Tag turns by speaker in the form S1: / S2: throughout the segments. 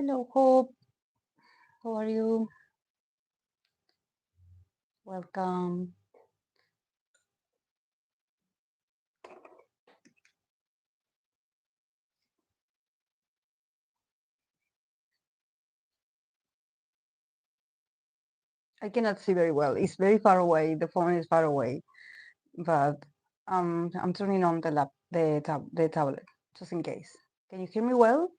S1: Hello, Hope. How are you? Welcome. I cannot see very well. It's very far away. The phone is far away, but I'm turning on the tablet just in case. Can you hear me well?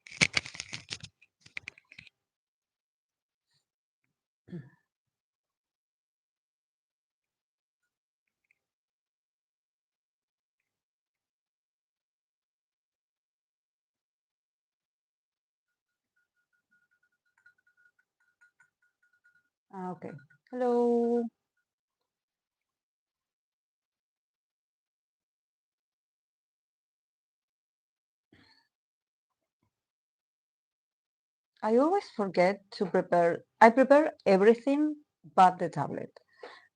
S1: Okay. Hello. I always forget to prepare. I prepare everything but the tablet,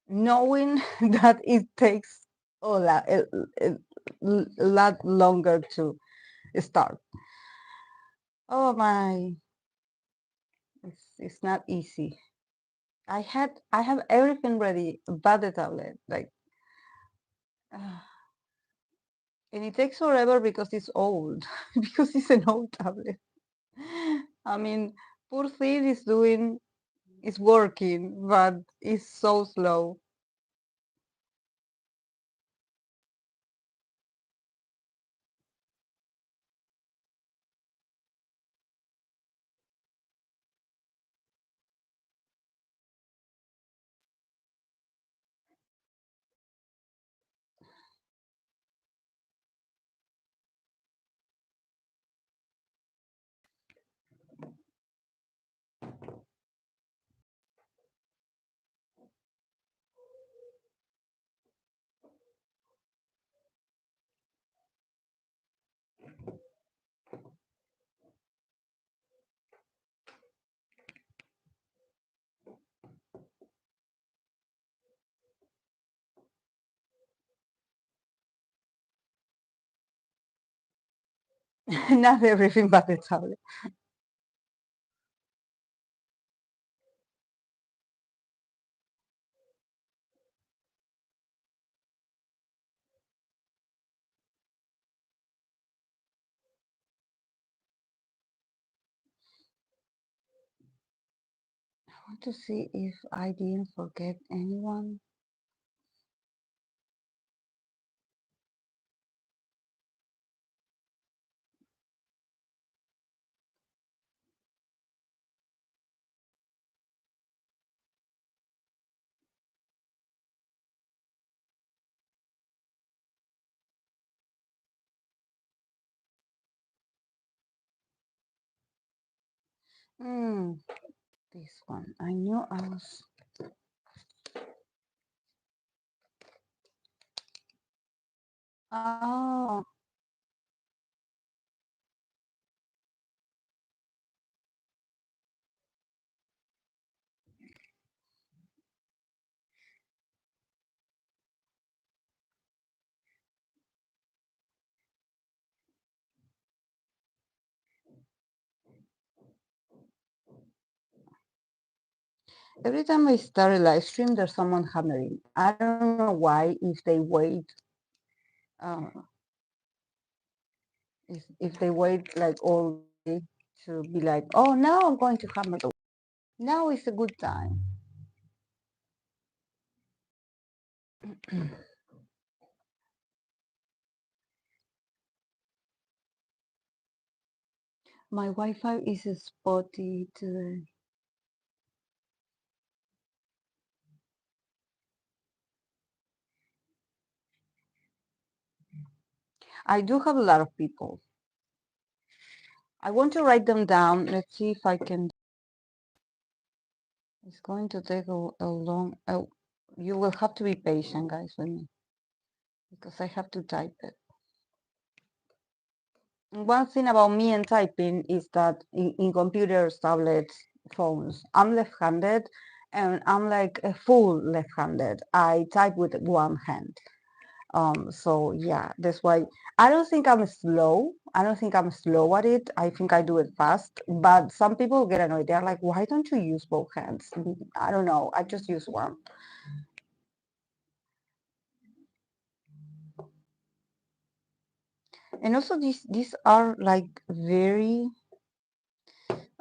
S1: knowing that it takes a lot longer to start. Oh my, it's not easy. I have everything ready but the tablet, like, uh, and it takes forever because it's old, because it's an old tablet. I mean, poor thing is working, but it's so slow. Not everything but the tablet. I want to see if I didn't forget anyone. Hmm, this one. I knew I was. Oh, every time I start a live stream, there's someone hammering. I don't know why. If they wait, uh, if they wait like all day to be like, oh, now I'm going to hammer. Now is a good time. My Wi-Fi is spotty today. I do have a lot of people. I want to write them down. Let's see if I can. It's going to take a long. You will have to be patient, guys, with me because I have to type it. One thing about me and typing is that in computers, tablets, phones, I'm left-handed and I'm like a full left-handed. I type with one hand. So yeah, that's why I don't think I'm slow. I don't think I'm slow at it. I think I do it fast. But some people get annoyed. They're like, why don't you use both hands? I don't know. I just use one. And also these are like very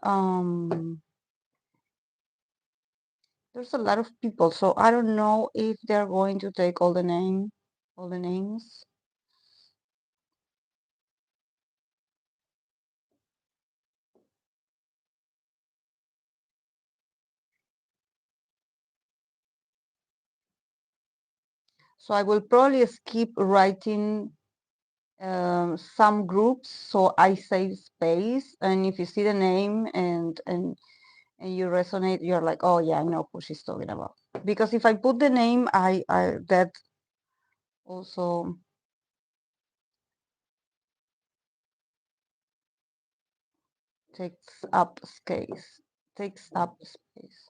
S1: um there's a lot of people, so I don't know if they're going to take all the names. So I will probably skip writing some groups, so I save space. And if you see the name and you resonate, you're like, oh yeah, I know who she's talking about. Because if I put the name, I that also takes up space. Takes up space.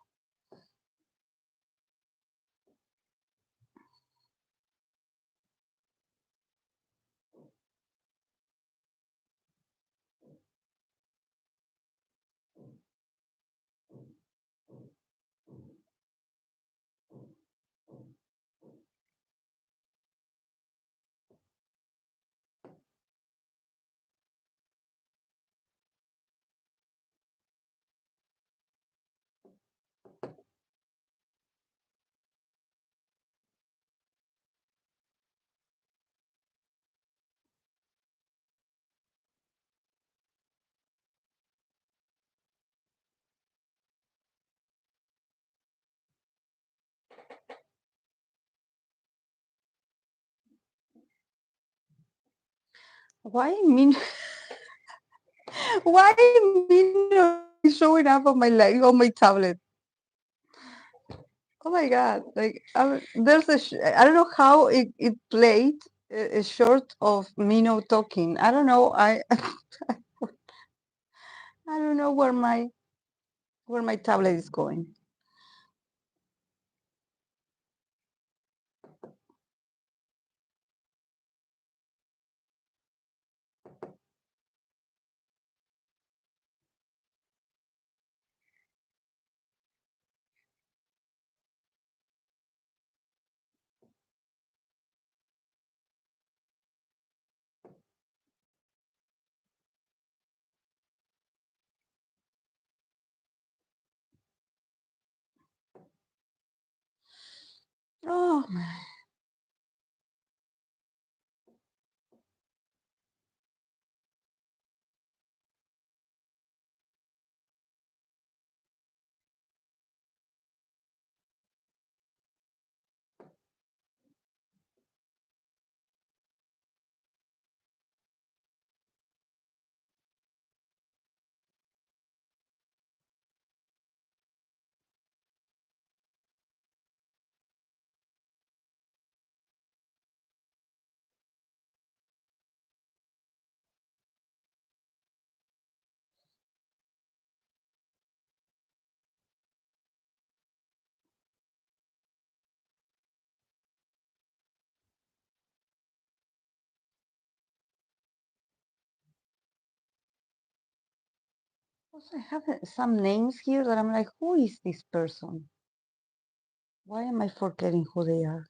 S1: Why Mino? Why Mino is showing up on my on my tablet? Oh my God! Like there's I don't know how it played a short of Mino talking. I don't know. I don't know where my tablet is going. Oh my. Also, I have some names here that I'm like, who is this person? Why am I forgetting who they are?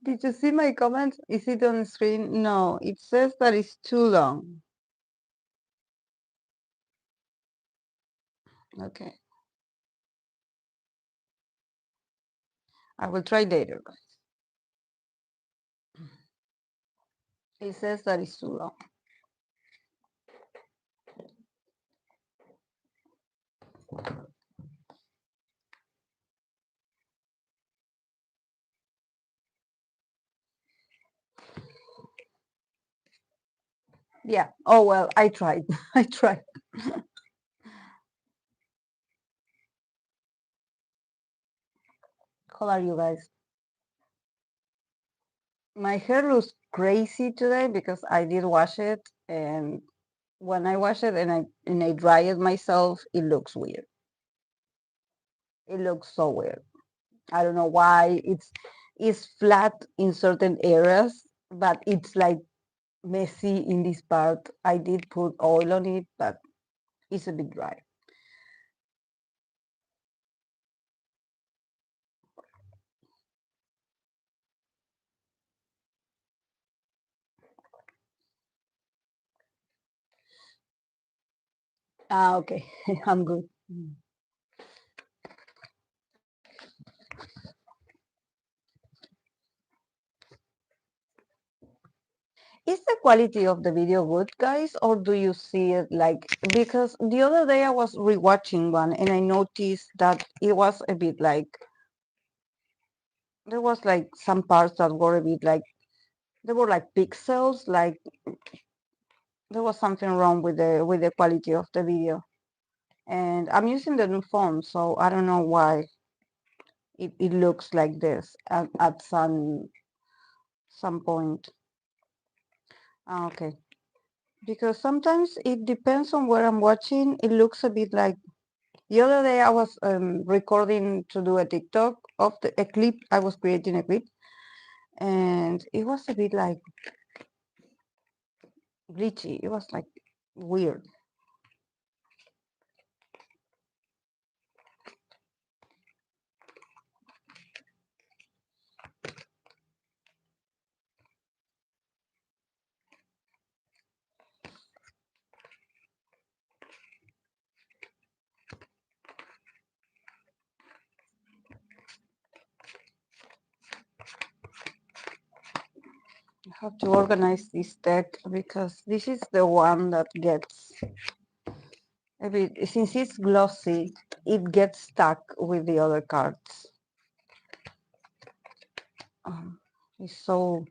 S1: Did you see my comment? Is it on screen? No, it says that it's too long. Okay, I will try later, guys. It says that it's too long. Yeah. Oh well, I tried. I tried. How are you guys? My hair looks crazy today because I did wash it, and when I wash it and I dry it myself, it looks weird. It looks so weird. I don't know why. It's flat in certain areas, but it's like messy in this part. I did put oil on it, but it's a bit dry. Ah, okay. I'm good. Is the quality of the video good, guys, or do you see it like, because the other day I was rewatching one and I noticed that it was a bit like, there was like some parts that were a bit like, they were like pixels, like there was something wrong with the quality of the video. And I'm using the new phone, so I don't know why it looks like this at some point. Ah, okay. Because sometimes it depends on where I'm watching. It looks a bit like, the other day I was recording to do a TikTok of a clip. I was creating a clip, and it was a bit like glitchy. It was like weird. I have to organize this deck because this is the one that gets a bit, since it's glossy, it gets stuck with the other cards. It's so,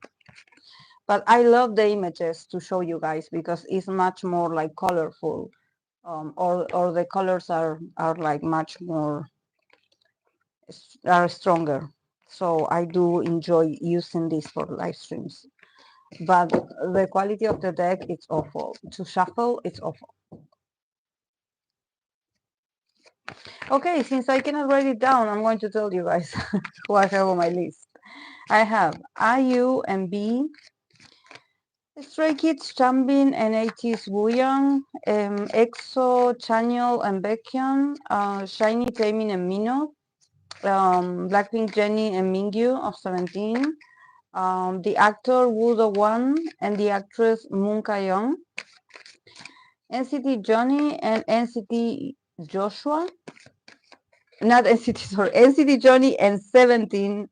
S1: but I love the images to show you guys because it's much more like colorful, or the colors are like much more are stronger. So I do enjoy using this for live streams. But the quality of the deck, it's awful. To shuffle, it's awful. Okay, since I cannot write it down, I'm going to tell you guys who I have on my list. I have IU and B, Stray Kids, Changbin and AT's Wooyoung, EXO, Chanyeol and Baekhyun, SHINee, Taemin and Mino, Blackpink, Jennie and Mingyu of 17, the actor Woo Do-hwan and the actress Moon Ka-young, NCT Johnny and NCT Joshua, not NCT, sorry, NCT Johnny and 17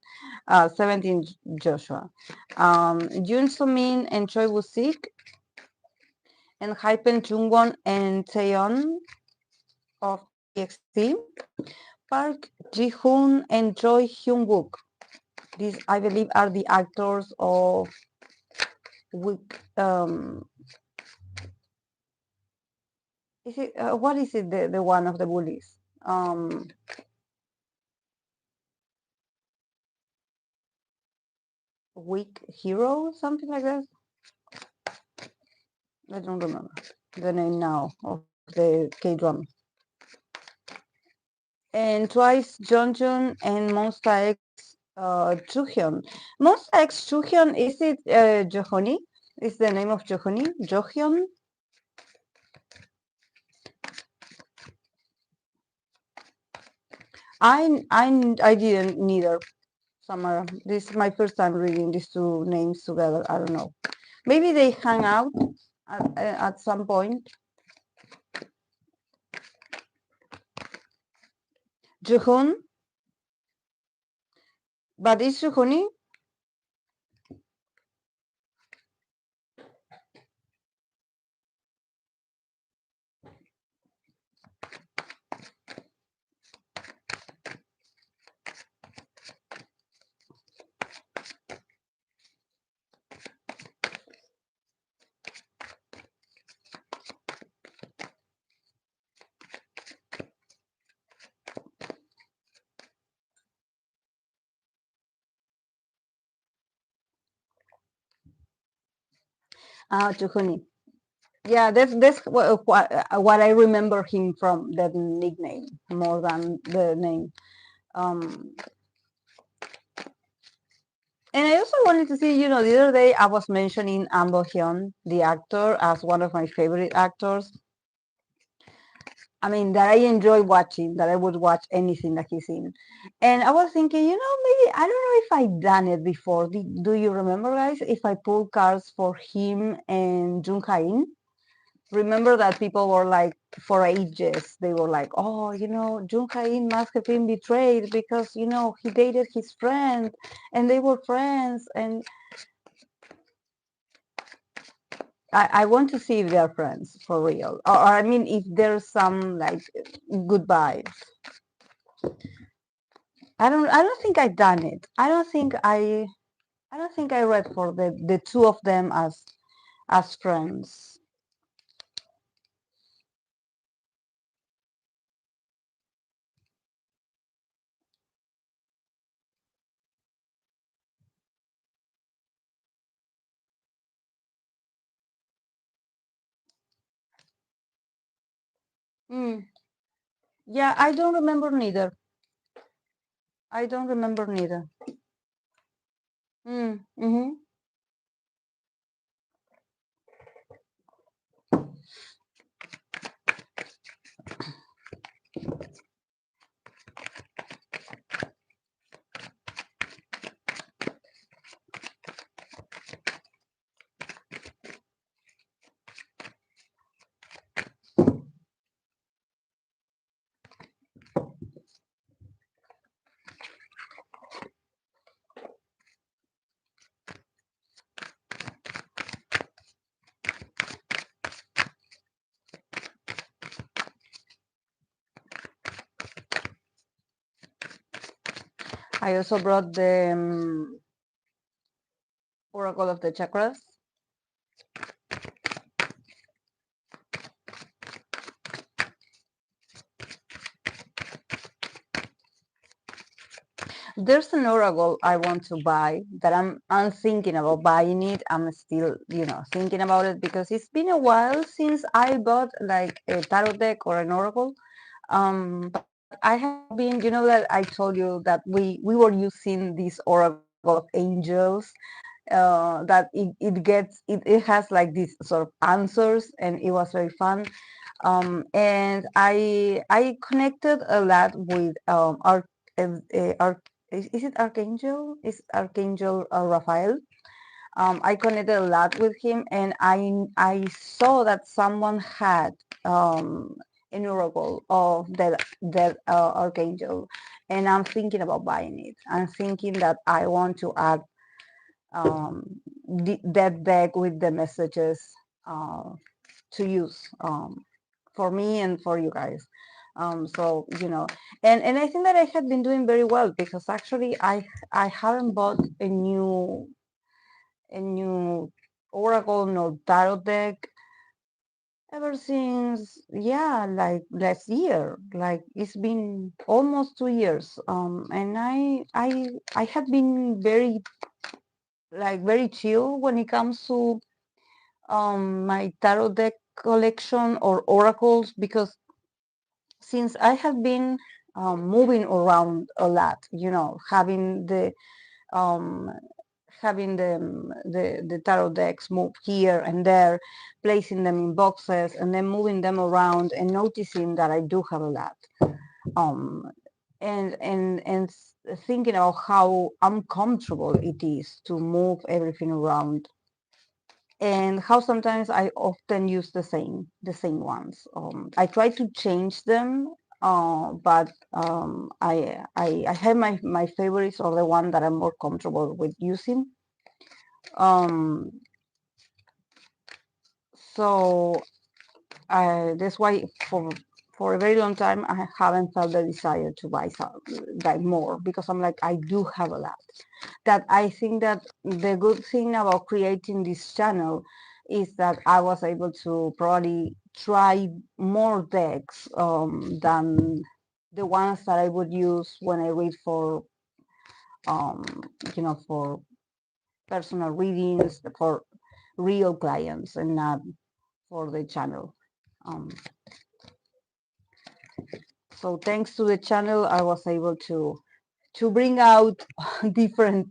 S1: Joshua, Jun So-min and Choi Woo-sik, Enhypen, Jungwon and Taehyun of EXT, Park Ji-hoon and Choi Hyun-wook. These, I believe, are the actors of is it what is it, the one of the bullies? Weak Hero, something like that. I don't remember the name now of the K-drama. And twice Jungyeon and Monsta X Jungyeon. Monsta X Jungyeon, is it Johoni? Is the name of Johoni? Jonghyun? I didn't neither, Samara. This is my first time reading these two names together. I don't know. Maybe they hang out at some point. Ji-hoon, but is Ji-hoon? Ah, Ji-hoon. Yeah, that's what I remember him from, that nickname more than the name. Um, and I also wanted to see, the other day I was mentioning Hyun, the actor, as one of my favorite actors. I mean, that I enjoy watching, that I would watch anything that he's in. And I was thinking, maybe, I don't know if I've done it before. Do you remember, guys, if I pulled cards for him and Jungyeon? Remember that people were like, for ages, they were like, oh, Jungyeon must have been betrayed because, he dated his friend and they were friends. And I want to see if they're friends for real. Or I mean, if there's some like goodbye. I don't think I've done it. I don't think I read for the two of them as friends. Mm. Yeah, I don't remember neither. I don't remember neither. Mm-hmm. I also brought the Oracle of the Chakras. There's an Oracle I want to buy that I'm thinking about buying it. I'm still, thinking about it because it's been a while since I bought like a tarot deck or an Oracle. But I have been, that I told you that we were using this Oracle of Angels, that it has like these sort of answers, and it was very fun. And I connected a lot with our is it Archangel? Is Archangel Raphael? I connected a lot with him, and I saw that someone had um, an oracle of that Archangel, and I'm thinking about buying it. I'm thinking that I want to add um, that deck with the messages uh, to use for me and for you guys. So and I think that I have been doing very well because actually I haven't bought a new oracle nor tarot deck ever since, yeah, like last year. Like it's been almost 2 years. And I have been very chill when it comes to my tarot deck collection or oracles, because since I have been moving around a lot, um, having the tarot decks move here and there, placing them in boxes and then moving them around and noticing that I do have a lot. Um, and thinking about how uncomfortable it is to move everything around, and how sometimes I often use the same ones. I try to change them, but I have my favorites, or the one that I'm more comfortable with using. Um, so that's why for a very long time I haven't felt the desire to buy some, like more, because I'm like, I do have a lot. That I think that the good thing about creating this channel is that I was able to probably try more decks than the ones that I would use when I read for um, for personal readings for real clients and not for the channel. Um, so thanks to the channel, I was able to bring out different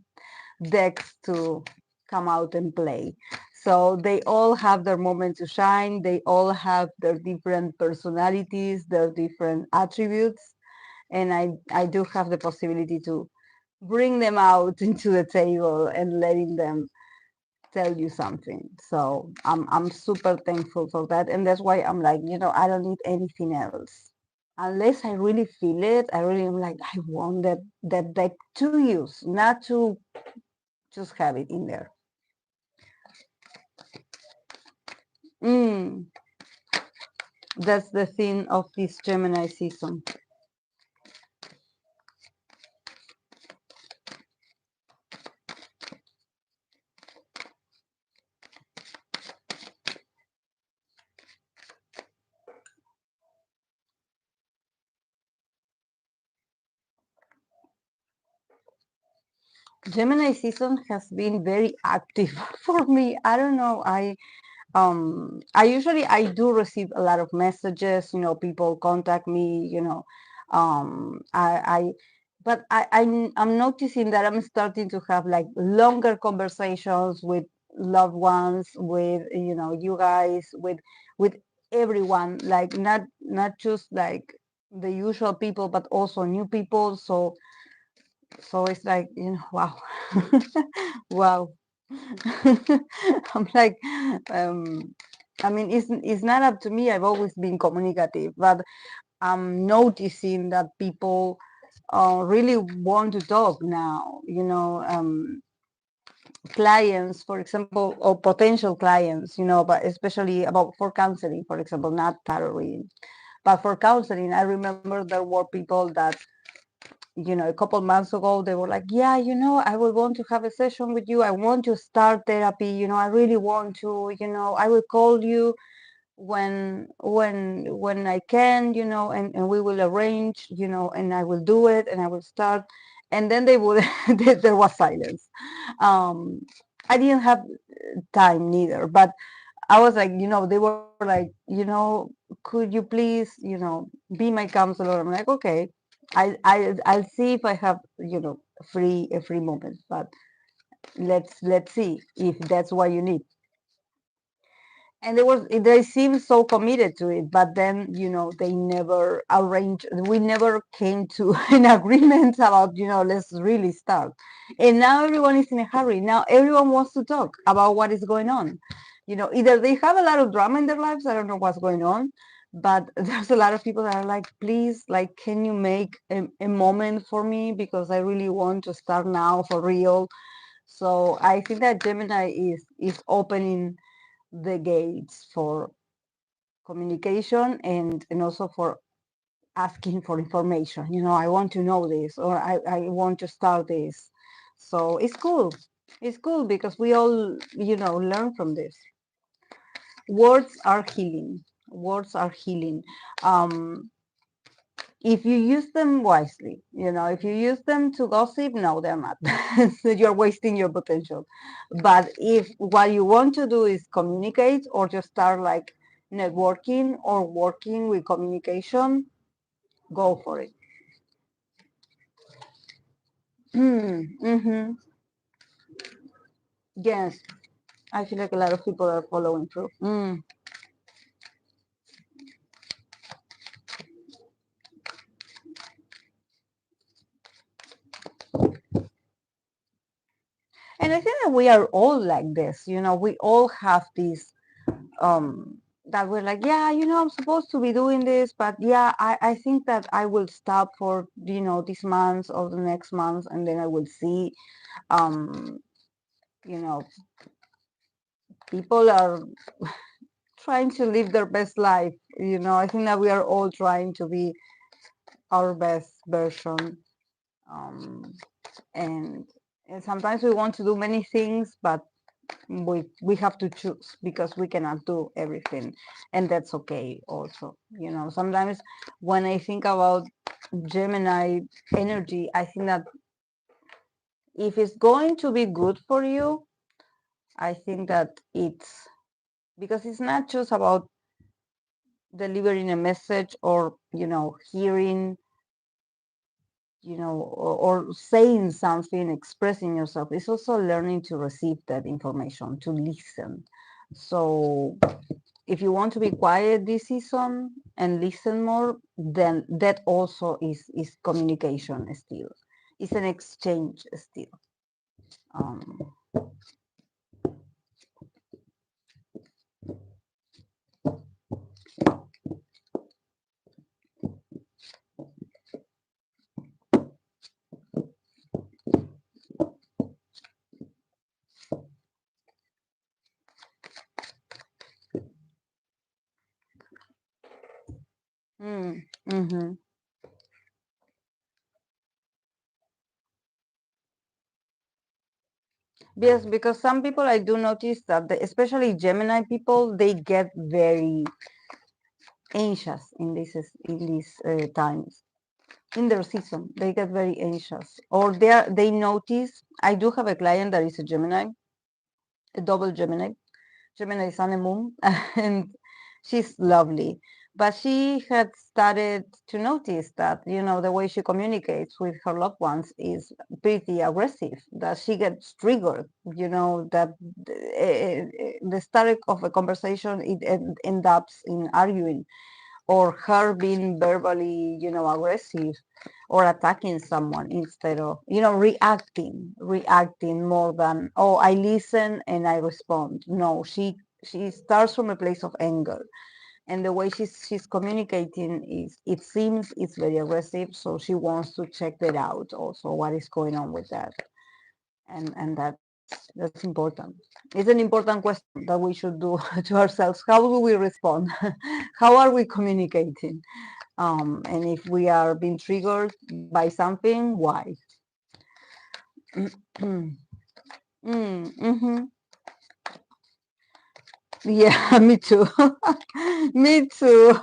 S1: decks to come out and play. So they all have their moment to shine. They all have their different personalities, their different attributes, and I do have the possibility to bring them out into the table and letting them tell you something. So I'm super thankful for that, and that's why I'm like, I don't need anything else unless I really feel it. I really am like, I want that deck to use, not to just have it in there. Mm, that's the theme of this Gemini season. Gemini season has been very active for me. I don't know. I usually I do receive a lot of messages. People contact me. I but I'm noticing that I'm starting to have like longer conversations with loved ones, with you guys, with everyone, like not just like the usual people, but also new people. So it's like, wow. Wow. I'm like, um, I mean, it's not up to me. I've always been communicative, but I'm noticing that people really want to talk now. Clients, for example, or potential clients, but especially about for counseling, for example, not tarot reading, but for counseling. I remember there were people that a couple months ago, they were like, yeah, I would want to have a session with you. I want to start therapy. I really want to, I will call you when I can, and we will arrange, and I will do it and I will start. And then they would, there was silence. Um, I didn't have time neither, but I was like, they were like, could you please, be my counselor? I'm like, okay, I'll see if I have, a free moment, but let's see if that's what you need. And they seemed so committed to it, but then, they never arranged. We never came to an agreement about, let's really start. And now everyone is in a hurry. Now everyone wants to talk about what is going on. Either they have a lot of drama in their lives. I don't know what's going on, but there's a lot of people that are like, please, like, can you make a moment for me, because I really want to start now for real. So I think that Gemini is opening the gates for communication, and also for asking for information. I want to know this, or I want to start this. So it's cool. It's cool because we all, learn from this. Words are healing. Words are healing. Um, if you use them wisely, if you use them to gossip, no, they're not. So you're wasting your potential. But if what you want to do is communicate, or just start like networking or working with communication, go for it. Mm-hmm. Yes, I feel like a lot of people are following through. And I think that we are all like this, you know, we all have this that we're like, yeah, you know, I'm supposed to be doing this, but yeah, I think that I will stop for, you know, this month or the next month, and then I will see. um you know, people are trying to live their best life, you know. I think that we are all trying to be our best version. um and and sometimes we want to do many things, but we have to choose because we cannot do everything, and that's okay also, you know. Sometimes when I think about Gemini energy, I think that if it's going to be good for you, I think that it's because it's not just about delivering a message or, you know, hearing, you know, or saying something, expressing yourself. It's also learning to receive that information, to listen. So if you want to be quiet this season and listen more, then that also is communication still. It's an exchange still. Um, mm-hmm. Yes, because some people I do notice that, especially Gemini people, they get very anxious in these times in their season. They get very anxious, or they notice. I do have a client that is a Gemini, a double Gemini, Gemini Sun and Moon, and she's lovely. But she had started to notice that, you know, the way she communicates with her loved ones is pretty aggressive, that she gets triggered, you know, that the start of a conversation, it ends up in arguing, or her being verbally, you know, aggressive, or attacking someone instead of, you know, reacting more than, oh, I listen and I respond. No, she starts from a place of anger, and the way she's communicating is, it seems it's very aggressive. So she wants to check that out also, what is going on with that. And that's important. It's an important question that we should do to ourselves. How do we respond? How are we communicating? And if we are being triggered by something, why? Mm-hmm. Yeah, me too. Me too.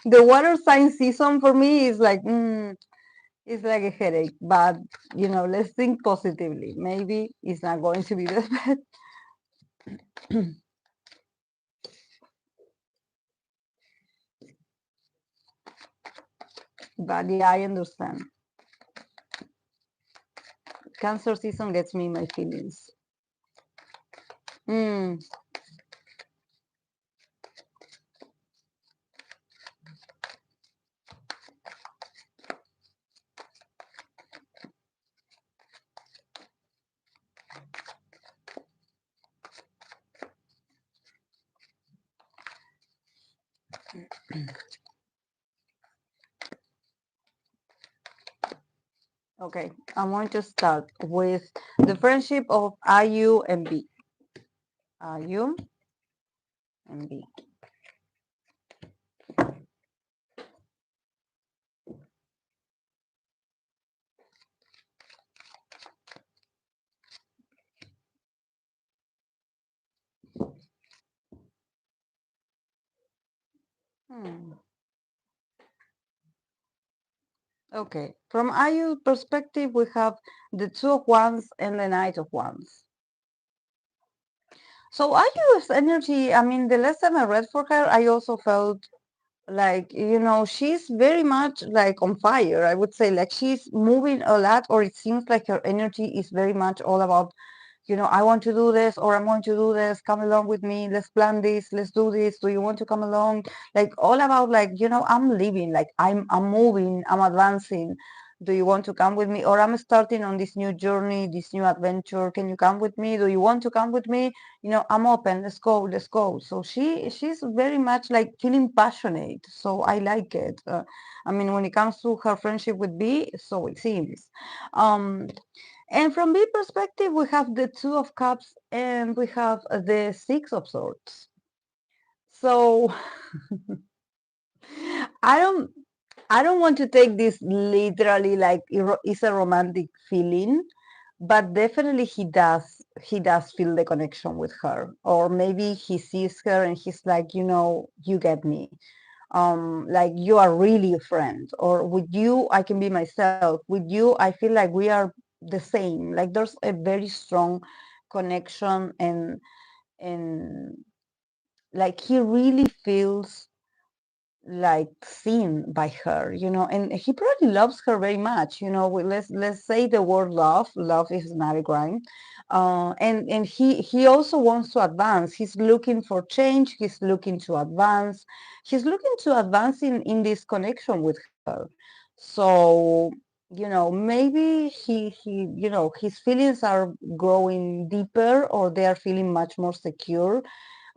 S1: The water sign season for me is like, it's like a headache. But, you know, let's think positively. Maybe it's not going to be that bad. But yeah, I understand. Cancer season gets me my feelings. Mm, okay, I'm going to start with the friendship of IU and B. IU and B. Hmm. Okay, from IU perspective, we have the Two of Wands and the Knight of Wands. So IU's energy, I mean, the last time I read for her, I also felt like, you know, she's very much like on fire. I would say like she's moving a lot, or it seems like her energy is very much all about, you know, I want to do this, or I'm going to do this, come along with me, let's plan this, let's do this, do you want to come along? Like all about like, you know, I'm living, like I'm moving, I'm advancing. Do you want to come with me? Or I'm starting on this new journey, this new adventure. Can you come with me? Do you want to come with me? I'm open. Let's go. Let's go. So she's very much like feeling passionate. So I like it. I mean, when it comes to her friendship with B, so it seems. Um, and from B perspective, we have the Two of Cups and we have the Six of Swords. So I don't I don't want to take this literally like it's a romantic feeling, but definitely he does feel the connection with her. Or maybe he sees her and he's like, you get me. Like you are really a friend. Or with you I can be myself. With you I feel like we are the same. Like there's a very strong connection and like he really feels like seen by her, and he probably loves her very much. Let's say the word love. Love is not a crime. And he also wants to advance. He's looking for change. He's looking to advance. He's looking to advance in this connection with her. So, maybe his feelings are growing deeper, or they are feeling much more secure,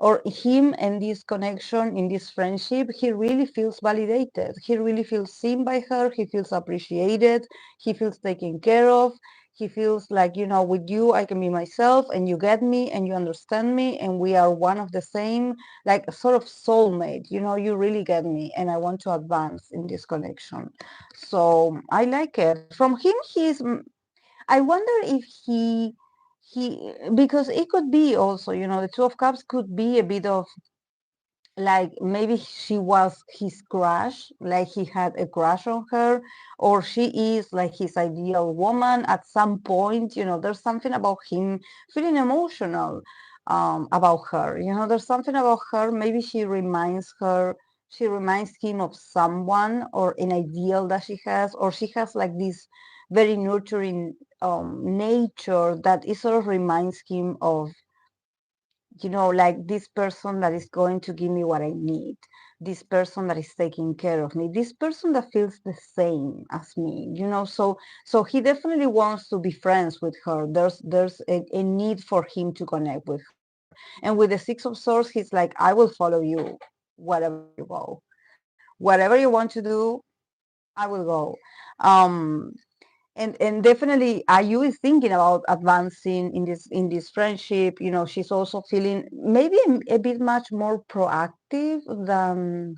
S1: or him and this connection in this friendship, he really feels validated. He really feels seen by her. He feels appreciated. He feels taken care of. He feels like, with you I can be myself, and you get me and you understand me, and we are one of the same, like a sort of soulmate. You really get me, and I want to advance in this connection. So I like it from him. I wonder if he because it could be also, the Two of Cups could be a bit of like maybe she was his crush, like he had a crush on her, or she is like his ideal woman at some point. There's something about him feeling emotional about her. There's something about her. Maybe she reminds him of someone or an ideal that she has, or she has like this very nurturing nature that it sort of reminds him of, like this person that is going to give me what I need, this person that is taking care of me, this person that feels the same as me, so he definitely wants to be friends with her. There's a need for him to connect with her. And with the Six of Swords, he's like, I will follow you wherever you go. Whatever you want to do, I will go. Um, and definitely Ayu is thinking about advancing in this friendship. She's also feeling maybe a bit much more proactive than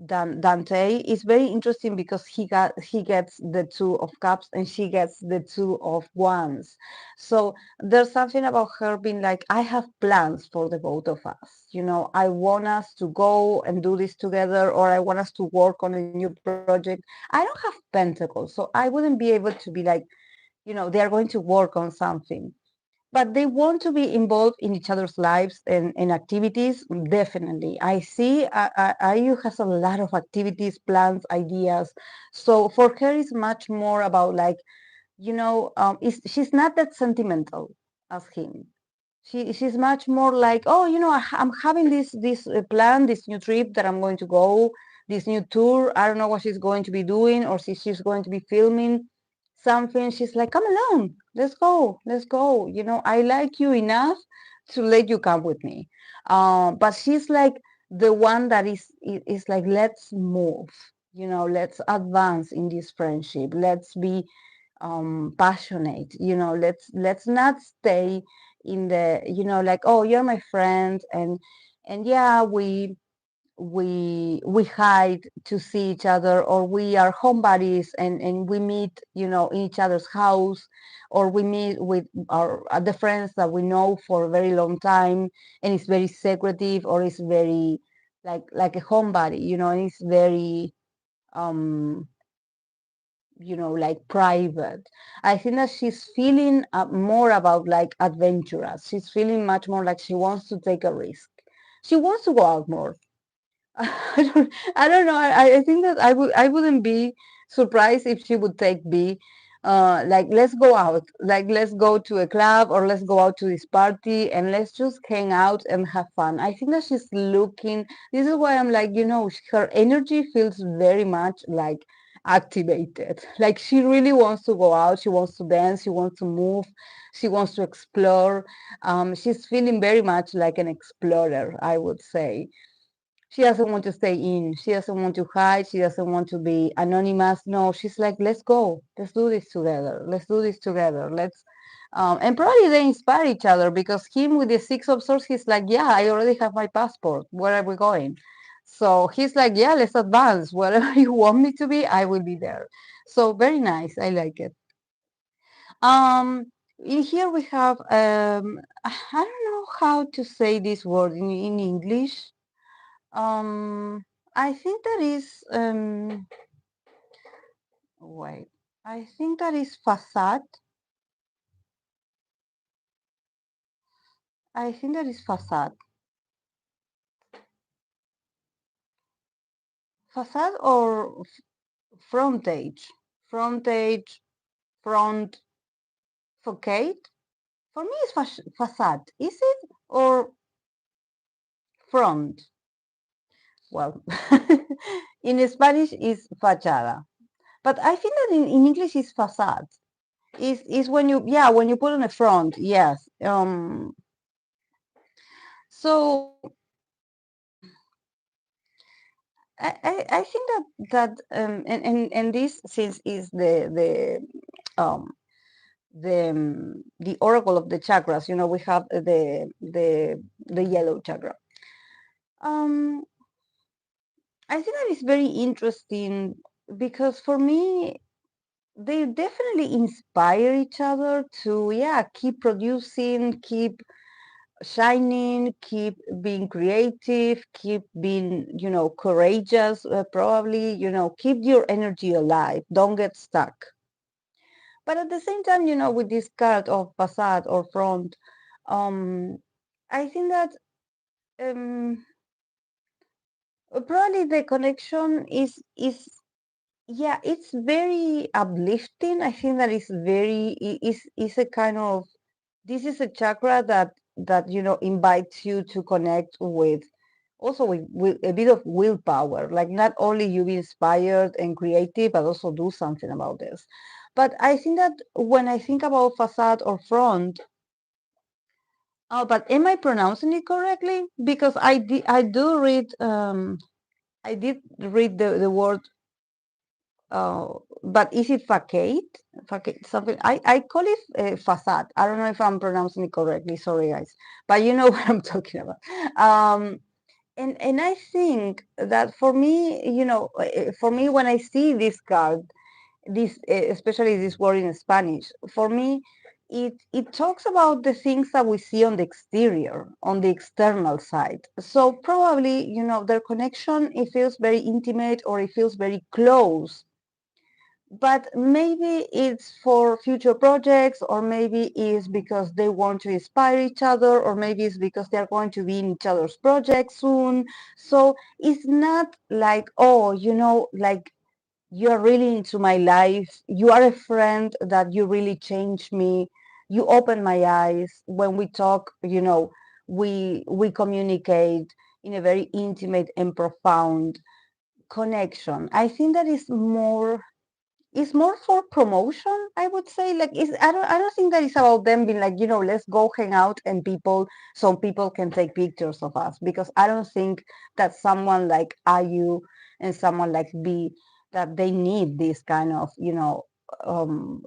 S1: Dante. Is very interesting because he gets the Two of Cups and she gets the Two of Wands. So there's something about her being like, I have plans for the both of us. I want us to go and do this together, or I want us to work on a new project. I don't have pentacles, so I wouldn't be able to be like, they are going to work on something, but they want to be involved in each other's lives and activities. Definitely, I see Ayu has a lot of activities, plans, ideas. So for her it's much more about like, she's not that sentimental as him. She's much more like, oh, I'm having this plan, this new trip that I'm going to go, this new tour. I don't know what she's going to be doing, or she's going to be filming something. She's like, come along, let's go, let's go. I like you enough to let you come with me. But she's like the one that is like, let's move. Let's advance in this friendship. Let's be passionate. Let's not stay in the, like, oh, you're my friend, and yeah, we hide to see each other, or we are homebodies and we meet, in each other's house, or we meet with our the friends that we know for a very long time, and it's very secretive, or it's very like a homebody, and it's very um like private. I think that she's feeling more about like adventurous. She's feeling much more like she wants to take a risk. She wants to go out more. I don't know. I think that I wouldn't be surprised if she would take B. Like, let's go out. Like, let's go to a club, or let's go out to this party and let's just hang out and have fun. I think that she's looking. This is why I'm like, her energy feels very much like activated. Like she really wants to go out, she wants to dance, she wants to move, she wants to explore. She's feeling very much like an explorer, I would say. She doesn't want to stay in. She doesn't want to hide. She doesn't want to be anonymous. No, she's like, let's go. Let's do this together. Let's do this together. And probably they inspire each other because him with the Six of Swords, he's like, yeah, I already have my passport. Where are we going? So he's like, yeah, let's advance. Wherever you want me to be, I will be there. So very nice. I like it. In here we have, I don't know how to say this word in English. Um, I think that is wait. I think that is facade. I think that is facade. Facade or frontage. Frontage, front, facade. For me, it's facade. Is it or front? Well, in Spanish is fachada, but I think that in English is facade. Is when you, yeah, when you put on the front. Yes. So I think and this, since is the oracle of the chakras, we have the yellow chakra. um I think that is very interesting because for me they definitely inspire each other to, yeah, keep producing, keep shining, keep being creative, keep being, courageous, probably, keep your energy alive. Don't get stuck. But at the same time, with this card of facade or front, um, I think that um, probably the connection is yeah, it's very uplifting. I think that is a kind of, this is a chakra that invites you to connect with, also with a bit of willpower, like not only you be inspired and creative but also do something about this. But I think that when I think about facade or front, oh, but am I pronouncing it correctly? Because I did read the word, but is it facade? Facade, something. I call it facade. I don't know if I'm pronouncing it correctly. Sorry, guys, but you know what I'm talking about. And I think that for me, for me, when I see this card, this especially this word in Spanish, for me, it talks about the things that we see on the exterior, on the external side. So probably, their connection, it feels very intimate or it feels very close, but maybe it's for future projects, or maybe it's because they want to inspire each other, or maybe it's because they're going to be in each other's projects soon. So it's not like, oh, like, you're really into my life, you are a friend that you really changed me, you open my eyes. When we talk, we communicate in a very intimate and profound connection. I think that is more, it's more for promotion, I would say. Like, I don't think that it's about them being like, let's go hang out and some people can take pictures of us, because I don't think that someone like IU and someone like B, that they need this kind of, um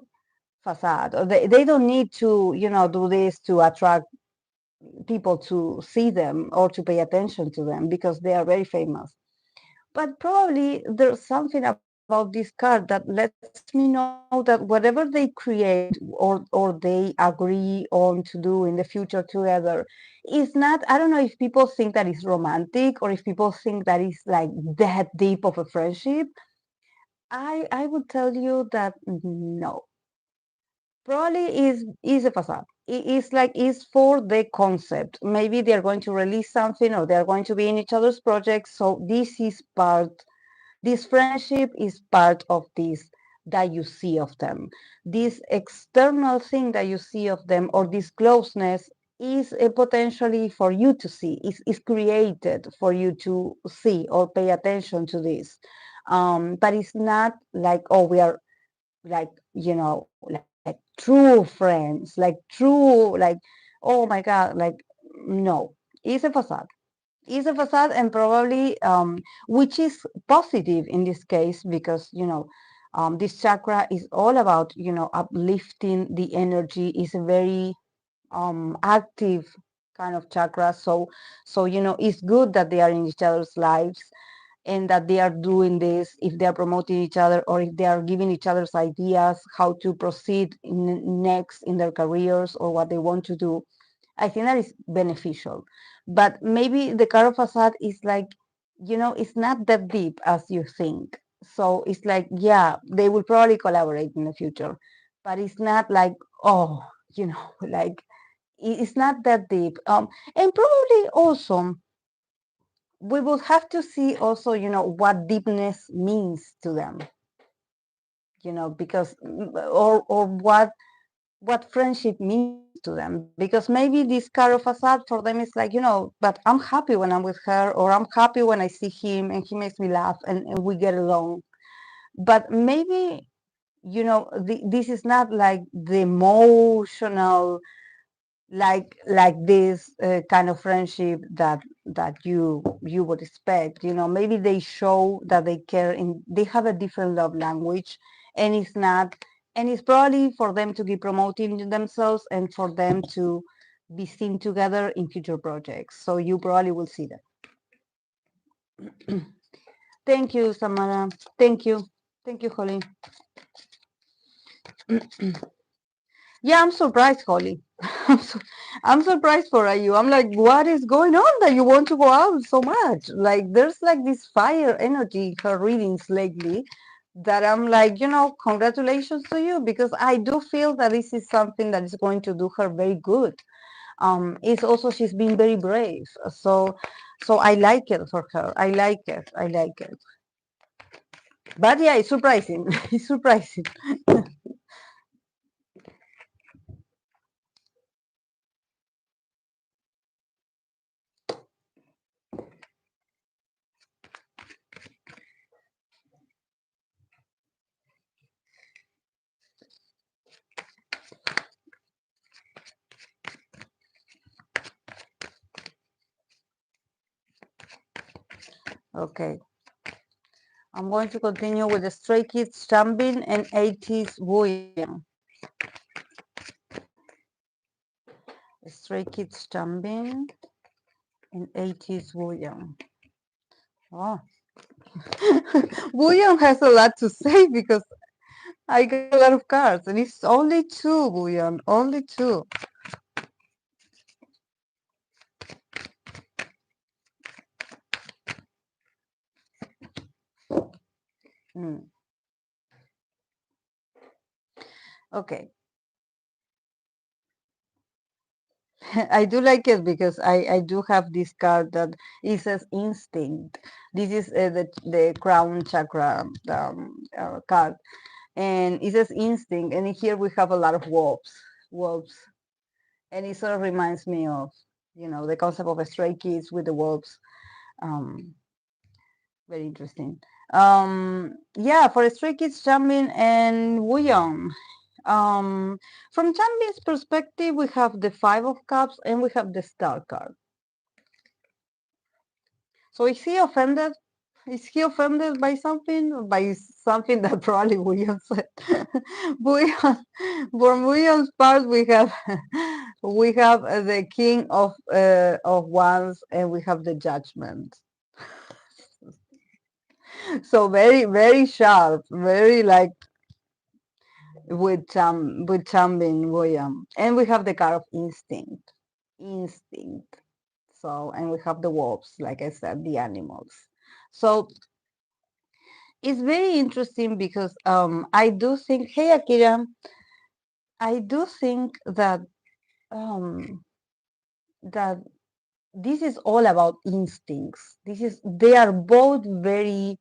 S1: facade, or they don't need to, do this to attract people to see them or to pay attention to them, because they are very famous. But probably there's something about this card that lets me know that whatever they create, or they agree on to do in the future together, is not, I don't know if people think that is romantic, or if people think that is like that deep of a friendship. I would tell you that no, probably is a facade. It's like, is for the concept. Maybe they're going to release something, or they're going to be in each other's projects. So this friendship is part of this that you see of them. This external thing that you see of them, or this closeness, is potentially for you to see, is created for you to see or pay attention to this. But it's not like, oh, we are like, like true friends, like true, like, oh my God, like, no, it's a facade. It's a facade, and probably, which is positive in this case, because, this chakra is all about, uplifting the energy, is a very active kind of chakra. So it's good that they are in each other's lives, and that they are doing this, if they are promoting each other, or if they are giving each other's ideas how to proceed next in their careers, or what they want to do. I think that is beneficial. But maybe the Karo facade is like, it's not that deep as you think. So it's like, yeah, they will probably collaborate in the future, but it's not like, oh, like, it's not that deep. And probably also we will have to see also, what deepness means to them, because, or what friendship means to them, because maybe this Caro facade for them is like, but I'm happy when I'm with her, or I'm happy when I see him and he makes me laugh, and we get along. But maybe, this is not like the emotional, like this kind of friendship that you would expect. Maybe they show that they care, in they have a different love language, and it's not, and it's probably for them to be promoting themselves, and for them to be seen together in future projects. So you probably will see them. Thank you, Samara. Thank you, Holly. Yeah, I'm surprised, Holly. I'm, su- I'm surprised for you. I'm like, what is going on that you want to go out so much? Like, there's like this fire energy in her readings lately, that I'm like, congratulations to you, because I do feel that this is something that is going to do her very good. It's also, she's been very brave. So I like it for her. I like it. I like it. But yeah, it's surprising. It's surprising. Okay. I'm going to continue with the Stray Kids Changbin and 80s Wooyoung. Stray Kids Changbin and 80s Wooyoung. Oh. Wooyoung has a lot to say, because I got a lot of cards, and it's only two, Wooyoung, only two. Mm. Okay. I do like it, because I do have this card that it says instinct. This is the crown chakra card, and it says instinct, and here we have a lot of wolves, and it sort of reminds me of, the concept of a Stray Kids with the wolves. Um, Very interesting. Yeah, for Stray Kids, Changbin and Wooyoung. From Changbin's perspective, we have the Five of Cups, and we have the Star card. So is he offended? Is he offended by something? By something that probably William said. William, for William's part, we have the King of Wands, and we have the Judgment. So very, very sharp, very like with Changbin William, and we have the card of instinct. So, and we have the wolves, like I said, the animals. So it's very interesting, because I do think, hey Akira, I do think um, that this is all about instincts. They are both very,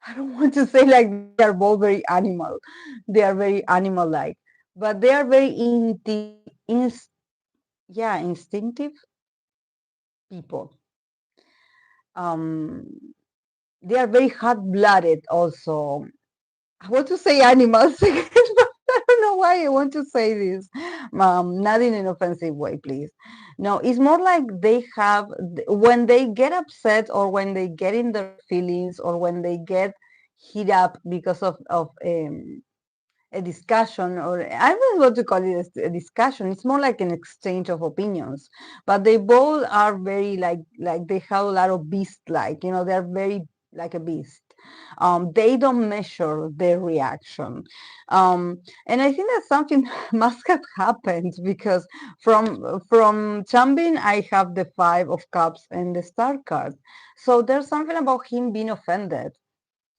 S1: I don't want to say like they are both very animal. They are very animal like, but they are very instinctive people. Um, they are very hot-blooded also. I want to say animals again, but I don't know why I want to say this. Not in an offensive way, please. No, it's more like they have, when they get upset or when they get in their feelings or when they get heat up because of a discussion, or I don't know what to call it, a discussion. It's more like an exchange of opinions, but they both are very like they have a lot of beast like, they're very like a beast. They don't measure their reaction. And I think that something must have happened because from Changbin I have the Five of Cups and the Star card, so there's something about him being offended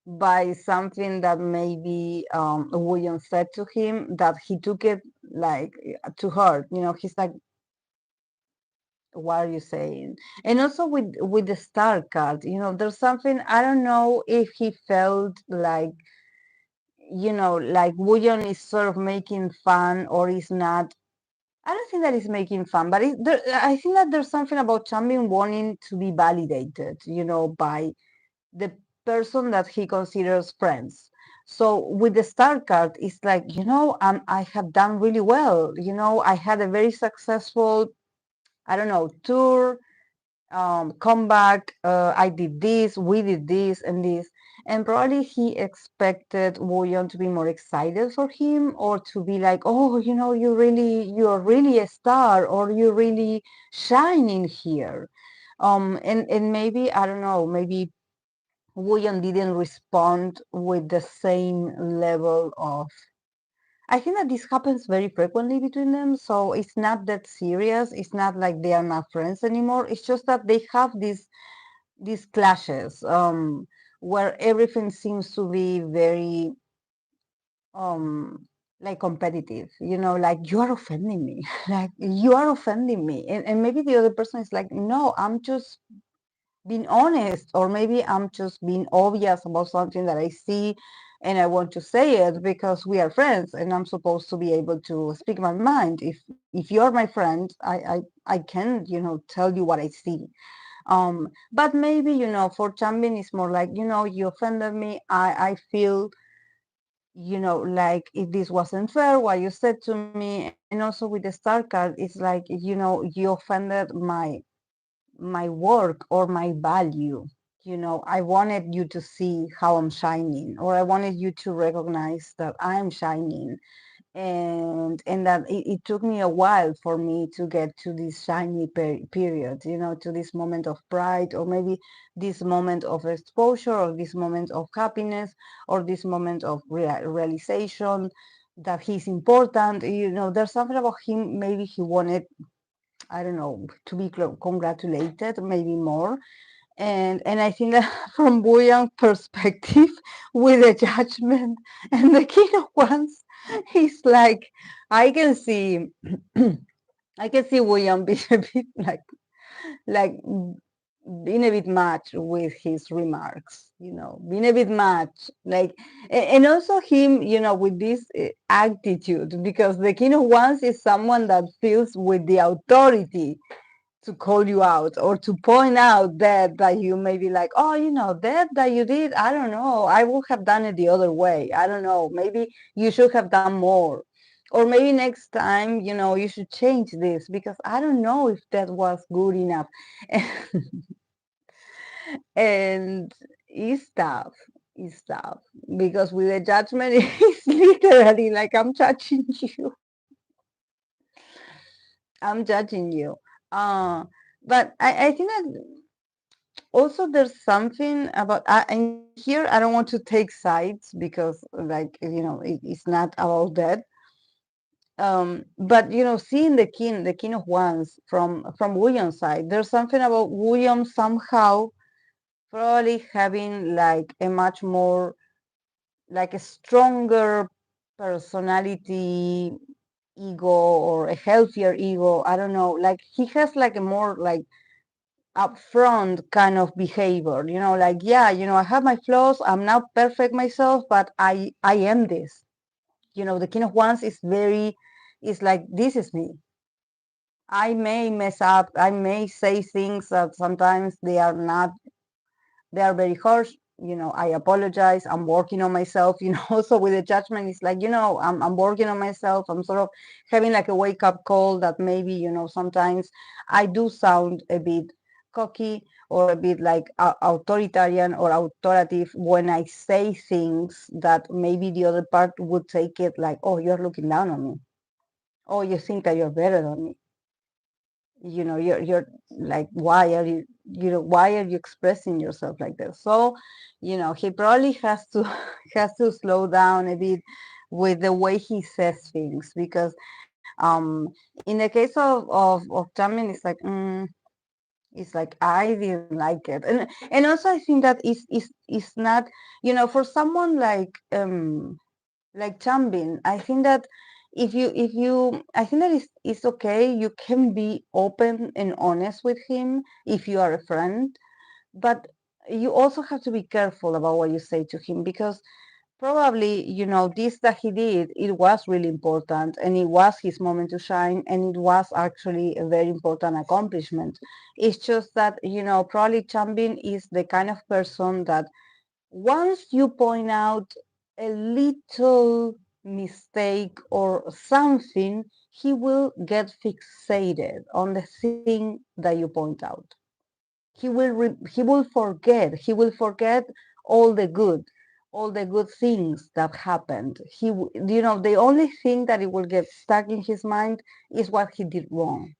S1: by something that maybe William said to him, that he took it like to heart. He's like, "What are you saying?" And also with the star card, there's something, I don't know if he felt like William is sort of making fun or is not. I don't think that he's making fun, but I think that there's something about Changbin wanting to be validated, by the person that he considers friends. So with the star card, it's like, I have done really well. I had a very successful, I don't know, tour, comeback. I did this, we did this and this. And probably he expected Wooyeon to be more excited for him, or to be like, oh, you're really a star, or you're really shining here. And maybe, I don't know, maybe William didn't respond with the same level of. I think that this happens very frequently between them, so it's not that serious. It's not like they are not friends anymore. It's just that they have these clashes, where everything seems to be very um like competitive. Like, you are offending me, like you are offending me, and maybe the other person is like, no, I'm just being honest, or maybe I'm just being obvious about something that I see and I want to say it because we are friends and I'm supposed to be able to speak my mind. If you're my friend, I can, tell you what I see. But maybe, for Changbin it's more like, you offended me. I feel, like if this wasn't fair, what you said to me. And also with the star card, it's like, you offended my work or my value. I wanted you to see how I'm shining, or I wanted you to recognize that I'm shining, and that it took me a while for me to get to this shiny period, to this moment of pride, or maybe this moment of exposure, or this moment of happiness, or this moment of realization that he's important. There's something about him, maybe he wanted, I don't know, to be congratulated, maybe more. And I think that from Wooyoung's perspective, with the judgment and the king of wands, he's like, I can see, I can see Wooyoung being a bit like being a bit much with his remarks, being a bit much, like, and also him, with this attitude, because the king of wands is someone that feels with the authority to call you out, or to point out that you may be like, oh, that you did, I don't know, I would have done it the other way, I don't know, maybe you should have done more, or maybe next time, you should change this, because I don't know if that was good enough. And it's tough, it's tough, because with the judgment, it's literally like, I'm judging you, I'm judging you. uh but I think that also there's something about, and here I don't want to take sides, because, like, it's not about that. But seeing the king of wands from William's side, there's something about William somehow probably having like a much more, like a stronger personality, ego, or a healthier ego, I don't know, like he has like a more like upfront kind of behavior, like, yeah, I have my flaws, I'm not perfect myself, but I am this. The king of wands is very, is like, this is me. I may mess up, I may say things that sometimes they are not, they are very harsh, I apologize. I'm working on myself, So with the judgment, it's like, I'm working on myself. I'm sort of having like a wake up call that maybe, sometimes I do sound a bit cocky or a bit like authoritarian or authoritative when I say things that maybe the other part would take it like, oh, you're looking down on me. Oh, you think that you're better than me. You're like, why are you expressing yourself like this? So he probably has to has to slow down a bit with the way he says things, because in the case of Taemin, it's like I didn't like it, and also I think that is not, for someone like Changbin, I think that if you I think that it's okay. You can be open and honest with him if you are a friend, but you also have to be careful about what you say to him, because probably, this that he did, it was really important and it was his moment to shine, and it was actually a very important accomplishment. It's just that, probably Changbin is the kind of person that once you point out a little mistake or something, he will get fixated on the thing that you point out. He will forget all the good things that happened. The only thing that it will get stuck in his mind is what he did wrong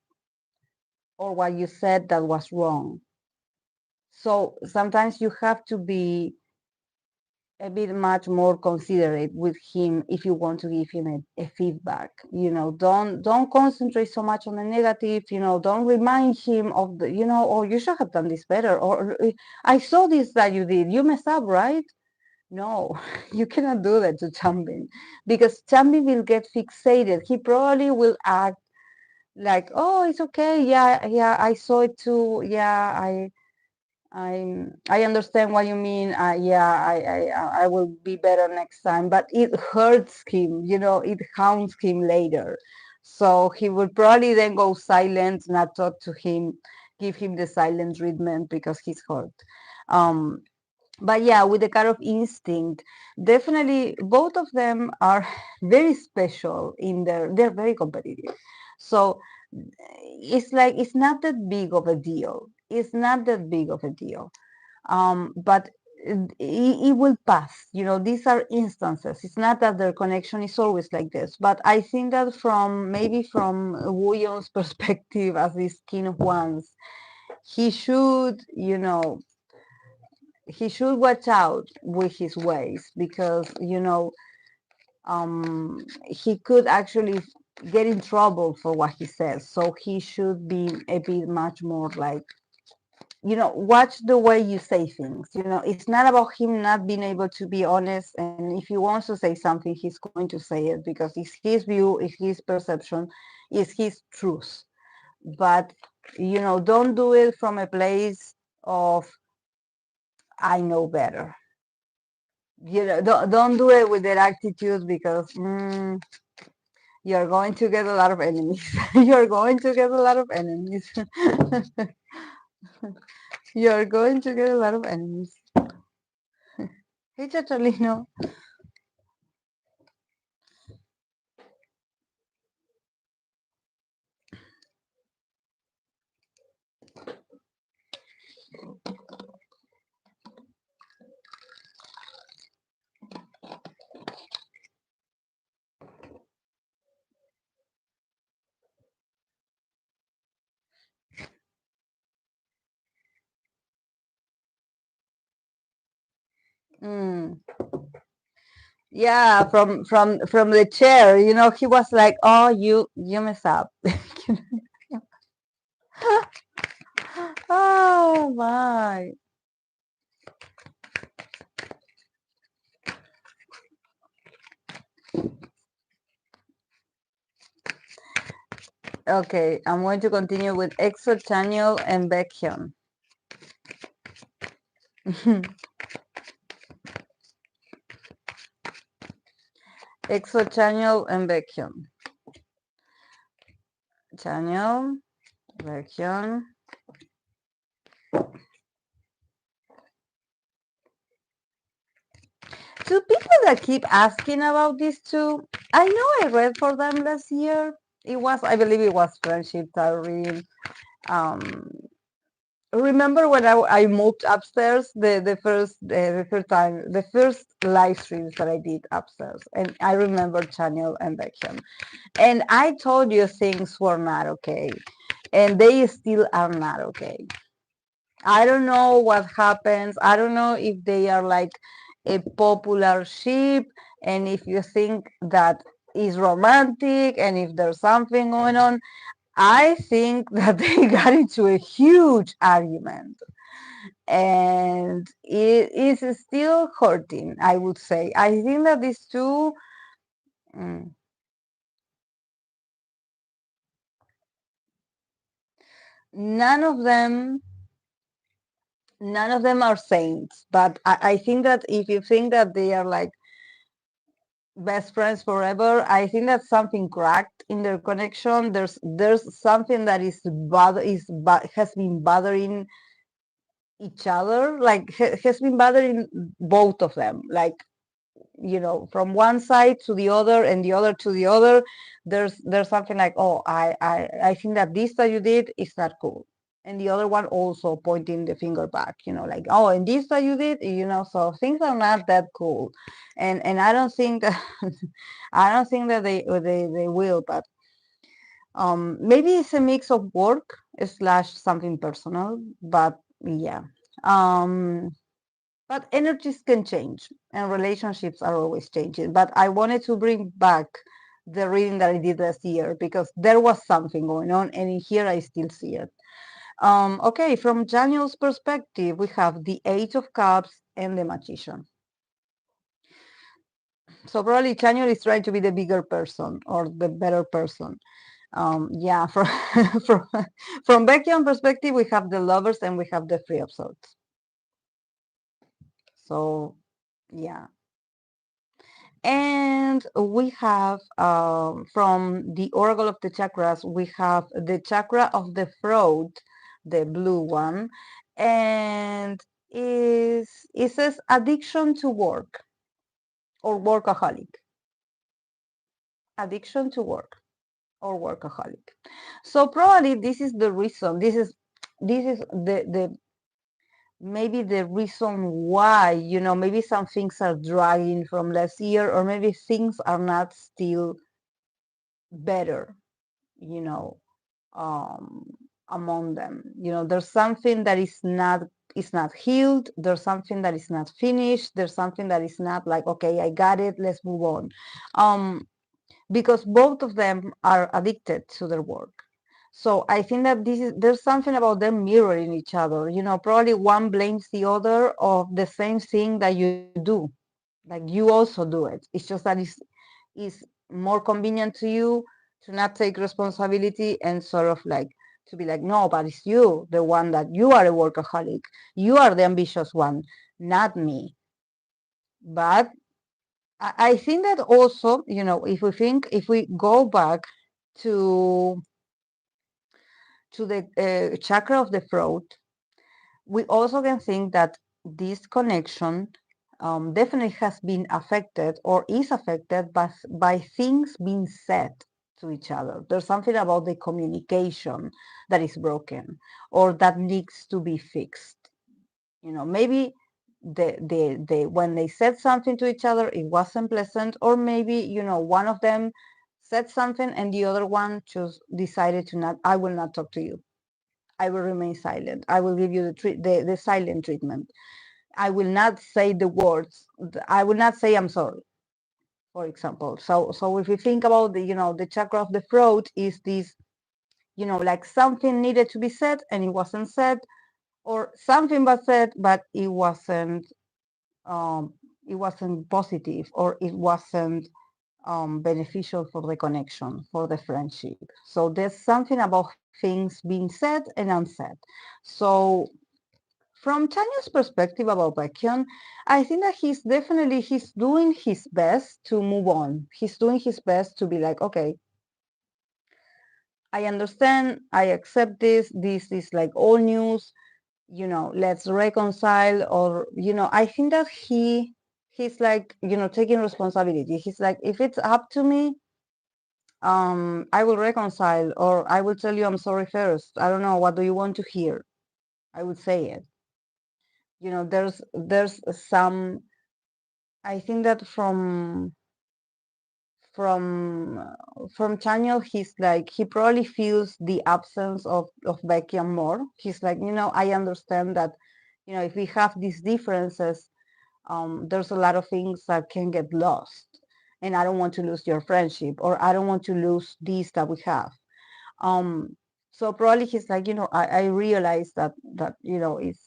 S1: or what you said that was wrong. So sometimes you have to be a bit much more considerate with him if you want to give him a feedback. Don't concentrate so much on the negative. Don't remind him of the, oh, you should have done this better, or I saw this that you did, you messed up, right? No, you cannot do that to Changbin, because Changbin will get fixated. He probably will act like, oh, it's okay, yeah, yeah, I saw it too, yeah, I understand what you mean. Yeah, I will be better next time. But it hurts him, it haunts him later. So he will probably then go silent, not talk to him, give him the silent treatment because he's hurt. Um, but yeah, with the kind of instinct, definitely both of them are very special they're very competitive. So it's like it's not that big of a deal. It's not that big of a deal. But it will pass. These are instances. It's not that their connection is always like this. But I think that maybe from Wooyoung's perspective as this king of wands, he should, he should watch out with his ways, because he could actually get in trouble for what he says. So he should be a bit much more like, watch the way you say things. It's not about him not being able to be honest. And if he wants to say something, he's going to say it because it's his view, it's his perception, it's his truth. But, don't do it from a place of, I know better. Don't do it with that attitude, because you're going to get a lot of enemies. You're going to get a lot of enemies. You're going to get a lot of enemies. Hey, Chachalino. Mm. Yeah, from the chair, he was like, "Oh, you mess up." Oh my. Okay, I'm going to continue with EXO Chen and Baekhyun. EXO Chen and Baekhyun. Chen, Baekhyun. that keep asking about these two. I know I read for them last year. I believe it was Friendship Taurine. Um, remember when I moved upstairs the first time, the first live streams that I did upstairs, and I remember Channel and Baekhyun, and I told you things were not okay, and they still are not okay. I don't know what happens. I don't know if they are like a popular ship, and if you think that is romantic, and if there's something going on. I think that they got into a huge argument, and it is still hurting, I would say. I think that these two, mm, none of them none of them are saints, but I think that if you think that they are like best friends forever, I think that something cracked in their connection. There's something that has been bothering each other, like has been bothering both of them, like, from one side to the other and the other to the other. There's something like, oh, I think that this that you did is not cool, and the other one also pointing the finger back, like, oh, and this that you did, so things are not that cool. And I don't think that I don't think that they will, but maybe it's a mix of work slash something personal, but yeah. um but energies can change and relationships are always changing. But I wanted to bring back the reading that I did last year because there was something going on, and in here I still see it. Okay, from Daniel's perspective, we have the Eight of Cups and the Magician. So probably Daniel is trying to be the bigger person or the better person. Yeah, from from from Baekhyun perspective, we have the Lovers and we have the Three of Swords. So yeah. And we have, from the Oracle of the Chakras, we have the chakra of the throat, the blue one, and it says addiction to work or workaholic. Addiction to work or workaholic. So probably this is the reason. This is the maybe the reason why, maybe some things are dragging from last year, or maybe things are not still better, you know, um, among them. There's something that is not healed. There's something that is not finished. There's something that is not like, okay, I got it, let's move on. Because both of them are addicted to their work. So I think that there's something about them mirroring each other. Probably one blames the other of the same thing that you do. Like you also do it. It's just that it's more convenient to you to not take responsibility and sort of like to be like, no, but it's you, the one that you are a workaholic. You are the ambitious one, not me. But I think that also, if we go back to the chakra of the throat, we also can think that this connection definitely has been affected or is affected by things being said to each other. There's something about the communication that is broken or that needs to be fixed. Maybe the when they said something to each other, it wasn't pleasant, or maybe, one of them said something and the other one just decided to not, I will not talk to you. I will remain silent. I will give you the silent treatment. I will not say the words. I will not say I'm sorry, for example. So if you think about the chakra of the throat is this, like something needed to be said and it wasn't said, or something was said but um, it wasn't positive, or it wasn't beneficial for the connection, for the friendship. So there's something about things being said and unsaid. So from Tanya's perspective about Baekhyun, I think that he's doing his best to move on. He's doing his best to be like, okay, I understand, I accept this. This is like all news. Let's reconcile, or I think that he he's like, taking responsibility. He's like, if it's up to me, I will reconcile, or I will tell you I'm sorry first. I don't know, what do you want to hear? I would say it. There's some, I think that from Chaniel, he's like, he probably feels the absence of Baekhyun more. He's like, I understand that, if we have these differences, there's a lot of things that can get lost, and I don't want to lose your friendship, or I don't want to lose this that we have. um so probably he's like, I realize that it's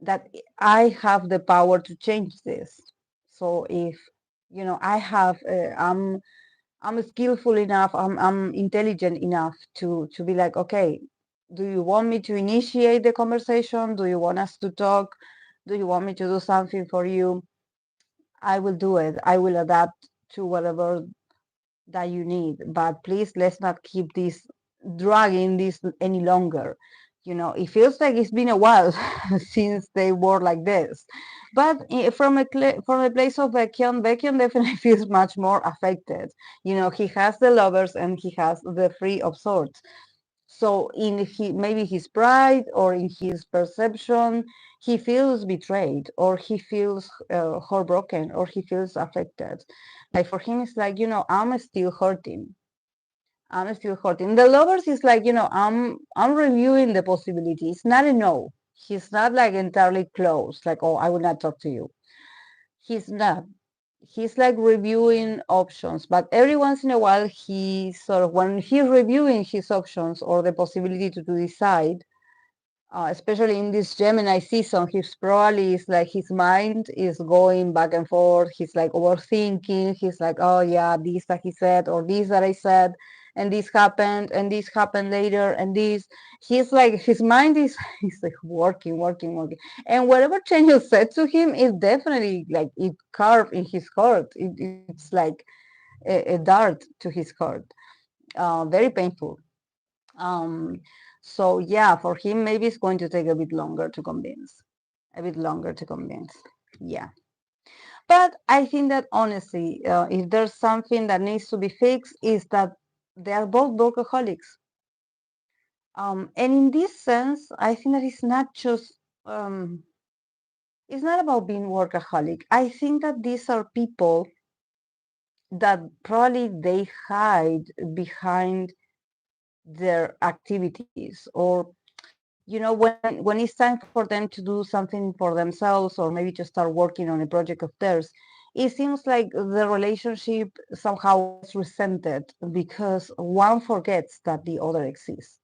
S1: that I have the power to change this. So if I have I'm skillful enough, I'm intelligent enough to be like, okay, do you want me to initiate the conversation? Do you want us to talk? Do you want me to do something for you? I will do it. I will adapt to whatever that you need. But please, let's not keep this dragging this any longer. It feels like it's been a while since they were like this. But from a place of Baekhyun definitely feels much more affected. He has the lovers and he has the Free of Swords. So maybe his pride or in his perception, he feels betrayed, or he feels heartbroken, or he feels affected. Like for him, it's like, I'm still hurting. I'm still hurting. The lovers is like, I'm reviewing the possibility. It's not a no. He's not like entirely closed, like, oh, I will not talk to you. He's not. He's like reviewing options, but every once in a while, he sort of, when he's reviewing his options or the possibility to decide, especially in this Gemini season, he's probably is like his mind is going back and forth. He's like overthinking. He's like, oh yeah, this that he said, or this that I said, and this happened later, and this. He's like, his mind is he's like working, working, working, and whatever Chanel said to him is definitely like it carved in his heart. It's like a dart to his heart. Very painful. Um, so yeah, for him, maybe it's going to take a bit longer to convince, a bit longer to convince. Yeah. But I think that honestly, if there's something that needs to be fixed, is that they are both workaholics. And in this sense, I think that um, it's not about being workaholic. I think that these are people that probably they hide behind their activities, or when it's time for them to do something for themselves, or maybe to start working on a project of theirs, it seems like the relationship somehow gets resented because one forgets that the other exists.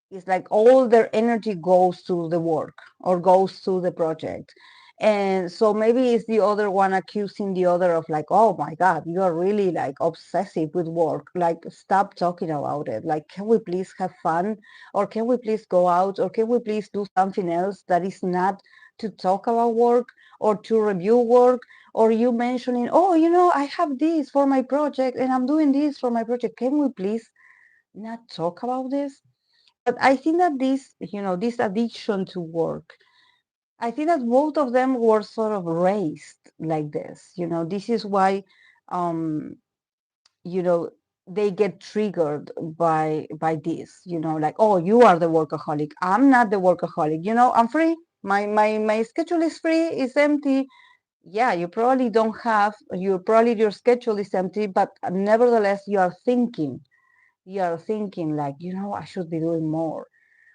S1: It's like all their energy goes to the work or goes to the project. And so maybe it's the other one accusing the other of like, oh my God, you are really like obsessive with work. Like, stop talking about it. Like, can we please have fun? Or can we please go out? Or can we please do something else that is not to talk about work or to review work? Or you mentioning, oh, I have this for my project and I'm doing this for my project. Can we please not talk about this? But I think that this addiction to work, I think that both of them were sort of raised like this. This is why, um, you know, they get triggered by this. Like, oh, you are the workaholic. I'm not the workaholic. I'm free. My schedule is free. It's empty. Yeah, you probably don't have. Your schedule is empty, but nevertheless, you are thinking. You are thinking like, I should be doing more.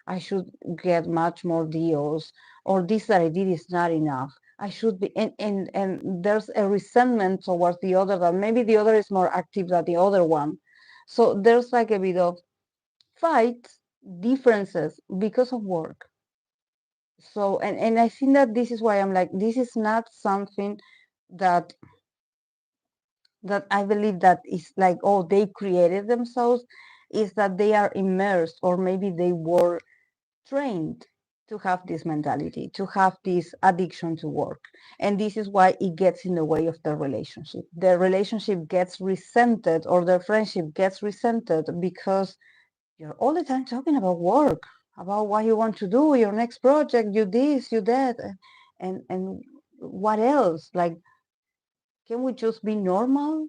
S1: I should get much more deals, or this that I did is not enough. I should be, and there's a resentment towards the other, that maybe the other is more active than the other one. So there's like a bit of fight, differences because of work. So, and I think that this is why I'm like, this is not something that I believe that is like, oh, they created themselves, is that they are immersed, or maybe they were trained to have this mentality, to have this addiction to work. And this is why it gets in the way of the relationship. The relationship gets resented, or their friendship gets resented, because you're all the time talking about work, about what you want to do, your next project, you this, you that, and what else? Like, Can we just be normal?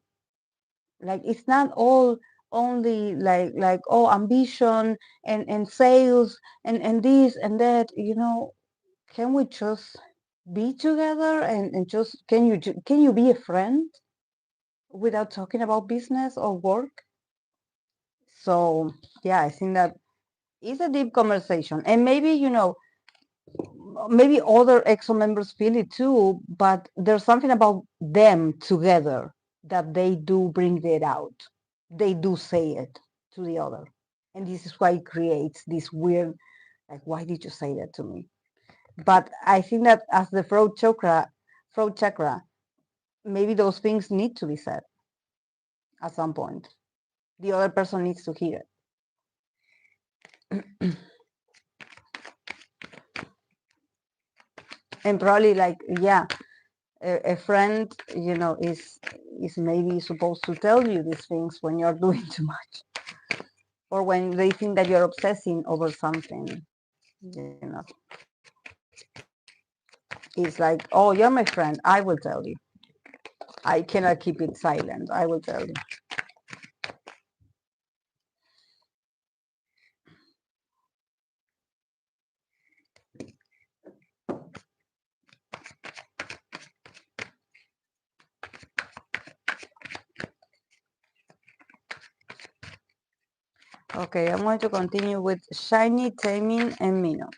S1: Like it's not all only like oh ambition and sales and this and that, you know. Can we just be together and just can you be a friend without talking about business or work? So yeah, I think that is a deep conversation, and maybe you know, maybe other EXO members feel it too, but there's something about them together that they do bring it out. They do say it to the other, and this is why it creates this weird, like, why did you say that to me? But I think that as the throat chakra, maybe those things need to be said at some point. The other person needs to hear it. And probably like, yeah, a friend, you know, is maybe supposed to tell you these things when you're doing too much, or when they think that you're obsessing over something, you know. It's like, oh, you're my friend, I will tell you. I cannot keep it silent, I will tell you. Okay, I'm going to continue with SHINee, Taemin, and Mino.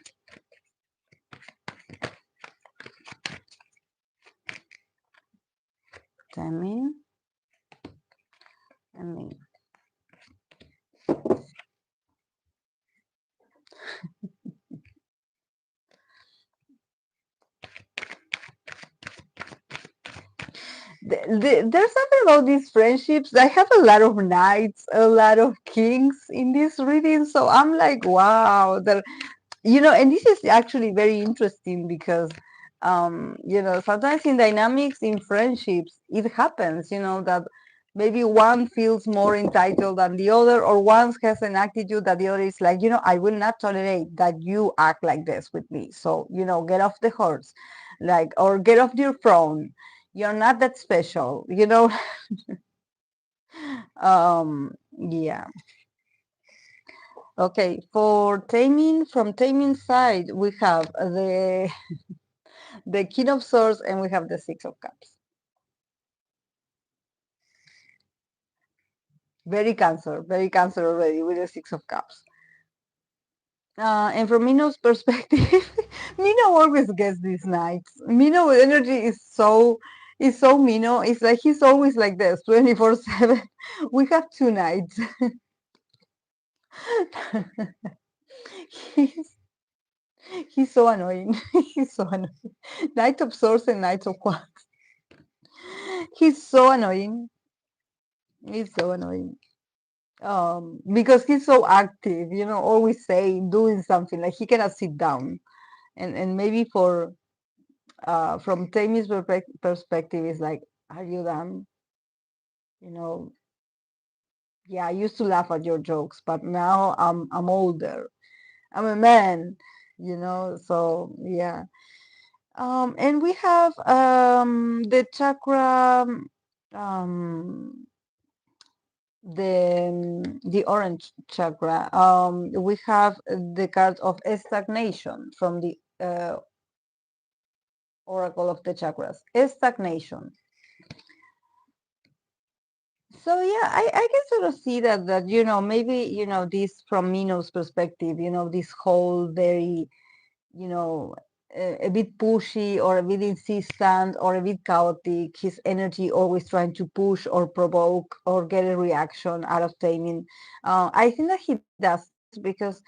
S1: Taemin and Mino. There's something about these friendships. I have a lot of knights, a lot of kings in this reading, so I'm like, wow, you know, and this is actually very interesting because you know, sometimes in dynamics in friendships it happens, you know, that maybe one feels more entitled than the other, or one has an attitude that the other is like, you know, I will not tolerate that you act like this with me, so you know, get off the horse, like, or get off your throne, you're not that special, you know. Yeah. Okay, for Taemin, from Taemin's side, we have the King of Swords, and we have the Six of Cups. Very Cancer already with the Six of Cups. And from Mino's perspective, Mino always gets these nights. Mino energy is so Mino. It's like he's always like this, 24/7. We have two nights. he's he's so annoying. He's so annoying. Night of Swords and Night of Wands. He's so annoying. He's so annoying. Because he's so active, you know, always saying, doing something, like he cannot sit down. And maybe for from Tammy's perspective, is like, are you done? You know, yeah, I used to laugh at your jokes, but now I'm older. I'm a man, you know, so yeah. And we have the chakra, um the orange chakra. We have the card of stagnation from the oracle of the chakras. Stagnation. So yeah, I can sort of see that you know, maybe you know, this from Mino's perspective, you know, this whole very, you know, a bit pushy or a bit insistent or a bit chaotic, his energy always trying to push or provoke or get a reaction out of Taemin. I think that he does this because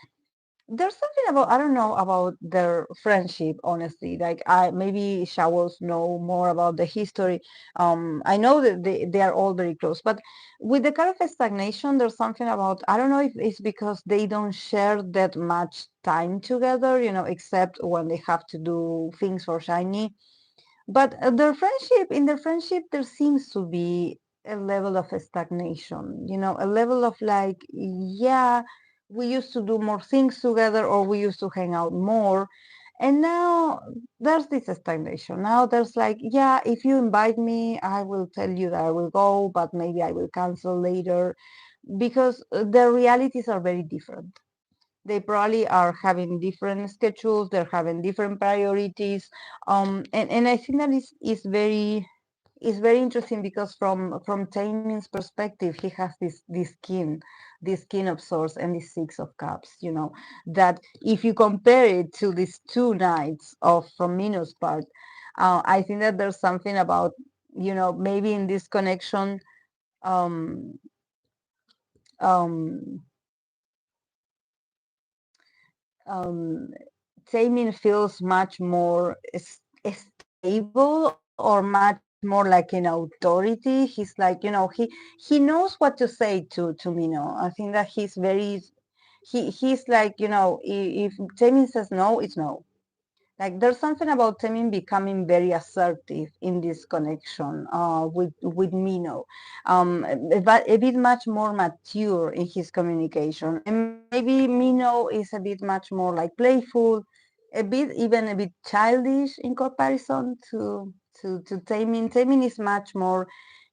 S1: there's something about, I don't know about their friendship, honestly. Like, I maybe showers know more about the history. I know that they are all very close, but with the kind of stagnation, there's something about, I don't know if it's because they don't share that much time together, you know, except when they have to do things for SHINee. But in their friendship, there seems to be a level of stagnation, you know, a level of like, yeah, we used to do more things together, or we used to hang out more. And now there's this stagnation. Now there's like, yeah, if you invite me, I will tell you that I will go, but maybe I will cancel later because the realities are very different. They probably are having different schedules, they're having different priorities. And I think that is very interesting because from Taemin's perspective, he has this king of swords and this six of cups. You know that if you compare it to these two knights of from Mino's part, I think that there's something about maybe in this connection, um, um, um, Taemin feels much more stable or much more like an authority. He's like, he knows what to say to Mino. I think that he's like, if Taemin says no, it's no. Like there's something about Temin becoming very assertive in this connection with Mino, but a bit much more mature in his communication, and maybe Mino is a bit much more like playful, a bit even a bit childish in comparison to Taemin. Taemin is much more.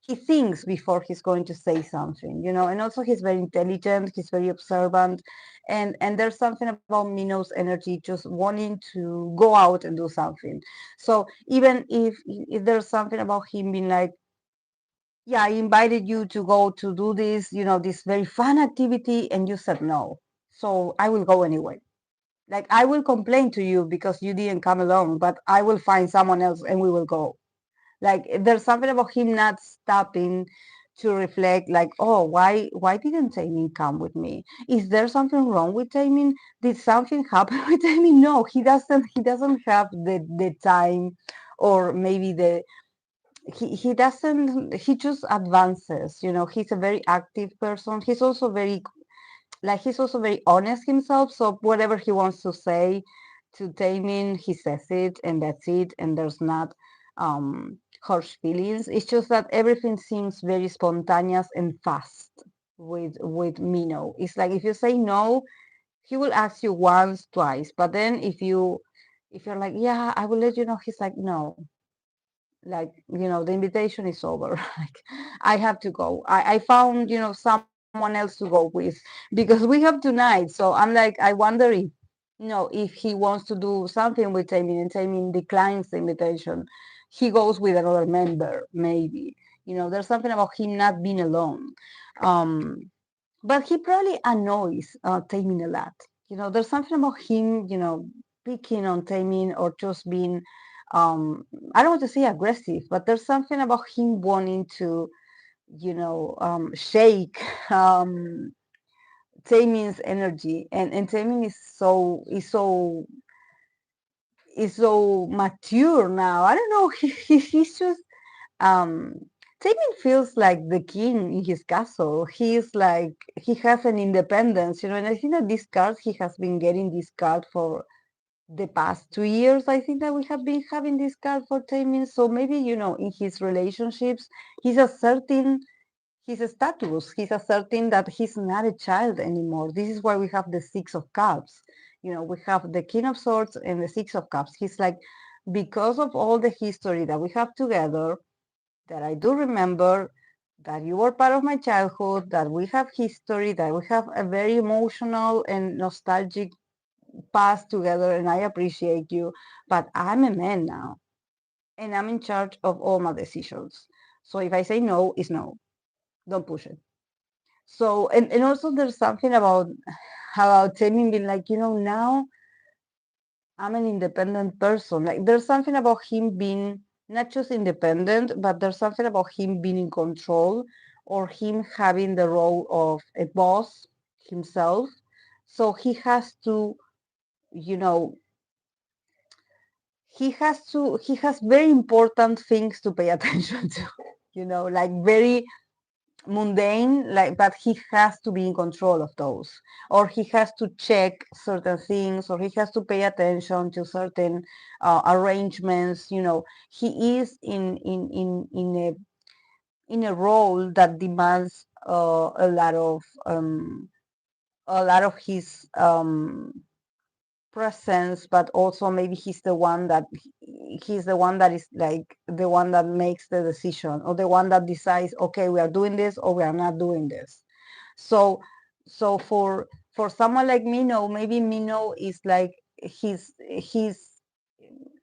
S1: He thinks before he's going to say something, and also he's very intelligent. He's very observant, and there's something about Mino's energy just wanting to go out and do something. So even if there's something about him being like, yeah, I invited you to go to do this, this very fun activity, and you said no, so I will go anyway. Like I will complain to you because you didn't come along, but I will find someone else and we will go. Like there's something about him not stopping to reflect, like, oh, why didn't Taemin come with me? Is there something wrong with Taemin? Did something happen with Taemin? No, he doesn't have the time, or maybe he doesn't, he just advances. He's a very active person. He's also very honest himself. So whatever he wants to say to Taemin, he says it, and that's it. And there's not harsh feelings. It's just that everything seems very spontaneous and fast with Mino. It's like if you say no, he will ask you once, twice, but then if you're like, yeah, I will let you know, he's like, no, like, the invitation is over. Like, I have to go. I found, someone else to go with because we have tonight. So I'm like, I wonder if he wants to do something with Taemin and Taemin declines the invitation, he goes with another member, maybe. There's something about him not being alone. um but he probably annoys Taemin a lot. There's something about him, picking on Taemin, or just being, I don't want to say aggressive, but there's something about him wanting to, shake Taemin's energy, and Taemin is so mature now. I don't know. He's just um Taemin feels like the king in his castle. He's like he has an independence, and I think that this card he has been getting this card for the past 2 years. I think that we have been having this card for Taemin. So maybe in his relationships, he's asserting his status. He's asserting that he's not a child anymore. This is why we have the Six of Cups. We have the King of Swords and the Six of Cups. He's like, because of all the history that we have together, that I do remember, that you were part of my childhood, that we have history, that we have a very emotional and nostalgic past together, and I appreciate you. But I'm a man now, and I'm in charge of all my decisions. So if I say no, it's no. Don't push it. So, and also there's something about how Taemin being like, now I'm an independent person. Like there's something about him being not just independent, but there's something about him being in control, or him having the role of a boss himself. So you know, he has very important things to pay attention to, like very mundane, like, but he has to be in control of those, or he has to check certain things, or he has to pay attention to certain arrangements. He is in a role that demands a lot of his presence, but also maybe he's the one that is like the one that makes the decision, or the one that decides, okay, we are doing this or we are not doing this. So for someone like Mino, maybe Mino is like he's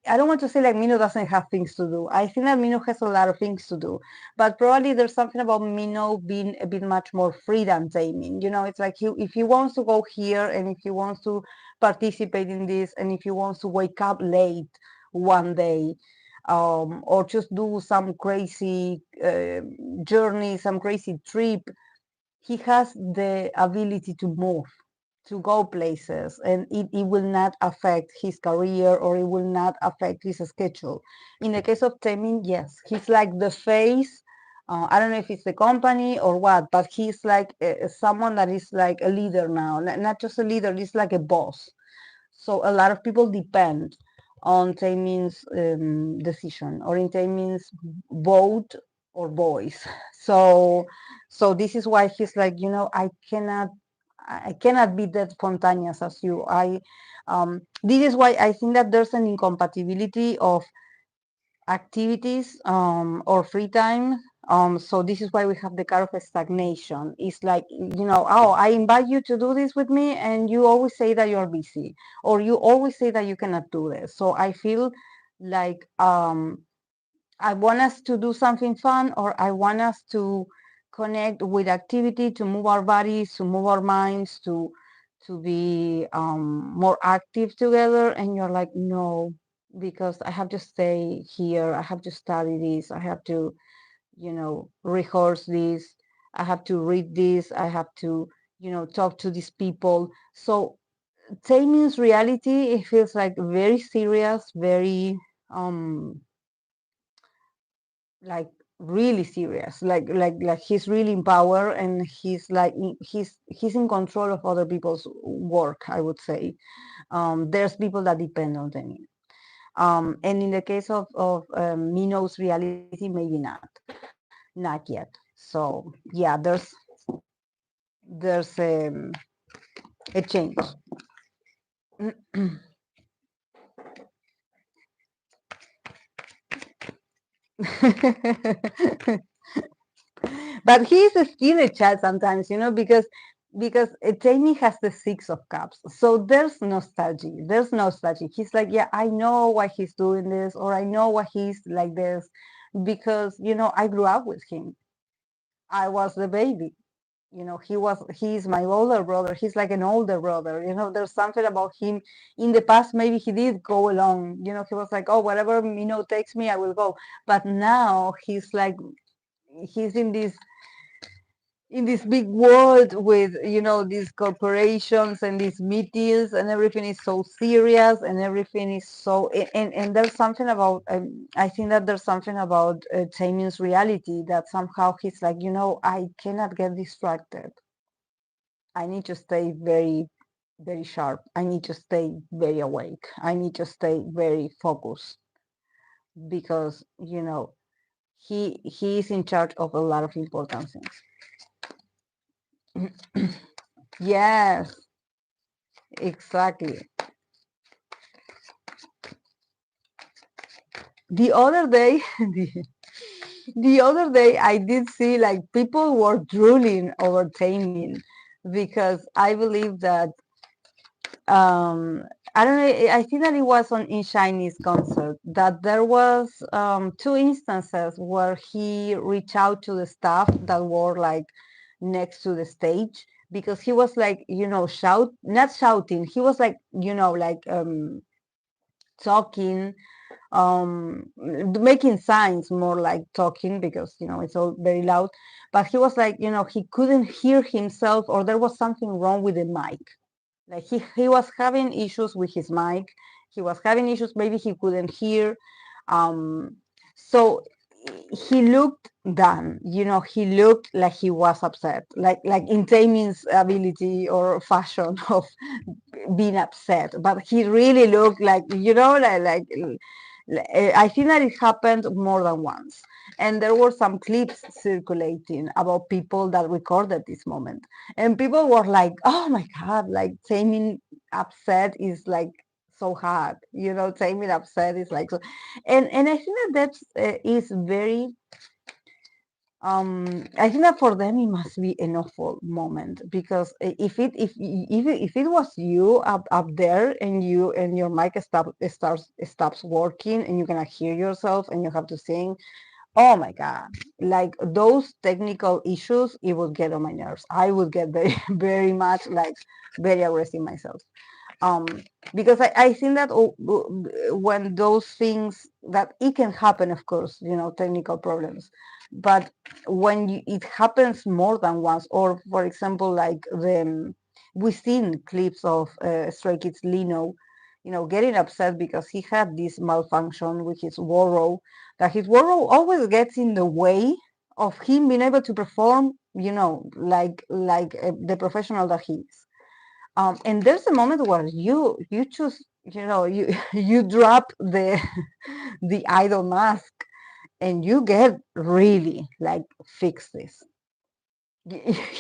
S1: I don't want to say like Mino doesn't have things to do. I think that Mino has a lot of things to do, but probably there's something about Mino being a bit much more free than Taemin. It's like if he wants to go here, and if he wants to participate in this, and if he wants to wake up late one day, or just do some crazy journey, some crazy trip, he has the ability to move, to go places, and it will not affect his career, or it will not affect his schedule. In the case of Temin, yes, he's like the face. I don't know if it's the company or what, but he's like someone that is like a leader now, not just a leader, he's like a boss. So a lot of people depend on Taemin's decision, or in Taemin's vote or voice. So, so this is why he's like, I cannot be that spontaneous as you. This is why I think that there's an incompatibility of activities or free time. So this is why we have the kind of stagnation. It's like, oh, I invite you to do this with me, and you always say that you're busy, or you always say that you cannot do this. So I feel like I want us to do something fun, or I want us to connect with activity, to move our bodies, to move our minds, to be more active together. And you're like, no, because I have to stay here. I have to study this. I have to, rehearse this. I have to read this. I have to, talk to these people. So Taemin's reality, it feels like very serious, very like really serious, like he's really in power, and he's like he's in control of other people's work, I would say. There's people that depend on them, and in the case of Mino's reality, maybe not yet. So yeah, there's a change. But he's still a child sometimes, because Jamie has the Six of Cups, so there's nostalgia. There's nostalgia. He's like, yeah, I know why he's doing this, or I know why he's like this, because I grew up with him. I was the baby. He's my older brother. He's like an older brother. There's something about him. In the past, maybe he did go along. He was like, oh, whatever takes me, I will go. But now he's like, he's in this big world with these corporations and these meetings, and everything is so serious, and everything is so, and there's something about, I think that there's something about Taemin's reality, that somehow he's like, I cannot get distracted. I need to stay very, very sharp. I need to stay very awake. I need to stay very focused, because he is in charge of a lot of important things. Yes, exactly. The other day, the other day, I did see like people were drooling over Taemin, because I believe that I don't know. I think that it was on in SHINee's concert that there was two instances where he reached out to the staff that were like next to the stage, because he was like, not shouting. He was like, like talking, making signs, more like talking, because it's all very loud. But he was like, he couldn't hear himself, or there was something wrong with the mic. Like he was having issues with his mic. He was having issues, maybe he couldn't hear. So he looked done, he looked like he was upset, like in Taemin's ability or fashion of being upset, but he really looked like, I think that it happened more than once. And there were some clips circulating about people that recorded this moment, and people were like, "Oh my God!" Like Taemin upset is like so hard, Taemin upset is like so, and I think that that's is very I think that for them it must be an awful moment, because if it was you up there, and your mic stops working, and you cannot hear yourself and you have to sing. Oh my God. Like those technical issues, it would get on my nerves. I would get very, very much like very aggressive myself. um because I think that when those things, that it can happen, of course, technical problems, but when it happens more than once, or for example, like we've seen clips of Stray Kids Lino, getting upset because he had this malfunction with his Worrow, that his Worrow always gets in the way of him being able to perform, like the professional that he is. And there's a moment where you choose, you you drop the the idol mask, and you get really like, fix this.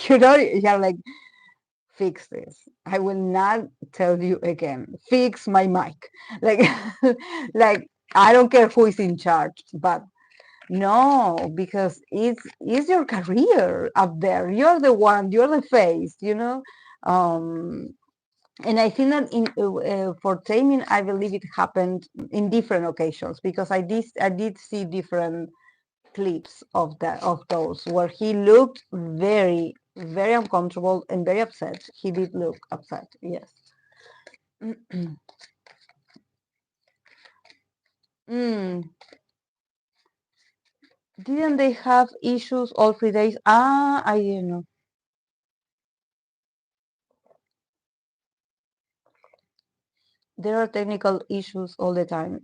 S1: You're like, fix this. I will not tell you again. Fix my mic. Like like, I don't care who is in charge, but no, because it's your career up there. You're the one. You're the face. Um, and I think that for Taemin, I believe it happened in different occasions, because I did see different clips of those where he looked very, very uncomfortable and very upset. He did look upset. Yes. Mm. Didn't they have issues all 3 days? I don't know. There are technical issues all the time.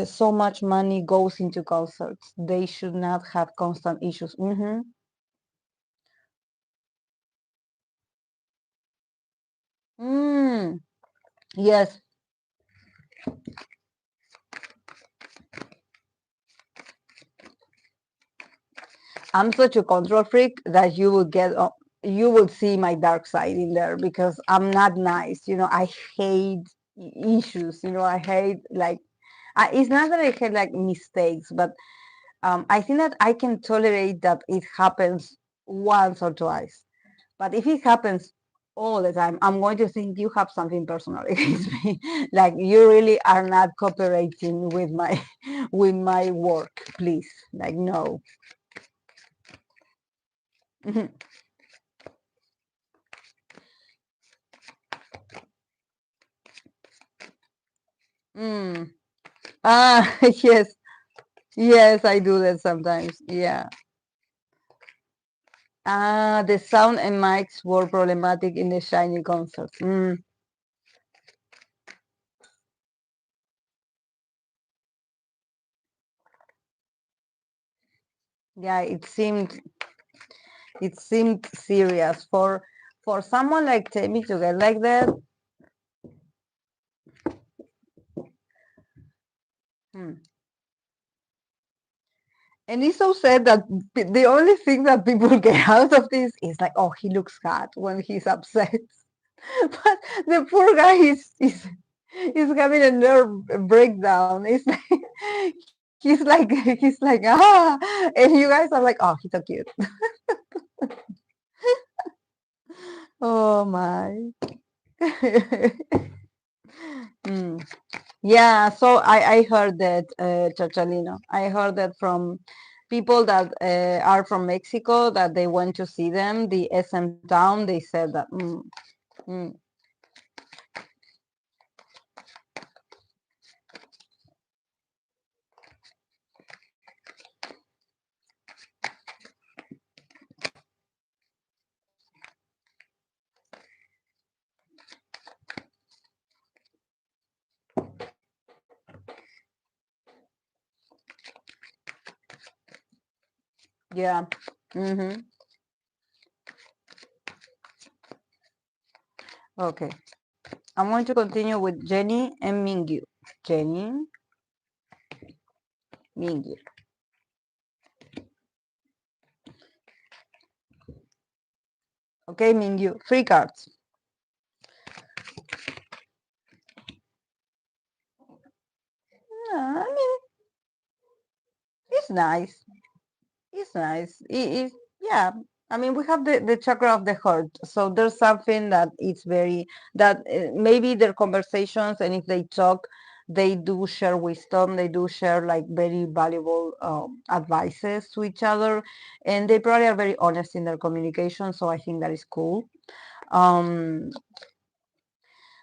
S1: So much money goes into concerts. They should not have constant issues. Mm. Yes, I'm such a control freak that you will see my dark side in there, because I'm not nice. I hate issues. I hate like, it's not that I hate like mistakes, but I think that I can tolerate that it happens once or twice. But if it happens all the time, I'm going to think you have something personal against me. Like, you really are not cooperating with my with my work, please. Like, no. Mm. Ah, yes, yes, I do that sometimes. Yeah. Ah, the sound and mics were problematic in the SHINee concerts. Yeah, it seemed serious for someone like Tammy to get like that. Hmm. And it's so sad that the only thing that people get out of this is like, oh, he looks hot when he's upset. But the poor guy is having a nerve breakdown. It's like he's like ah, and you guys are like, oh, he's so cute. Oh my. Mm. Yeah, so I heard that, Chachalino. I heard that from people that are from Mexico, that they went to see them, the SM town. They said that. Mm, yeah. Mm-hmm. Okay. I'm going to continue with Jennie and Mingyu. Jennie, Mingyu. Okay, Mingyu, three cards. I mean, it's nice. It's nice. Yeah. I mean, we have the chakra of the heart. So there's something that it's very, that maybe their conversations, and if they talk, they do share wisdom. They do share like very valuable advices to each other. And they probably are very honest in their communication. So I think that is cool. Um,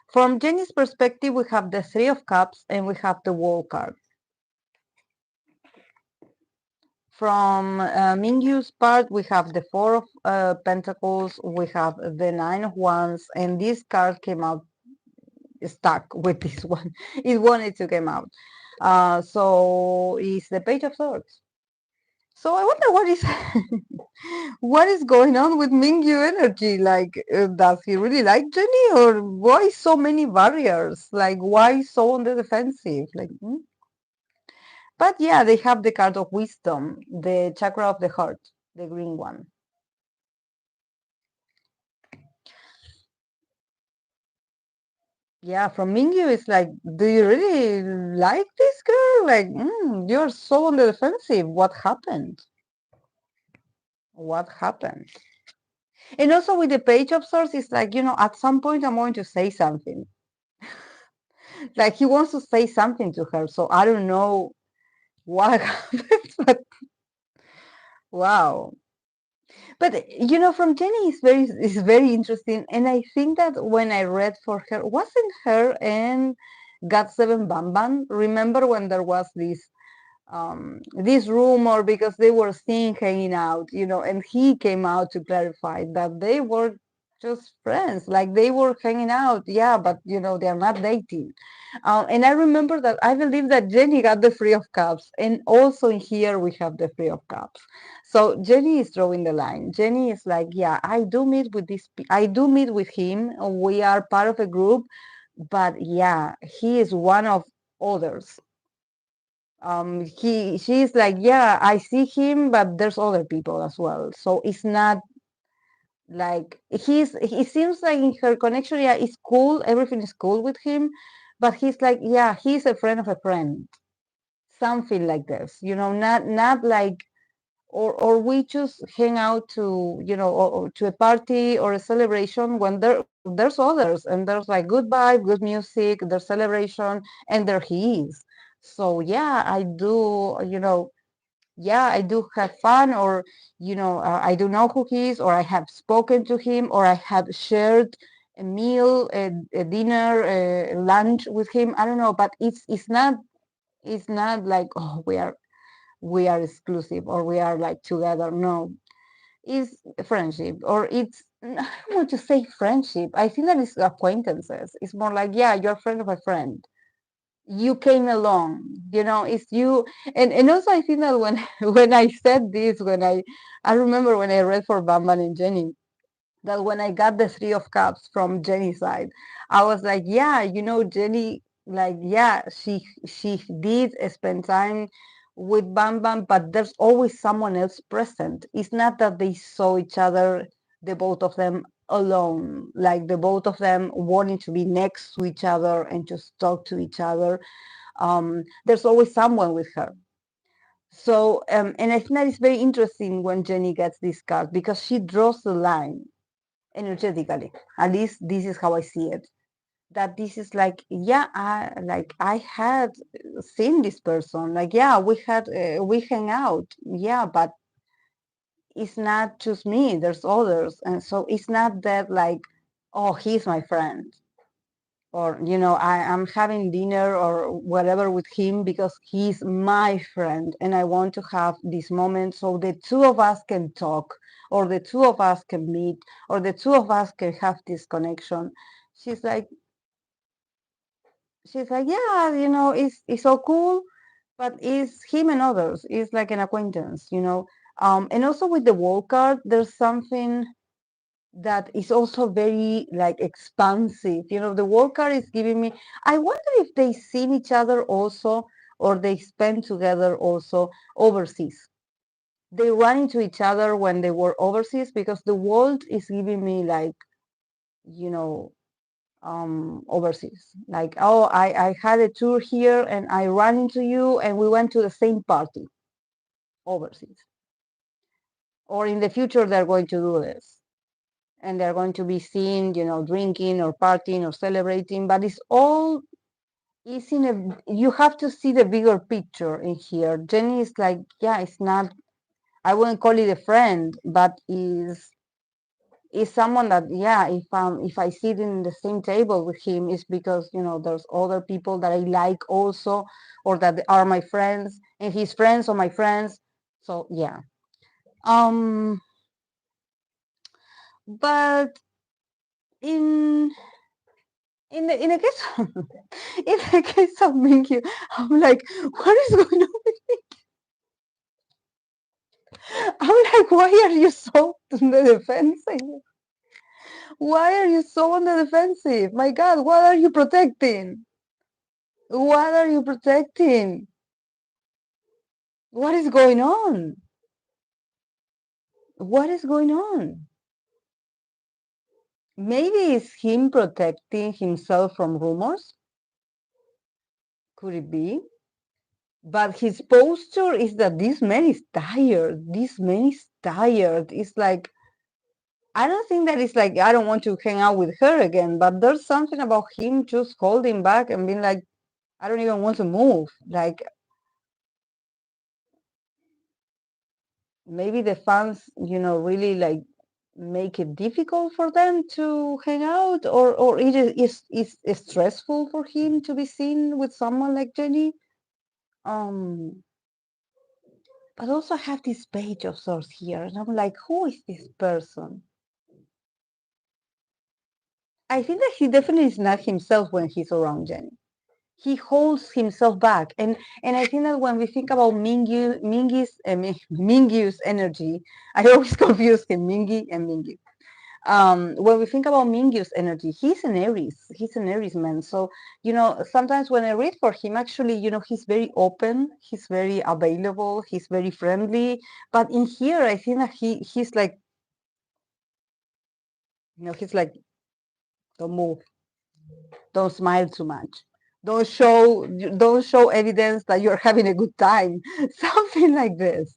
S1: from Jenny's perspective, we have the Three of Cups and we have the World card. From Mingyu's part, we have the Four of Pentacles, we have the Nine of Wands, and this card came out stuck with this one. It wanted to come out. So it's the Page of Swords. So I wonder what is what is going on with Mingyu energy. Like, does he really like Jenny, or why so many barriers? Like, why so on the defensive? Like, but yeah, they have the card of wisdom, the chakra of the heart, the green one. Yeah, from Mingyu, it's like, do you really like this girl? Like, you're so on the defensive. What happened? What happened? And also with the Page of Swords, it's like, at some point I'm going to say something. Like he wants to say something to her. So I don't know what happened, but wow. But from Jenny is very interesting, and I think that when I read for her, wasn't her and God Seven Bamban? Remember when there was this rumor because they were seen hanging out, and he came out to clarify that they were just friends, like they were hanging out, yeah, but they are not dating. And I remember that I believe that Jenny got the Three of Cups, and also in here we have the Three of Cups. So Jenny is drawing the line. Jenny is like, yeah, I do meet with him. We are part of a group, but yeah, he is one of others. She's like, yeah, I see him, but there's other people as well. So it's not like he seems like in her connection, yeah, it's cool, everything is cool with him, but he's like, yeah, he's a friend of a friend, something like this, not like, or we just hang out to, or to a party or a celebration when there's others, and there's like good vibe, good music, there's celebration, and there he is. So yeah, I do, yeah, I do have fun, or I do know who he is, or I have spoken to him, or I have shared a meal, a dinner, a lunch with him. I don't know, but it's not like, oh, we are exclusive, or we are like together. No, it's friendship, or it's, I don't want to say friendship. I think that it's acquaintances. It's more like, yeah, you're a friend of a friend. You came along, it's you. And also I think that when when I said this, when I remember when I read for Bamban and Jenny, that when I got the Three of Cups from Jenny's side, I was like, yeah, Jenny, like, yeah, she did spend time with Bam, but there's always someone else present. It's not that they saw each other, the both of them alone, like the both of them wanting to be next to each other and just talk to each other. There's always someone with her. So, and I think that is very interesting when Jenny gets this card, because she draws the line energetically. At least this is how I see it. That this is like, yeah, I had seen this person. Like, yeah, we hang out. Yeah, but it's not just me. There's others, and so it's not that like, oh, he's my friend, or I am having dinner or whatever with him because he's my friend, and I want to have this moment so the two of us can talk, or the two of us can meet, or the two of us can have this connection. she's like she's like, yeah, it's so cool, but it's him and others. It's like an acquaintance. And also with the world card, there's something that is also very like expansive. The world card is giving me, I wonder if they seen each other also, or they spend together also overseas. they run into each other when they were overseas, because the world is giving me like, you know, overseas. Like, oh, I had a tour here and I ran into you and we went to the same party overseas. Or in the future, they're going to do this. And they're going to be seen, you know, drinking or partying or celebrating, but it's all is in a, you have to see the bigger picture in here. Jennie is like, yeah, it's not, I wouldn't call it a friend, but is someone that, yeah, if I sit in the same table with him, it's because, you know, there's other people that I like also, or that are my friends, and his friends are my friends. So yeah. Um, but in in the case in the case of Mingyu, I'm like, what is going on with me? I'm like, why are you so on the defensive? Why are you so on the defensive? My God, what are you protecting? What are you protecting? What is going on? What is going on? Maybe it's him protecting himself from rumors. Could it be? But his posture is that this man is tired. This man is tired. It's like, I don't think that it's like, I don't want to hang out with her again, but there's something about him just holding back and being like, I don't even want to move. Like, maybe the fans, you know, really like make it difficult for them to hang out, or it is stressful for him to be seen with someone like Jennie. Um, but also I have this page of source here, and I'm like, who is this person? I think that he definitely is not himself when he's around Jennie. He holds himself back, and I think that when we think about Mingyu's energy, I always confuse him, Mingy and Mingyu. When we think about Mingyu's energy, he's an Aries. He's an Aries man. So, you know, sometimes when I read for him, actually, you know, he's very open. He's very available. He's very friendly. But in here, I think that he's like, you know, he's like, don't move, don't smile too much, don't show evidence that you're having a good time, something like this.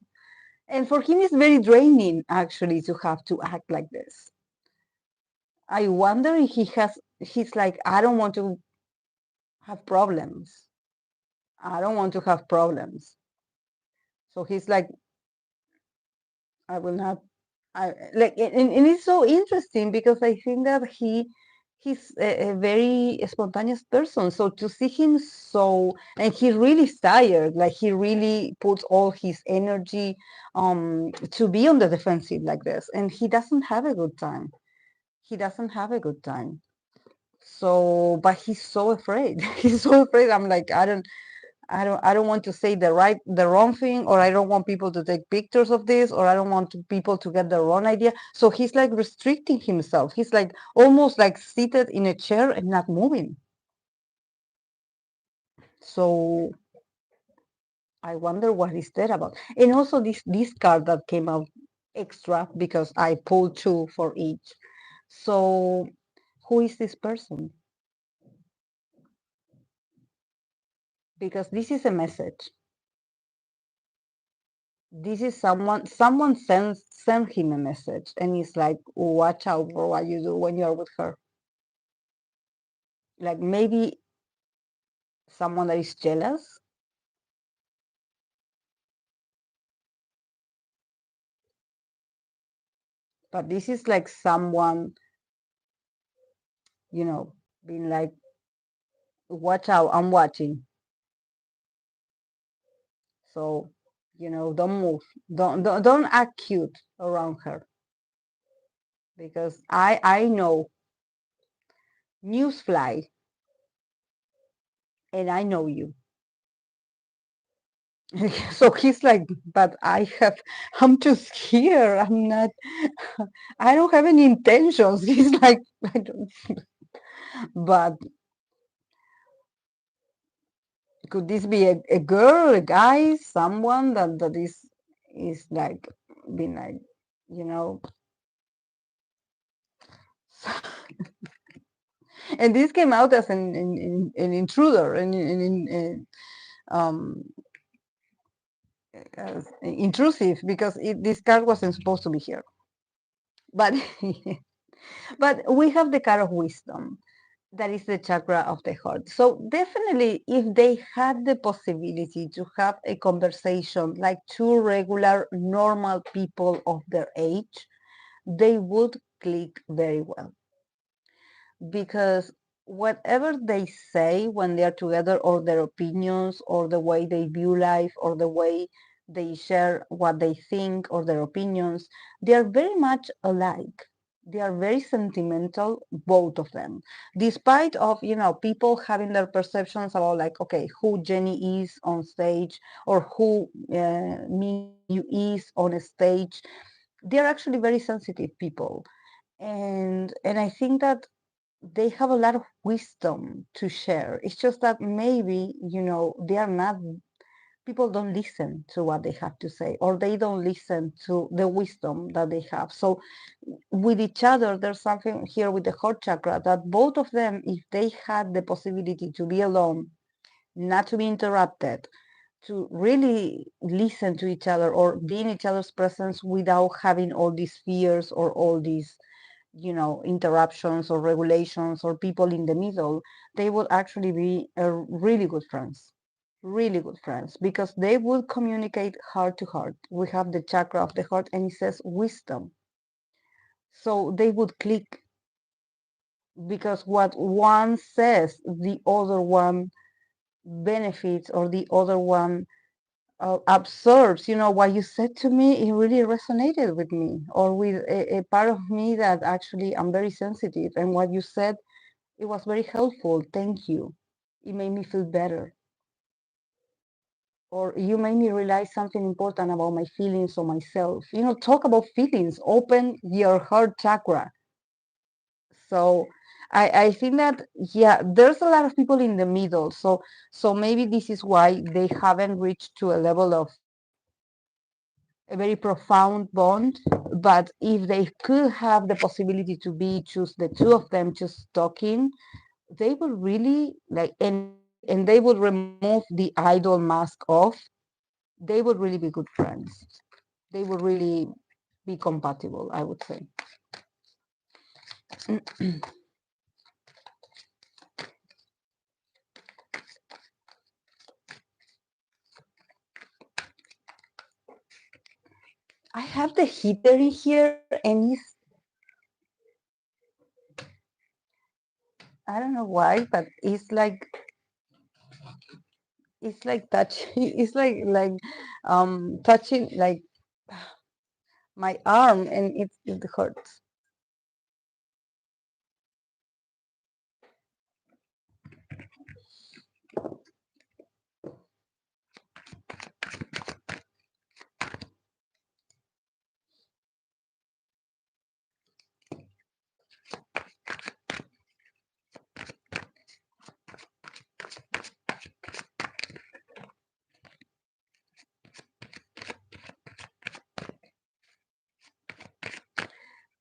S1: And for him, it's very draining actually to have to act like this. I wonder if he's like, I don't want to have problems. I don't want to have problems. So he's like, I will not. I like, and it's so interesting because I think that he's a very spontaneous person. So to see him so, and he really is tired. Like he really puts all his energy to be on the defensive like this, and he doesn't have a good time. He doesn't have a good time. So, but he's so afraid. He's so afraid. I'm like, I don't want to say the wrong thing, or I don't want people to take pictures of this, or I don't want people to get the wrong idea. So he's like restricting himself. He's like almost like seated in a chair and not moving. So I wonder what is that about. And also this card that came out extra because I pulled two for each. So who is this person? Because this is a message. This is someone sent him a message, and he's like, watch out for what you do when you're with her. Like maybe someone that is jealous. But this is like someone, you know, being like, watch out, I'm watching. So, you know, don't move, don't act cute around her, because I know, news fly, and I know you. So he's like, but I'm just here. I'm not, I don't have any intentions. He's like, I don't, but could this be a girl, a guy, someone that is is like being like, you know. And this came out as an intruder and um, intrusive because this card wasn't supposed to be here. But but we have the card of wisdom. That is the chakra of the heart. So definitely, if they had the possibility to have a conversation like two regular, normal people of their age, they would click very well. Because whatever they say when they are together, or their opinions, or the way they view life, or the way they share what they think, or their opinions, they are very much alike. They are very sentimental, both of them, despite of, people having their perceptions about, like, okay, who Jennie is on stage, or who Mingyu is on a stage. They're actually very sensitive people, and I think that they have a lot of wisdom to share. It's just that maybe, they are not, people don't listen to what they have to say, or they don't listen to the wisdom that they have. So with each other, there's something here with the heart chakra that both of them, if they had the possibility to be alone, not to be interrupted, to really listen to each other or be in each other's presence without having all these fears or all these interruptions or regulations or people in the middle, they would actually be really good friends. Really good friends, because they would communicate heart to heart. We have the chakra of the heart, and it says wisdom. So they would click, because what one says, the other one benefits, or the other one absorbs. What you said to me, it really resonated with me, or with a part of me that actually I'm very sensitive. And what you said, it was very helpful. Thank you. It made me feel better. Or you made me realize something important about my feelings or myself. Talk about feelings, open your heart chakra. So I think that, yeah, there's a lot of people in the middle. So maybe this is why they haven't reached to a level of a very profound bond. But if they could have the possibility to be just the two of them just talking, they would really like, and they would remove the idol mask off. They would really be good friends. They would really be compatible, I would say. I have the heater in here, and I don't know why, but it's like touching. It's like touching like my arm, and it hurts.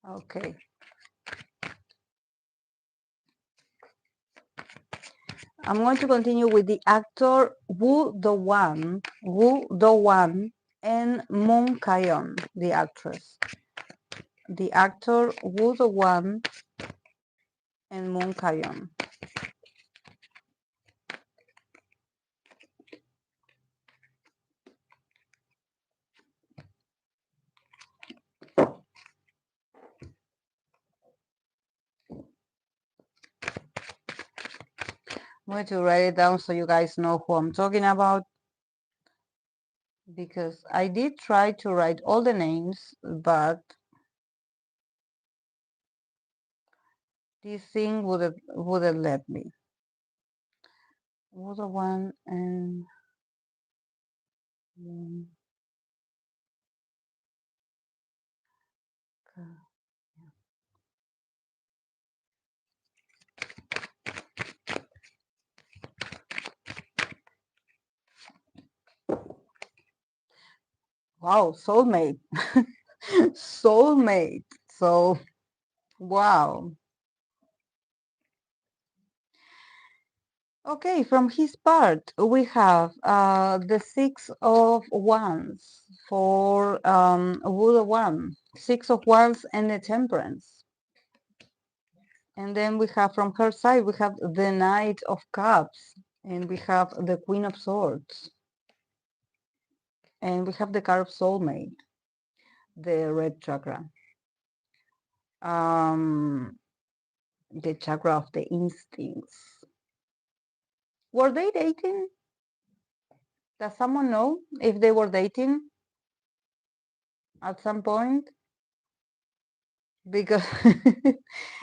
S1: Okay. I'm going to continue with the actor Woo Do-hwan, and Moon Kayon, the actress. The actor Woo Do-hwan and Moon Kayon. I'm going to write it down so you guys know who I'm talking about, because I did try to write all the names, but this thing wouldn't let me. Woo Do-hwan and Moon Kayon. Wow, soulmate. Soulmate. So, wow. Okay, from his part, we have the Six of Wands for Wood-one, Six of Wands and the Temperance. And then we have from her side, we have the Knight of Cups, and we have the Queen of Swords, and we have the card of Soulmate, the red chakra, the chakra of the instincts. Were they dating? Does someone know if they were dating at some point? Because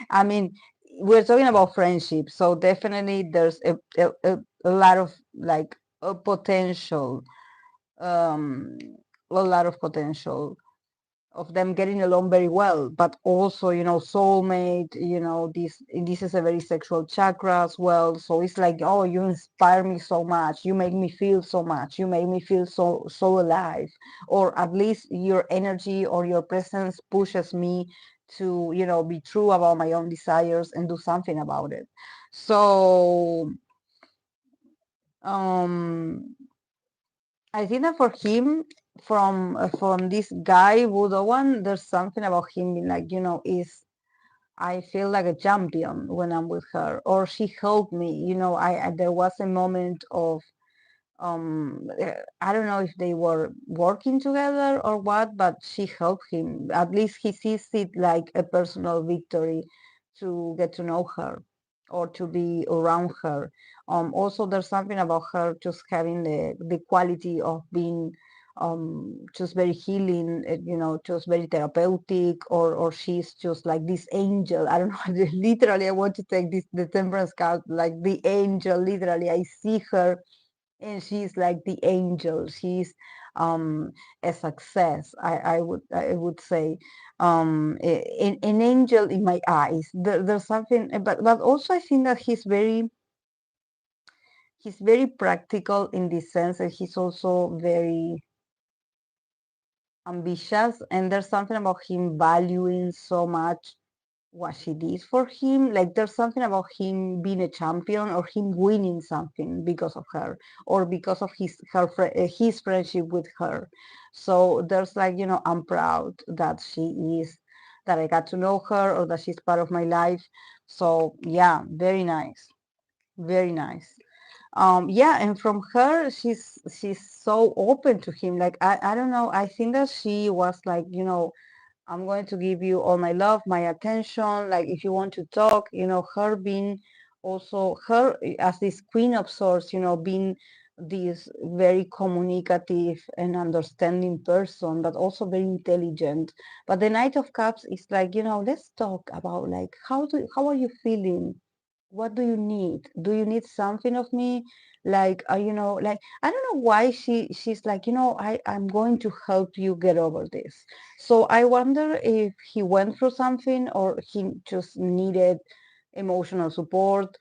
S1: I mean, we're talking about friendship, so definitely there's a lot of like a potential, um, a lot of potential of them getting along very well, but also, you know, soulmate, you know, this is a very sexual chakra as well. So it's like, oh, you inspire me so much, you make me feel so much, you make me feel so alive, or at least your energy or your presence pushes me to, you know, be true about my own desires and do something about it. So um I think that for him, from this guy Budo-wan, there's something about him being like, you know, is I feel like a champion when I'm with her, or she helped me. You know, I there was a moment of I don't know if they were working together or what, but she helped him. At least he sees it like a personal victory to get to know her or to be around her. Also there's something about her just having the quality of being just very healing, you know, just very therapeutic, or she's just like this angel. I don't know, literally I want to take this the temperance card like the angel. Literally I see her and she's like the angel. She's a success. I would say an angel in my eyes. There's something, but also I think that he's very practical in this sense, and he's also very ambitious. And there's something about him valuing so much what she did for him. Like there's something about him being a champion or him winning something because of her, or because of his friendship with her. So there's like, you know, I'm proud that she is, that I got to know her, or that she's part of my life. So yeah, very nice, very nice. Yeah, and from her, she's so open to him. Like I don't know, I think that she was like, you know, I'm going to give you all my love, my attention. Like if you want to talk, you know, her being also her as this queen of swords, you know, being this very communicative and understanding person, but also very intelligent. But the Knight of Cups is like, you know, let's talk about like how are you feeling? What do you need? Do you need something of me? Like, you know, like I don't know why she's like, you know, I'm going to help you get over this. So I wonder if he went through something or he just needed emotional support.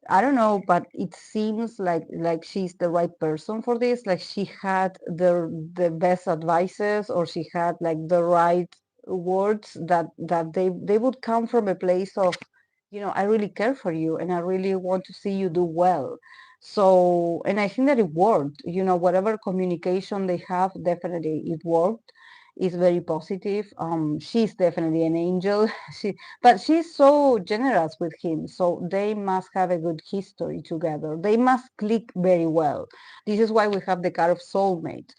S1: I don't know, but it seems like she's the right person for this. Like she had the best advices, or she had like the right words that they would come from a place of, you know, I really care for you and I really want to see you do well. So, and I think that it worked. You know, whatever communication they have, definitely it worked. It's very positive. She's definitely an angel. She but she's so generous with him, so they must have a good history together. They must click very well. This is why we have the card of soulmate.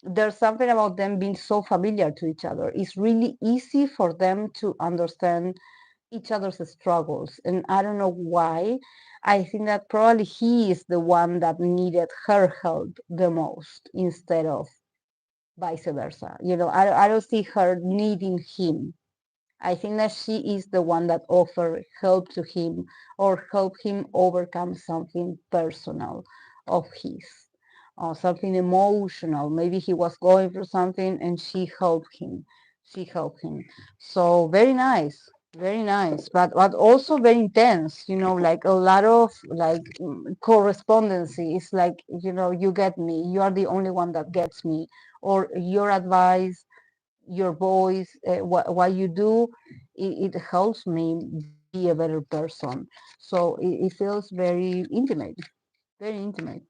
S1: There's something about them being so familiar to each other. It's really easy for them to understand each other's struggles. And I don't know why. I think that probably he is the one that needed her help the most instead of vice versa. You know, I don't see her needing him. I think that she is the one that offered help to him, or help him overcome something personal of his, or something emotional. Maybe he was going through something and she helped him. She helped him. So very nice. Very nice, but also very intense, like a lot of like correspondency. It's like, you get me, you are the only one that gets me, or your advice, your voice, what you do, it helps me be a better person. So it feels very intimate, very intimate.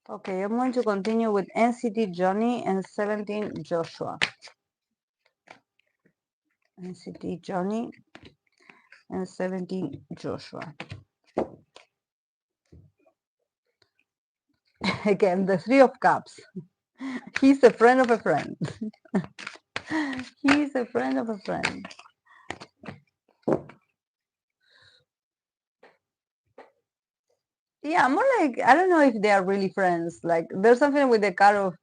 S1: Okay, I'm going to continue with NCT Johnny and 17 Joshua. NCT Johnny and 17 Joshua. Again, the Three of Cups. He's a friend of a friend. He's a friend of a friend. Yeah, more like, I don't know if they are really friends. Like, there's something with the kind of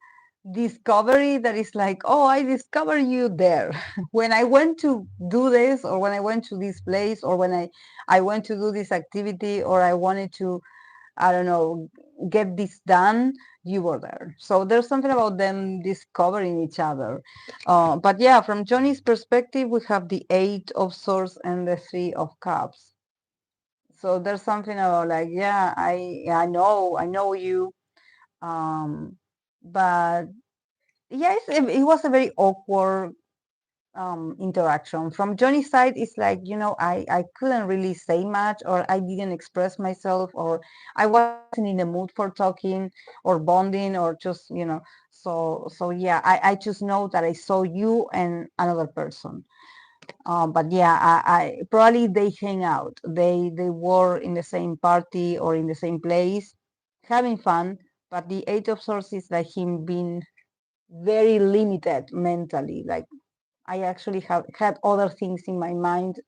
S1: discovery that is like, oh, I discover you there. When I went to do this, or when I went to this place, or when I went to do this activity, or I wanted to, I don't know, get this done, you were there. So there's something about them discovering each other. But yeah, from Johnny's perspective, we have the Eight of Swords and the Three of Cups. So there's something about like, yeah, I know you, um, but yeah, it was a very awkward interaction. From Johnny's side, it's like, I couldn't really say much, or I didn't express myself, or I wasn't in the mood for talking or bonding, or just, so yeah, I just know that I saw you and another person. But yeah, I probably they hang out. They were in the same party or in the same place, having fun. But the Eight of Swords is like him being very limited mentally. Like, I actually have had other things in my mind.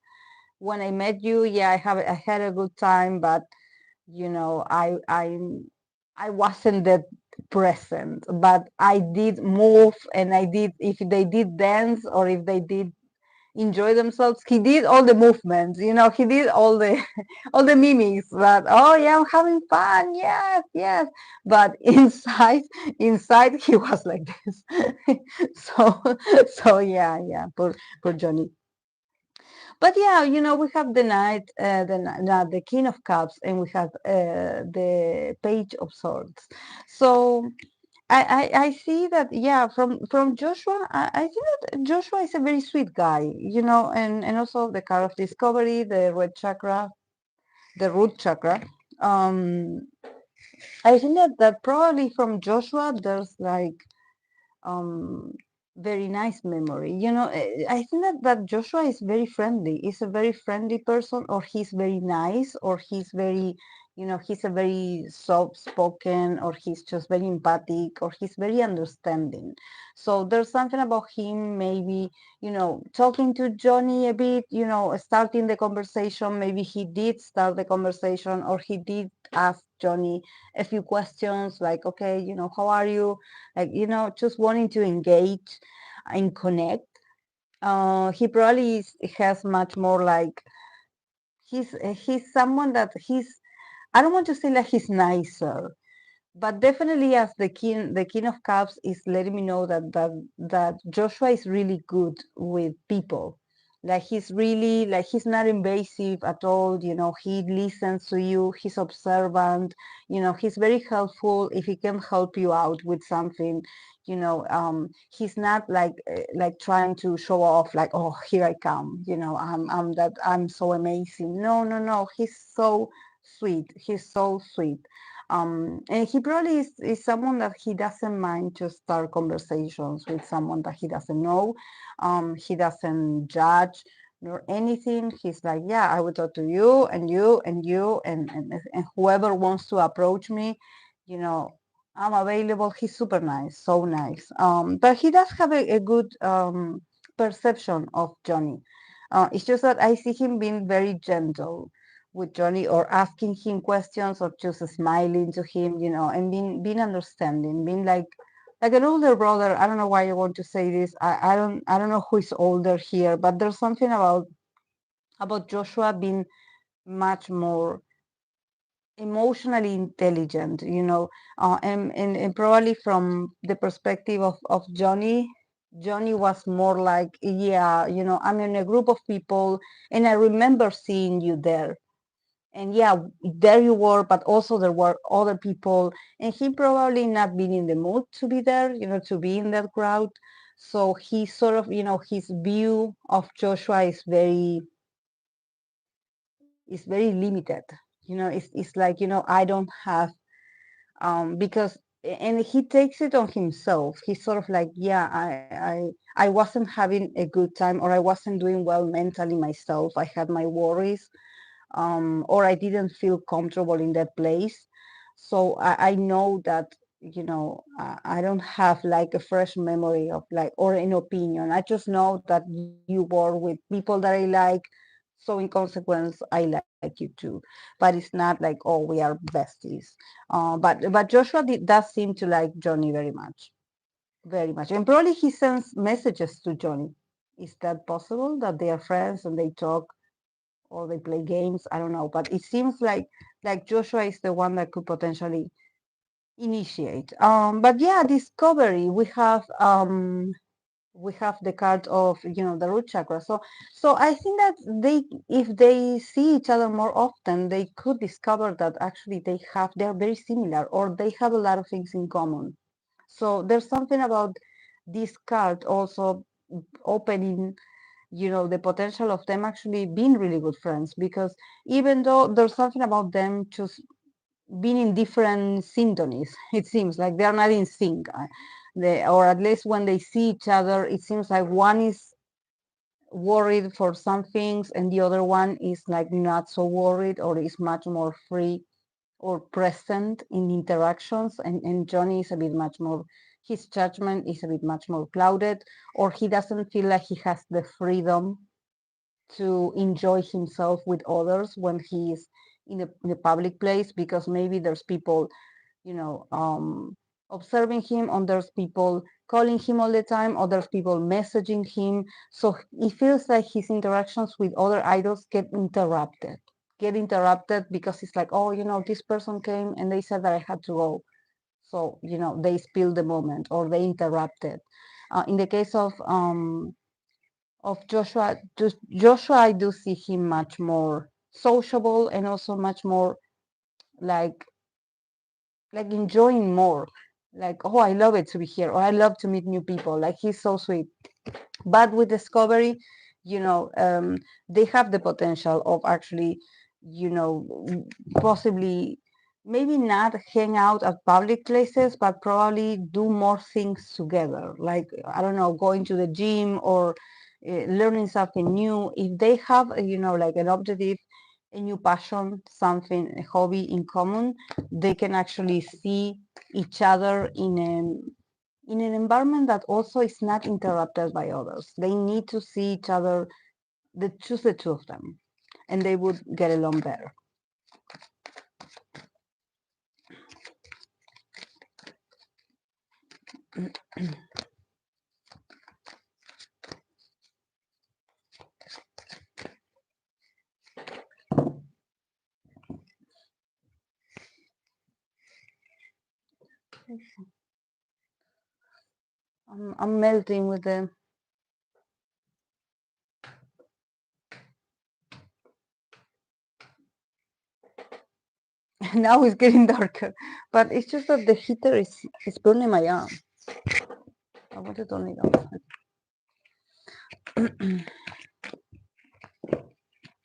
S1: When I met you, yeah, I had a good time, but I wasn't that present. But I did move, and I did, if they did dance or if they did enjoy themselves, he did all the movements, he did all the all the mimics, but oh yeah, I'm having fun, yes, yes. But inside he was like this. so so yeah, yeah, for Johnny. But yeah, we have the knight, the King of Cups, and we have the Page of Swords. So I see that, yeah, from Joshua, I think that Joshua is a very sweet guy, and also the card of discovery, the red chakra, the root chakra. Um, I think that probably from Joshua there's like um very nice memory. I think that Joshua is very friendly. He's a very friendly person, or he's very nice, or he's very, he's a very soft spoken, or he's just very empathic, or he's very understanding. So there's something about him, maybe, talking to Johnny a bit, starting the conversation. Maybe he did start the conversation, or he did ask Johnny a few questions like, okay, how are you? Like, just wanting to engage and connect. He probably has much more like, he's someone that he's, I don't want to say like he's nicer, but definitely, as the king of cups is letting me know that Joshua is really good with people. Like, he's really, like, he's not invasive at all. He listens to you, he's observant. He's very helpful if he can help you out with something. He's not like trying to show off, like, oh, here I come, I'm so amazing. No, no, no, he's so sweet. He's so sweet. And he probably is someone that he doesn't mind to start conversations with someone that he doesn't know. He doesn't judge. nor anything. He's like, yeah, I will talk to you and you and you and whoever wants to approach me, you know, I'm available. He's super nice, so nice. But he does have a good perception of Johnny. It's just that I see him being very gentle with Johnny, or asking him questions, or just smiling to him, you know, and being understanding, being like an older brother. I don't know why I want to say this. I don't know who is older here, but there's something about Joshua being much more emotionally intelligent, you know, and probably from the perspective of Johnny. Johnny was more like, yeah, you know, I'm in a group of people, and I remember seeing you there, and yeah, there you were, but also there were other people, and he probably not been in the mood to be there, you know, to be in that crowd. So he sort of, you know, his view of Joshua is very limited. You know, it's like, you know, I don't have because and he takes it on himself. He's sort of like, yeah, I wasn't having a good time, or I wasn't doing well mentally myself. I had my worries, or I didn't feel comfortable in that place. So I know that, you know, I don't have like a fresh memory of like, or an opinion. I just know that you were with people that I like. So in consequence, I like you too. But it's not like, oh, we are besties. But Joshua does seem to like Johnny very much, very much. And probably he sends messages to Johnny. Is that possible that they are friends and they talk or they play games? I don't know, but it seems like Joshua is the one that could potentially initiate. But yeah, discovery. We have the card of, you know, the root chakra. So I think that if they see each other more often, they could discover that actually they're very similar, or they have a lot of things in common. So there's something about this card also opening, you know, the potential of them actually being really good friends, because even though there's something about them just being in different symphonies, it seems like they're not in sync. Or at least when they see each other, it seems like one is worried for some things and the other one is like not so worried, or is much more free or present in interactions. And Johnny is a bit much more, his judgment is a bit much more clouded, or he doesn't feel like he has the freedom to enjoy himself with others when he's in a public place, because maybe there's people, you know, observing him, and there's people calling him all the time, or there's people messaging him. So it feels like his interactions with other idols get interrupted because it's like, oh, you know, this person came and they said that I had to go. So, you know, they spilled the moment, or they interrupted. In the case of Joshua, Joshua, I do see him much more sociable, and also much more like enjoying more. Like, oh, I love it to be here, or I love to meet new people. Like, he's so sweet. But with Discovery, you know, they have the potential of actually, you know, possibly maybe not hang out at public places, but probably do more things together. Like, I don't know, going to the gym, or learning something new. If they have, you know, like an objective, a new passion, something, a hobby in common, they can actually see each other in an environment that also is not interrupted by others. They need to see each other, just the two of them, and they would get along better. I'm melting with them. Now it's getting darker, but it's just that the heater is burning my arm. I want to turn it off.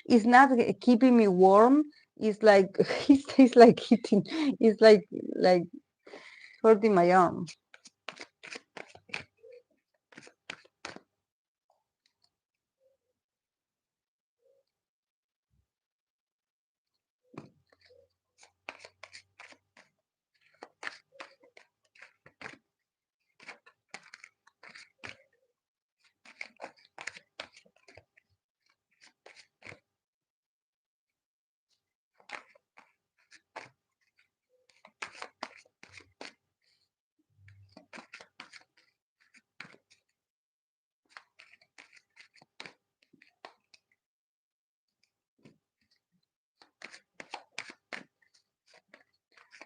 S1: It's not keeping me warm. It's like it's like hitting. It's like hurting my arm.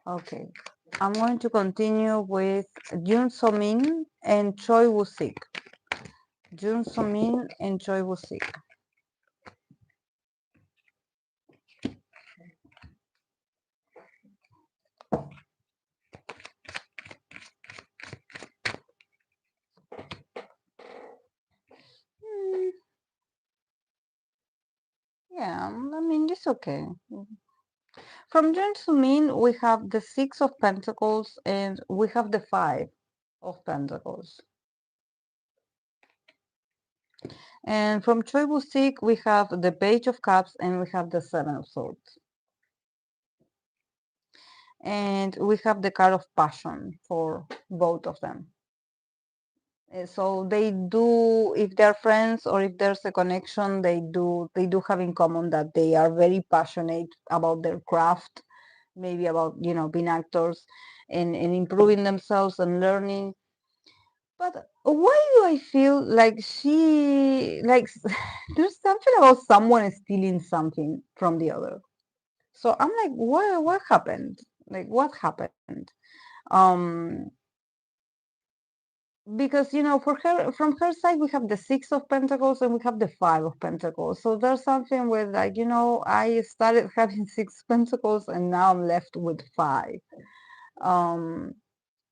S1: Okay. I'm going to continue with Jun So-min and Choi Woo-sik. Jun So-min and Choi Woo-sik. Hmm, yeah, I mean, it's okay. From Jun So-min, we have the Six of Pentacles and we have the Five of Pentacles. And from Choi Woo-sik, we have the Page of Cups and we have the Seven of Swords. And we have the card of passion for both of them. So they do, if they're friends or if there's a connection, they do have in common that they are very passionate about their craft, maybe about, being actors and improving themselves and learning. But why do I feel like there's something about someone stealing something from the other? So I'm like, what happened? Like, what happened? Um, because for her, from her side, we have the Six of Pentacles and we have the Five of Pentacles. So there's something with like, I started having Six Pentacles and now I'm left with Five. Um,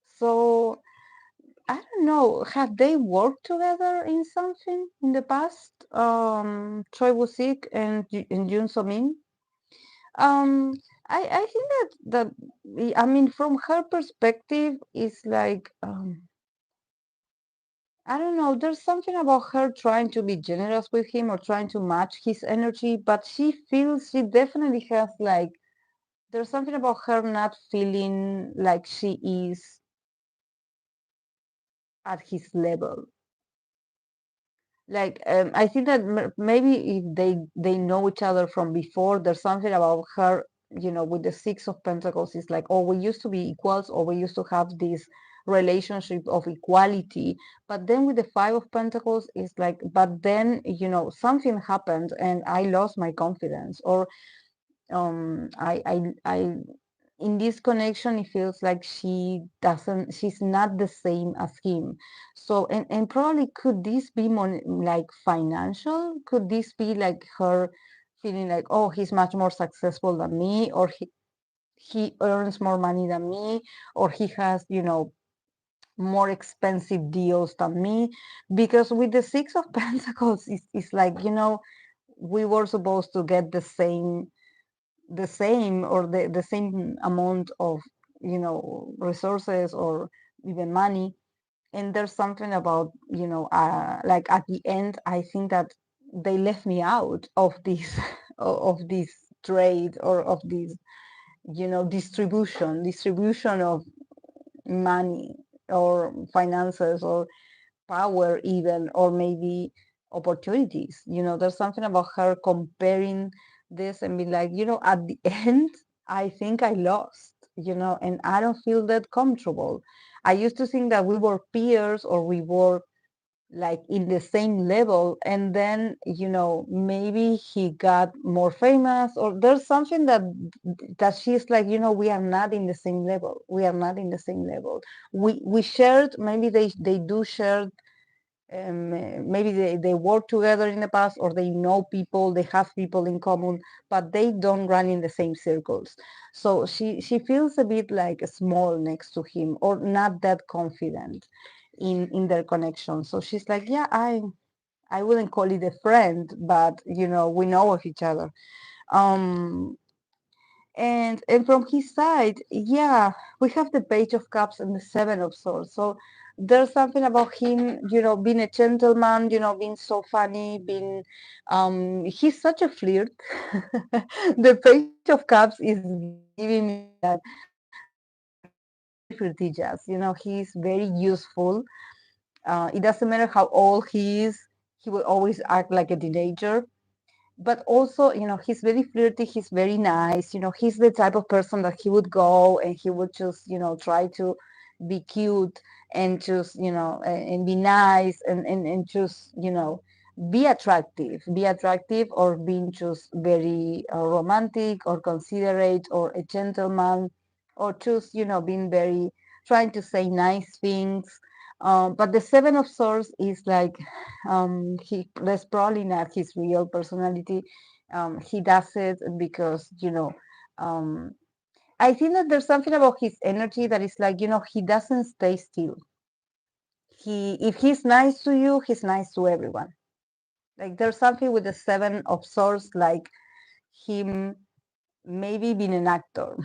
S1: so I don't know. Have they worked together in something in the past? Choi Woo-sik and Jun So-min. Um, I think I mean, from her perspective, it's like I don't know. There's something about her trying to be generous with him or trying to match his energy, but she feels she definitely has like there's something about her not feeling like she is at his level. Like I think that maybe if they know each other from before, there's something about her, with the Six of Pentacles. It's like, oh, we used to be equals, or we used to have this relationship of equality. But then with the Five of Pentacles, it's like, but then something happened, and I lost my confidence, or I in this connection it feels like she's not the same as him. So and probably could this be more like financial? Could this be like her feeling like, oh, he's much more successful than me, or he earns more money than me, or he has more expensive deals than me? Because with the Six of Pentacles, it's like, we were supposed to get the same or the same amount of resources or even money. And there's something about like at the end I think that they left me out of this of this trade or of this distribution of money or finances or power even, or maybe opportunities. There's something about her comparing this and be like, at the end I think I lost, and I don't feel that comfortable. I used to think that we were peers or we were like in the same level, and then maybe he got more famous, or there's something that she's like, we are not in the same level, we are not in the same level. We shared, maybe they do share, maybe they work together in the past, or they know people, they have people in common, but they don't run in the same circles. So she feels a bit like small next to him, or not that confident in their connection. So she's like, yeah, I wouldn't call it a friend, but we know of each other. um and from his side, yeah, we have the Page of Cups and the Seven of Swords. So there's something about him, being a gentleman, being so funny, being he's such a flirt. The Page of Cups is giving me that he's very flirtatious, he's very useful. It doesn't matter how old he is, he will always act like a teenager. But also, he's very flirty, he's very nice, he's the type of person that he would go and he would just try to be cute and just and be nice and just be attractive, or being just very romantic or considerate or a gentleman. or choose, being very, trying to say nice things. But the Seven of Swords is like, that's probably not his real personality. He does it because, um, I think that there's something about his energy that is like, he doesn't stay still. If he's nice to you, he's nice to everyone. Like there's something with the Seven of Swords, like him maybe being an actor,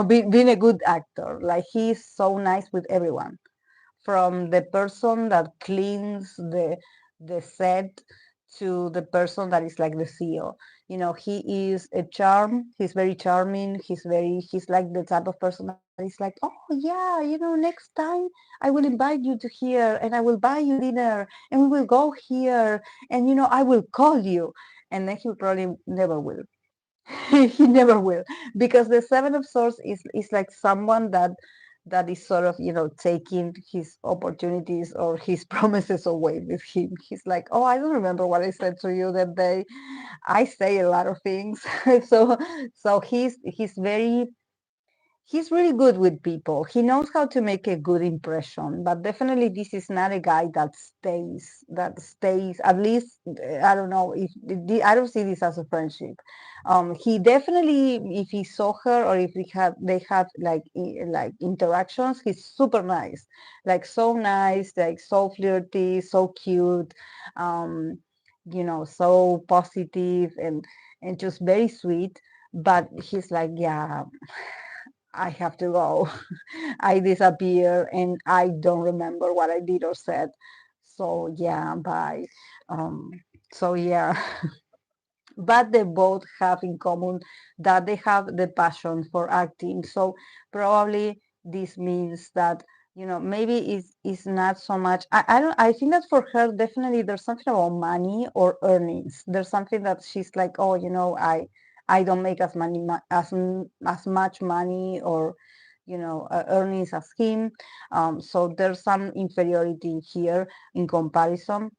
S1: being a good actor. Like he's so nice with everyone, from the person that cleans the set to the person that is like the CEO. He is a charm. He's very charming. He's like the type of person that is like, oh yeah, next time I will invite you to here and I will buy you dinner and we will go here and I will call you. And then he probably never will. He never will, because the Seven of Swords is like someone that is sort of taking his opportunities or his promises away with him. He's like, oh, I don't remember what I said to you that day. I say a lot of things. So he's really good with people. He knows how to make a good impression, but definitely this is not a guy that stays, at least I don't know if I don't see this as a friendship. He definitely, if he saw her or if they have like like interactions, he's super nice, like so nice, like so flirty, so cute, um, so positive and just very sweet. But he's like, yeah, I have to go. I disappear and I don't remember what I did or said. So yeah, bye. Um, so yeah, but they both have in common that they have the passion for acting. So probably this means that maybe it's not so much. I don't. I think that for her definitely there's something about money or earnings. There's something that she's like, oh, I don't make as much money or earnings as him. So there's some inferiority here in comparison,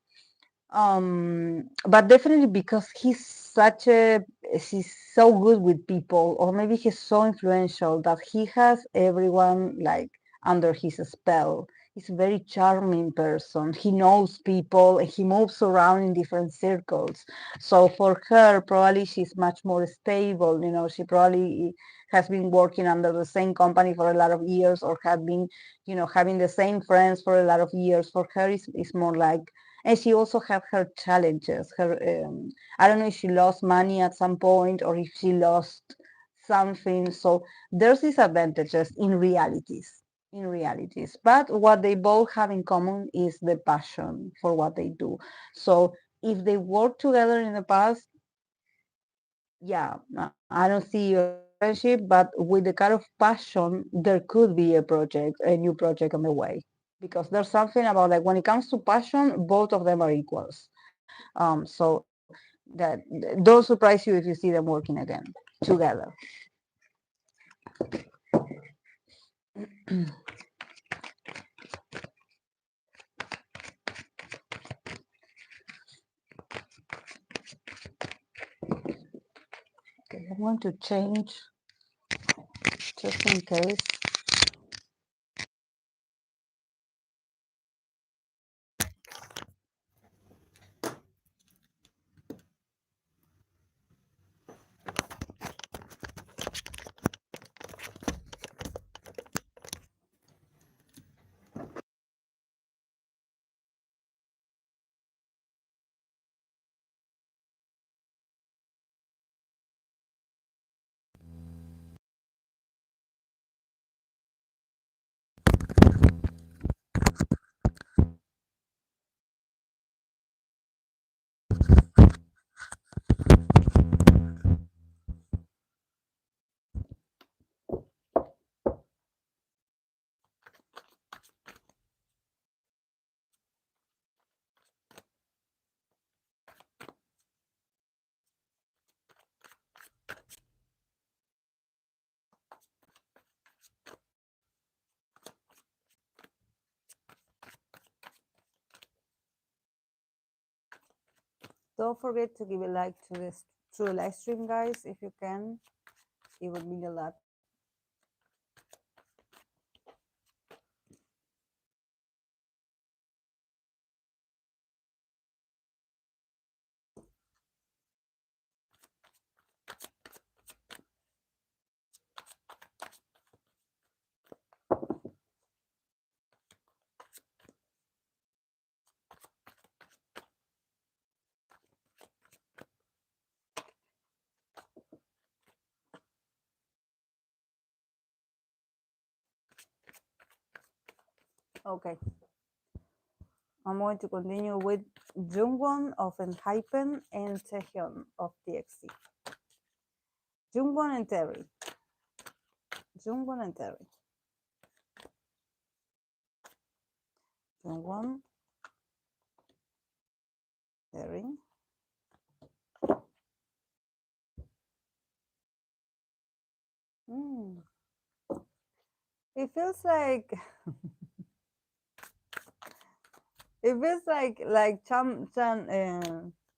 S1: but definitely because he's so good with people, or maybe he's so influential that he has everyone like under his spell. He's a very charming person. He knows people and he moves around in different circles. So for her, probably she's much more stable. She probably has been working under the same company for a lot of years, or had been having the same friends for a lot of years. For her, it's more like, and she also have her challenges. I don't know if she lost money at some point or if she lost something. So there's disadvantages in realities. But what they both have in common is the passion for what they do. So if they worked together in the past, yeah, I don't see a friendship, but with the kind of passion, there could be a new project on the way. Because there's something about, like, when it comes to passion, both of them are equals. So that don't surprise you if you see them working again together. Okay, I'm going to change just in case. Don't forget to give a like to the live stream, guys, if you can. It would mean a lot. Okay, I'm going to continue with Jungwon of Enhypen and Taehyun of TXT. Jungwon and Terry. Jungwon and Terry. Jungwon, Terry. Mm. It feels like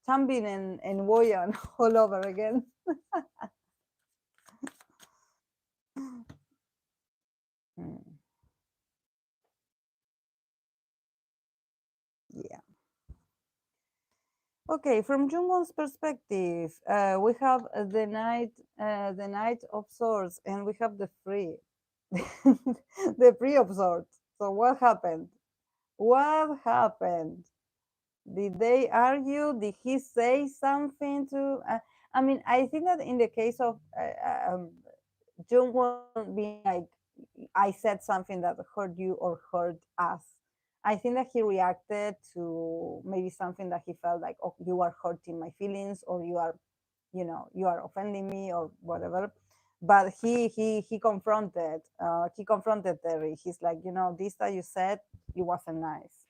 S1: Changbin and Wooyoung all over again. Mm, yeah. Okay, from Jungwon's perspective, we have the Knight of Swords, and we have the Free, the Free of Swords. So what happened? What happened? Did they argue? Did he say something to? I mean, I think that in the case of Jungwon being like, I said something that hurt you or hurt us. I think that he reacted to maybe something that he felt like, oh, you are hurting my feelings, or you are, you are offending me, or whatever. But he confronted Terry. He's like, this that you said, it wasn't nice.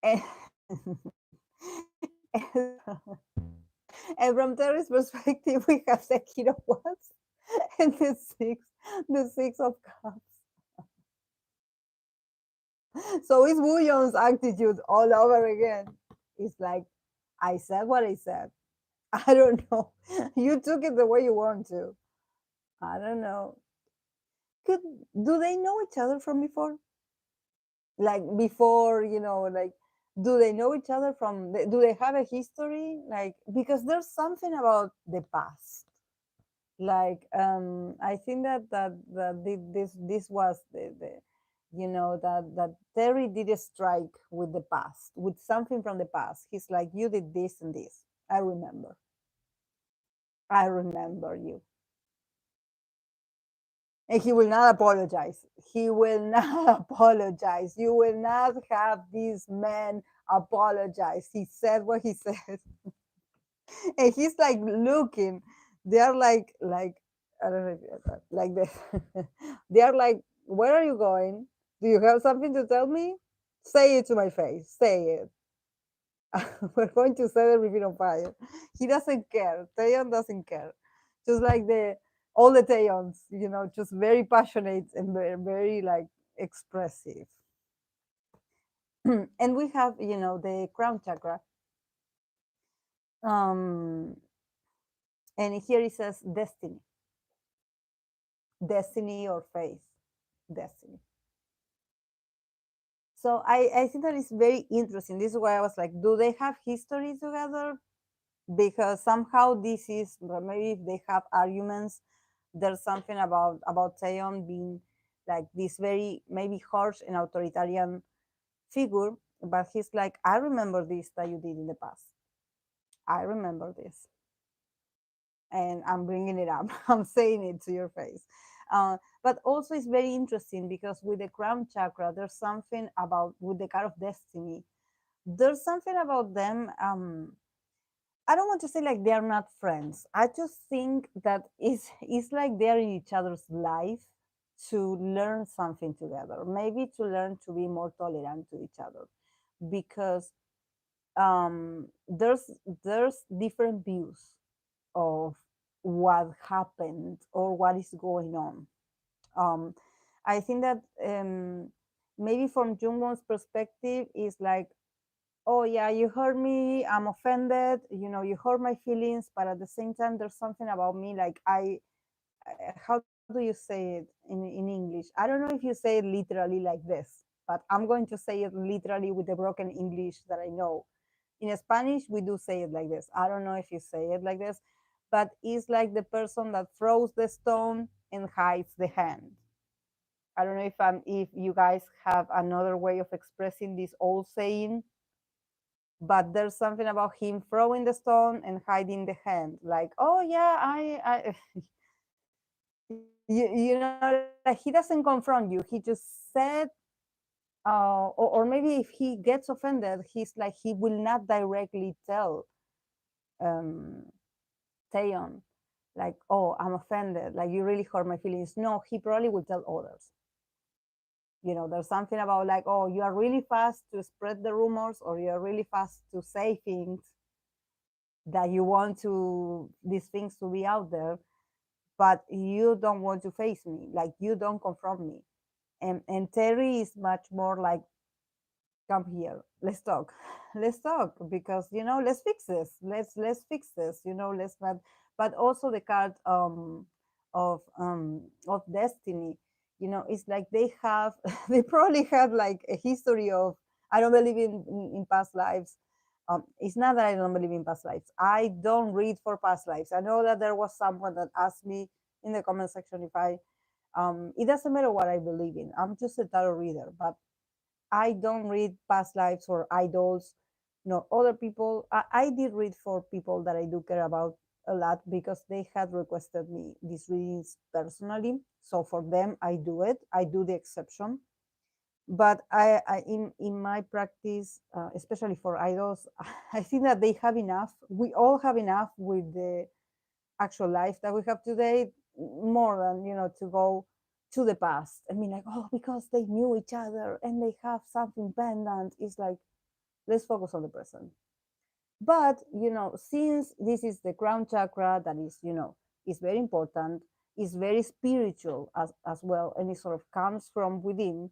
S1: And, and and from Terry's perspective, we have the hero was and the six of cups. So it's Wooyoung's attitude all over again. It's like, I said what I said. I don't know. You took it the way you want to. I don't know. Could Do they know each other from before? Like before, like, do they know each other from? Do they have a history? Like, because there's something about the past. Like, I think this was the that Terry did a strike with the past, with something from the past. He's like, you did this and this. I remember you. And he will not apologize. He will not apologize. You will not have this man apologize. He said what he said. And he's like looking. They are like I don't know if like this. They are like, where are you going? Do you have something to tell me? Say it to my face. Say it. We're going to set everything on fire. He doesn't care. Taeyeon doesn't care. Just like all the Taeyons, just very passionate and very, very like expressive. And we have, the crown chakra. Um, and here it says destiny or faith, destiny. So I think that is very interesting. This is why I was like, do they have history together? Because somehow this is, maybe if they have arguments, there's something about Taeyeon being like this very maybe harsh and authoritarian figure, but he's like, I remember this that you did in the past. I remember this, and I'm bringing it up. I'm saying it to your face. But also, it's very interesting because with the crown chakra, there's something about, with the card of destiny, there's something about them. I don't want to say like they are not friends. I just think that it's like they're in each other's life to learn something together, maybe to learn to be more tolerant to each other, because there's different views of what happened or what is going on. Um, I think that maybe from Jungwon's perspective is like, oh yeah, you hurt me, I'm offended, you hurt my feelings, but at the same time there's something about me, like how do you say it in English? I don't know if you say it literally like this, but I'm going to say it literally with the broken English that I know. In Spanish we do say it like this. I don't know if you say it like this, but it's like the person that throws the stone and hides the hand. I don't know if you guys have another way of expressing this old saying, but there's something about him throwing the stone and hiding the hand, like, oh yeah, I you know, like he doesn't confront you. He just said, or maybe if he gets offended, he's like he will not directly tell um, Taehyun, like, "Oh, I'm offended. Like you really hurt my feelings." No, he probably will tell others. You know, there's something about like, "Oh, you are really fast to spread the rumors, or you are really fast to say things that you want to these things to be out there, but you don't want to face me. Like you don't confront me." And Terry is much more like, come here, let's talk, let's talk, because you know, let's fix this, let's fix this, you know, let's not. But also the card of destiny, you know, it's like they have they probably have like a history of, I don't believe in past lives. It's not that I don't believe in past lives, I don't read for past lives. I know that there was someone that asked me in the comment section if I it doesn't matter what I believe in, I'm just a tarot reader, but I don't read past lives or idols, no other people. I did read for people that I do care about a lot because they had requested me these readings personally. So for them, I do it. I do the exception. But I in my practice, especially for idols, I think that they have enough. We all have enough with the actual life that we have today, more than you know to go to the past. I mean, like, oh, because they knew each other and they have something pendant. It's like, let's focus on the present. But you know, since this is the crown chakra, that is, you know, is very important, is very spiritual as well, and it sort of comes from within.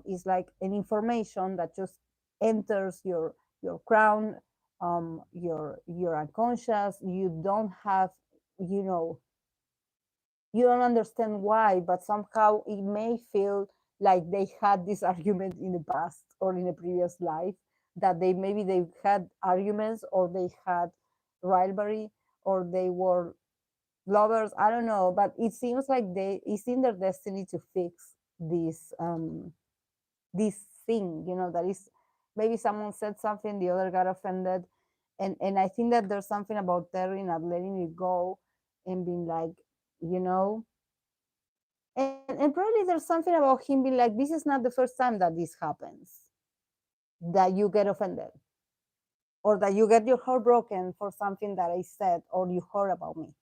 S1: It's like an information that just enters your crown, your unconscious. You don't have, you know, you don't understand why, but somehow it may feel like they had this argument in the past or in a previous life, that they maybe they had arguments or they had rivalry or they were lovers. I don't know, but it seems like they it's in their destiny to fix this thing. You know, that is maybe someone said something, the other got offended, and I think that there's something about Terry not letting it go and being like, you know, and probably there's something about him being like, this is not the first time that this happens, that you get offended or that you get your heart broken for something that I said or you heard about me.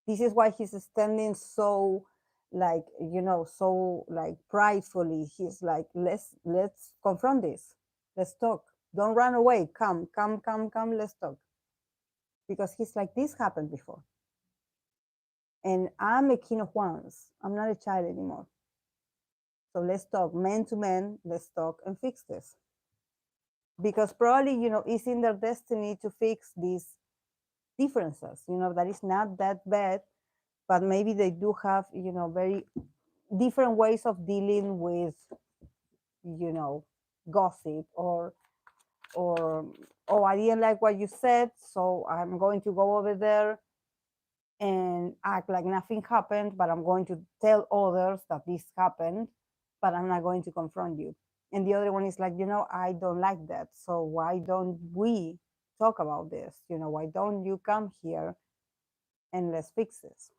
S1: This is why he's standing so, like, you know, so like pridefully. He's like, let's confront this. Let's talk. Don't run away. Come. Let's talk. Because he's like, this happened before. And I'm a king of wands. I'm not a child anymore. So let's talk, man to man, let's talk and fix this. Because probably, you know, it's in their destiny to fix these differences, you know, that is not that bad, but maybe they do have, you know, very different ways of dealing with, you know, gossip or oh, I didn't like what you said, so I'm going to go over there and act like nothing happened, but I'm going to tell others that this happened, but I'm not going to confront you. And the other one is like, you know, I don't like that. So why don't we talk about this? You know, why don't you come here and let's fix this?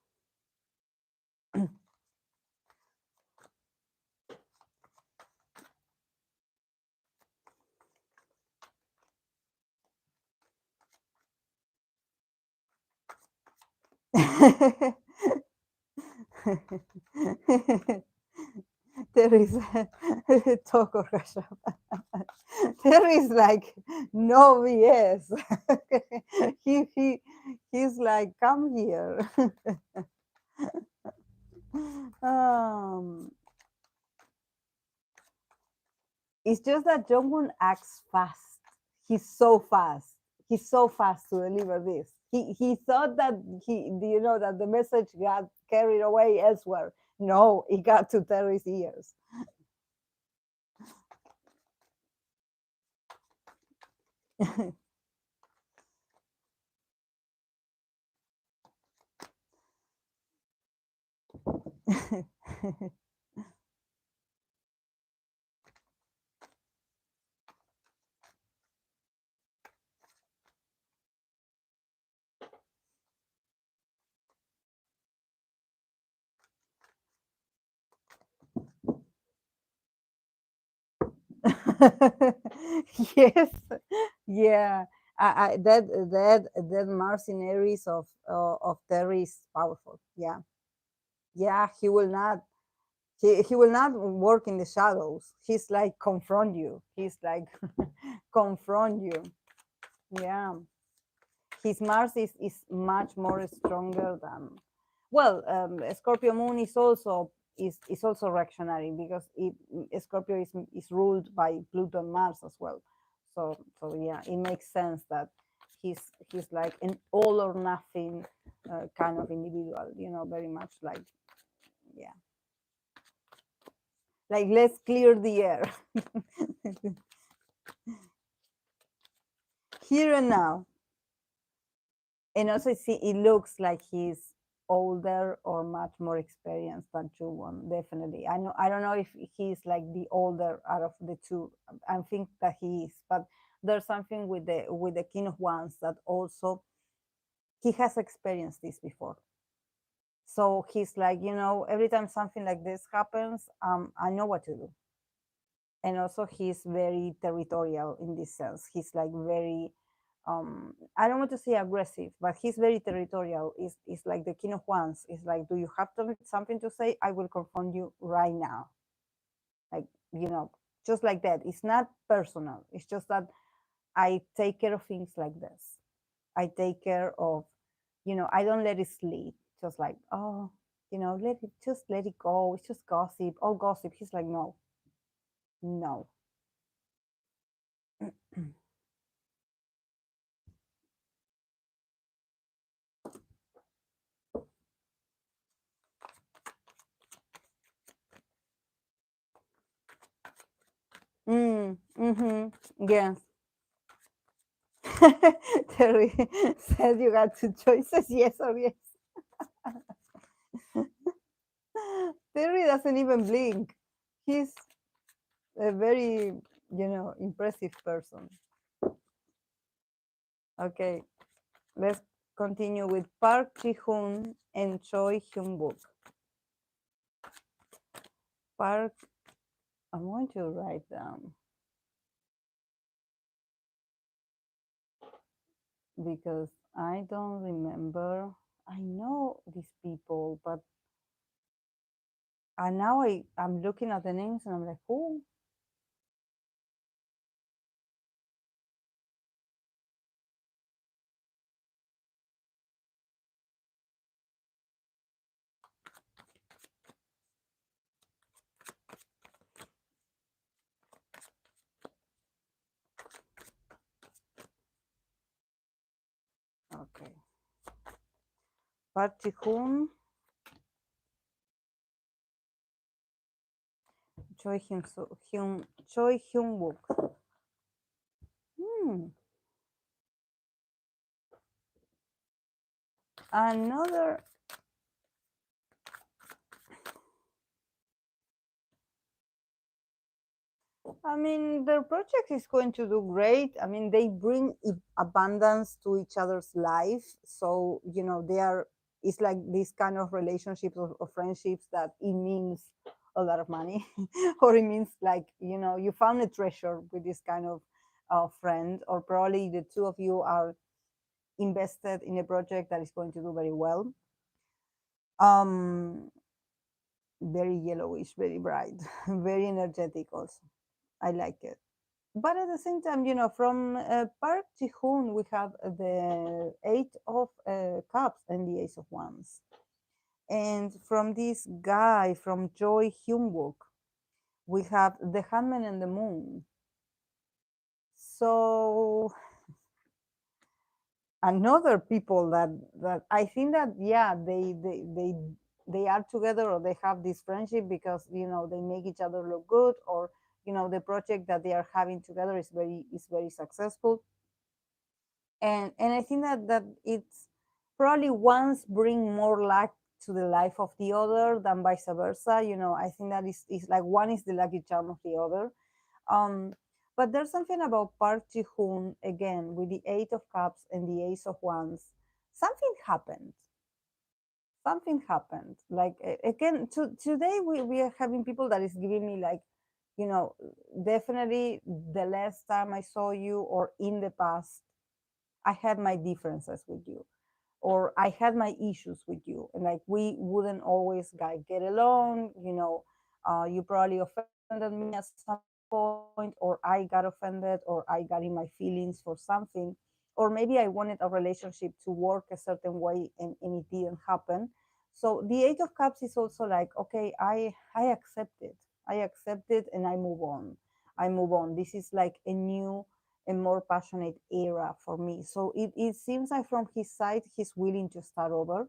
S1: There is talk or there is like no BS. He's like, come here. um, it's just that Jungwon acts fast. He's so fast. He's so fast to deliver this. He thought that you know, that the message got carried away elsewhere. No, it got to Terry's ears. Yes, yeah. That Mars in Aries of Terry is powerful. Yeah, yeah. He will not work in the shadows. He's like confront you. He's like confront you. Yeah, his Mars is much more stronger than, well, Scorpio Moon is also reactionary because Scorpio is ruled by Pluto and Mars as well. So yeah, it makes sense that he's like an all or nothing kind of individual. Very much like, yeah, like let's clear the air. Here and now. And also see, it looks like he's older or much more experienced than Jungwon. Definitely, I don't know if he's like the older out of the two. I think that he is, but there's something with the King of Wands that also he has experienced this before. So he's like, every time something like this happens, I know what to do. And also he's very territorial in this sense. He's like very, I don't want to say aggressive, but he's very territorial. Is like the King of Wands. It's like, do you have something to say? I will confront you right now. Like, just like that. It's not personal. It's just that I take care of things like this. I take care of, I don't let it slip. Just like, oh, let it go. It's just gossip. All gossip. He's like, no, no. Yes. Terry said you got two choices, yes or yes. Terry doesn't even blink. He's a very, impressive person. Okay, let's continue with Park Ji-hoon and Choi Hyun-wook. Park, I'm going to write down because I don't remember. I know these people, but now I'm looking at the names and I'm like, who? Okay. Park Ji-hoon, Choi Hyun-wook. Hmm. Another. I mean, their project is going to do great. I mean, they bring abundance to each other's life. So, they are, it's like this kind of relationships or friendships that it means a lot of money, or it means like, you found a treasure with this kind of friend, or probably the two of you are invested in a project that is going to do very well. Um, very yellowish, very bright, very energetic also. I like it. But at the same time, from Park Ji-hoon, we have the Eight of Cups and the Ace of Wands. And from this guy, from Choi Hyun-wook, we have the Handman and the Moon. So another people that I think that, yeah, they are together, or they have this friendship because they make each other look good, or the project that they are having together is very successful. And I think that it's probably ones bring more luck to the life of the other than vice versa. I think that is like one is the lucky charm of the other. um but there's something about Park Ji-hoon, again, with the Eight of Cups and the Ace of Wands. Something happened, like, again, today we are having people that is giving me like you know, definitely the last time I saw you or in the past, I had my differences with you, or I had my issues with you, and like we wouldn't always like get along. You probably offended me at some point, or I got offended, or I got in my feelings for something, or maybe I wanted a relationship to work a certain way, and it didn't happen. So the Age of Cups is also like, okay, I accept it. I accept it and I move on. I move on. This is like a new and more passionate era for me. So it seems like from his side, he's willing to start over.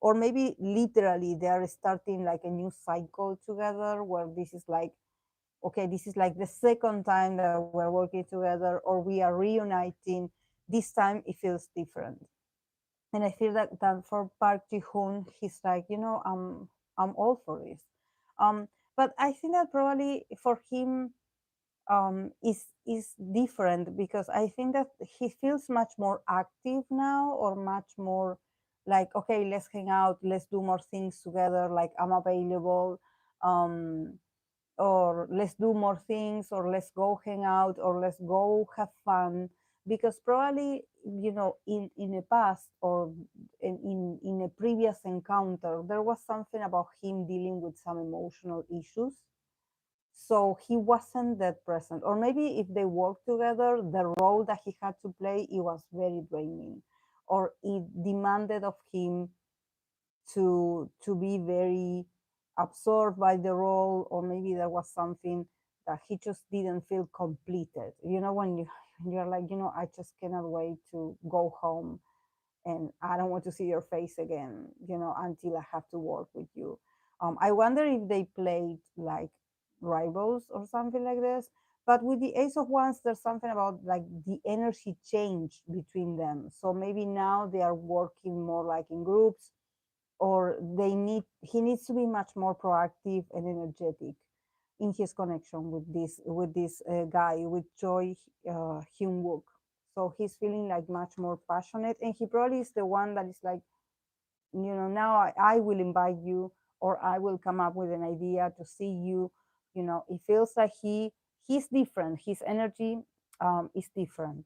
S1: Or maybe literally they are starting like a new cycle together where this is like, okay, this is like the second time that we're working together, or we are reuniting. This time it feels different. And I feel that for Park Ji-hoon, he's like, I'm all for this. Um, but I think that probably for him, is different, because I think that he feels much more active now, or much more like, okay, let's hang out, let's do more things together, like I'm available, um, or let's do more things, or let's go hang out, or let's go have fun. Because probably, in the past, or in a previous encounter, there was something about him dealing with some emotional issues, so he wasn't that present. Or maybe if they worked together, the role that he had to play, it was very draining, or it demanded of him to be very absorbed by the role, or maybe there was something that he just didn't feel completed. When you're like, I just cannot wait to go home, and I don't want to see your face again, until I have to work with you. I wonder if they played like rivals or something like this. But with the Ace of Wands, there's something about like the energy change between them. So maybe now they are working more like in groups, or he needs to be much more proactive and energetic in his connection with this guy, with Choi Hyun-wook. So he's feeling like much more passionate, and he probably is the one that is like, now I will invite you, or I will come up with an idea to see you. It feels like he's different. His energy is different.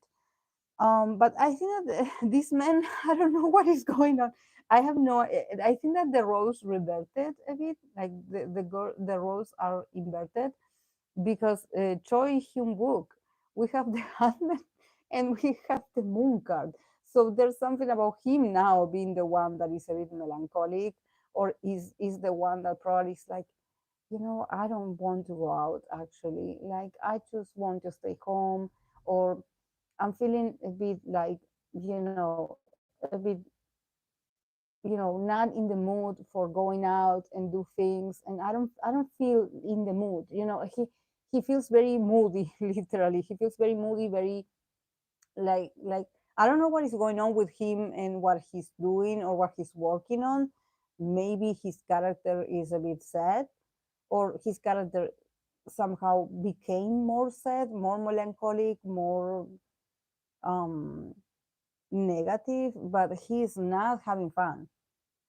S1: But I think that this man, I don't know what is going on. I have no. I think that the roles reverted a bit, like the roles are inverted, because Choi Hyun-wook, we have the husband and we have the moon card. So there's something about him now being the one that is a bit melancholic, or is the one that probably is like, I don't want to go out actually. Like I just want to stay home, or I'm feeling a bit like, a bit, not in the mood for going out and do things, and I don't feel in the mood. He feels very moody, literally. He feels very moody, very like I don't know what is going on with him and what he's doing or what he's working on. Maybe his character is a bit sad, or his character somehow became more sad, more melancholic, more um negative, but he's not having fun.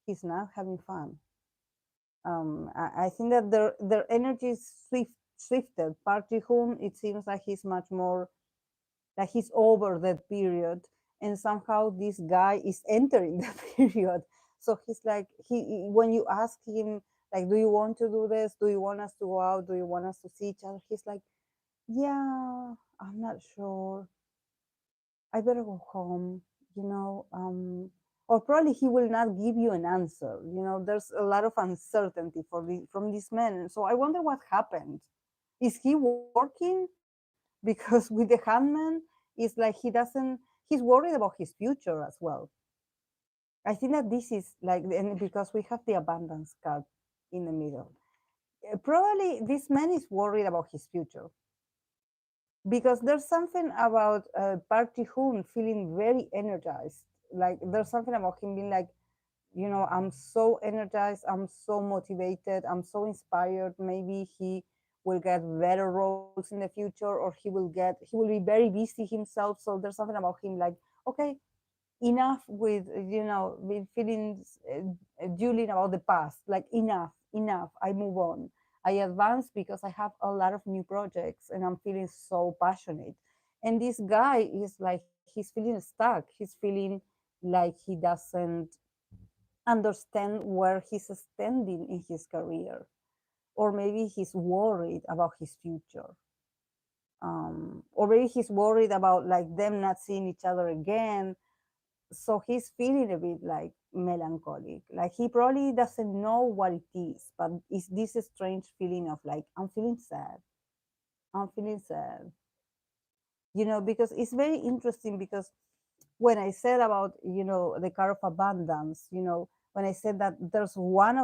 S1: He's not having fun. I think that their energy is shifted. Park Ji-hoon, it seems like he's much more like he's over that period, and somehow this guy is entering the period. So he's like, when you ask him, like, do you want to do this? Do you want us to go out? Do you want us to see each other? He's like, yeah, I'm not sure. I better go home, or probably he will not give you an answer. There's a lot of uncertainty from this man. So I wonder what happened. Is he working? Because with the handman, it's like he's worried about his future as well. I think that this is like, and because we have the abundance card in the middle, probably this man is worried about his future, because there's something about Park Ji-hoon feeling very energized. Like there's something about him being like, I'm so energized, I'm so motivated, I'm so inspired. Maybe he will get better roles in the future, or he will be very busy himself. So there's something about him like, okay, enough with with feelings dueling about the past. Like enough, I move on. I advance because I have a lot of new projects and I'm feeling so passionate. And this guy is like, he's feeling stuck. He's feeling like he doesn't understand where he's standing in his career. Or maybe he's worried about his future. Or maybe he's worried about like them not seeing each other again. So he's feeling a bit like melancholic. Like he probably doesn't know what it is, but it's this strange feeling of like, I'm feeling sad. I'm feeling sad. Because it's very interesting because when I said about, the car of abundance, when I said that there's one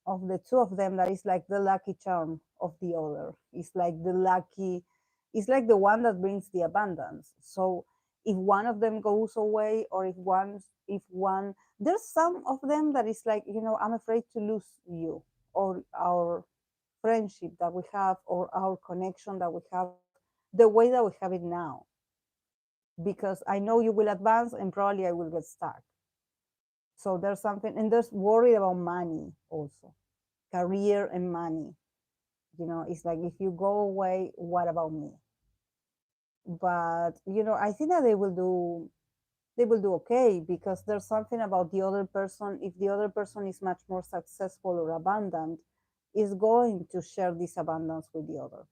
S1: of the two of them that is like the lucky charm of the other. It's like the one that brings the abundance. So if one of them goes away, or if one, there's some of them that is like, I'm afraid to lose you, or our friendship that we have, or our connection that we have, the way that we have it now, because I know you will advance and probably I will get stuck. So there's something, and there's worry about money also, career and money. It's like, if you go away, what about me? But I think that they will do okay, because there's something about the other person. If the other person is much more successful or abundant, is going to share this abundance with the other.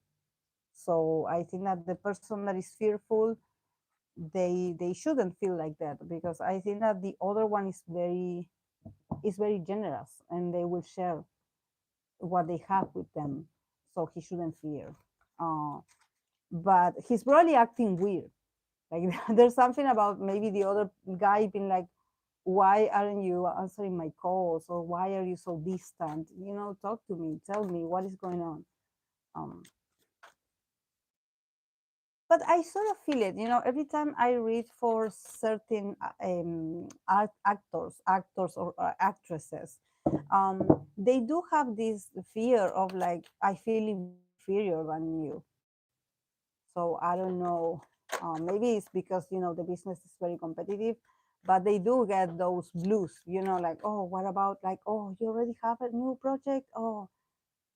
S1: So I think that the person that is fearful, they shouldn't feel like that, because I think that the other one is very generous, and they will share what they have with them, so he shouldn't fear. But he's probably acting weird. Like there's something about maybe the other guy being like, why aren't you answering my calls, or why are you so distant? Talk to me, tell me what is going on. um, but I sort of feel it, every time I read for certain actors or actresses. They do have this fear of like, I feel inferior than you. So I don't know. Maybe it's because the business is very competitive, but they do get those blues. Like, oh, what about like, oh, you already have a new project? Oh,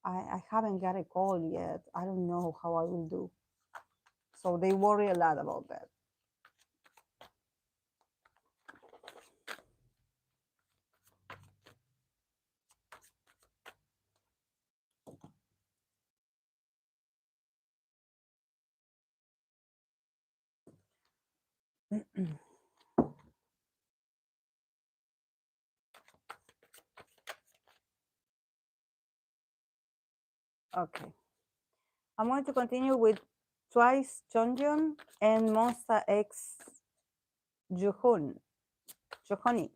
S1: I haven't got a call yet. I don't know how I will do. So they worry a lot about that. Okay. I'm going to continue with Twice Jungyeon and Monsta X Ji-hoon. Johoney.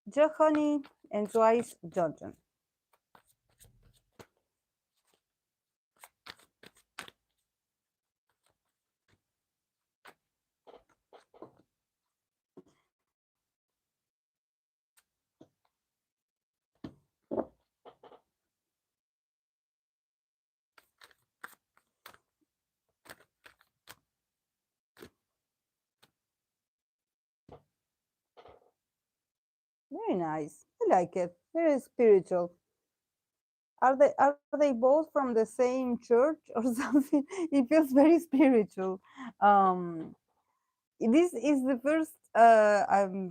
S1: Johoney and Twice Jungyeon. Very nice. I like it. Very spiritual. Are they both from the same church or something? It feels very spiritual. Um, this is the first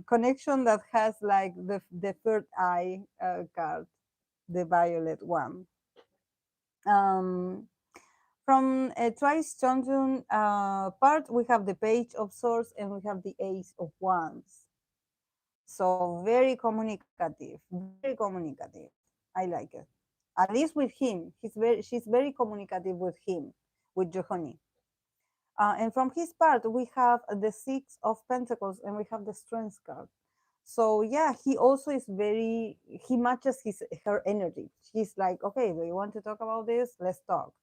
S1: connection that has like the third eye card, the violet one. Um, from Twice Johnson part, we have the Page of Swords and we have the Ace of Wands. So very communicative, very communicative. I like it. At least with him, she's very communicative with him, with Johoney. And from his part, we have the Six of Pentacles and we have the Strength card. So yeah, he also is he matches her energy. She's like, okay, do you want to talk about this? Let's talk.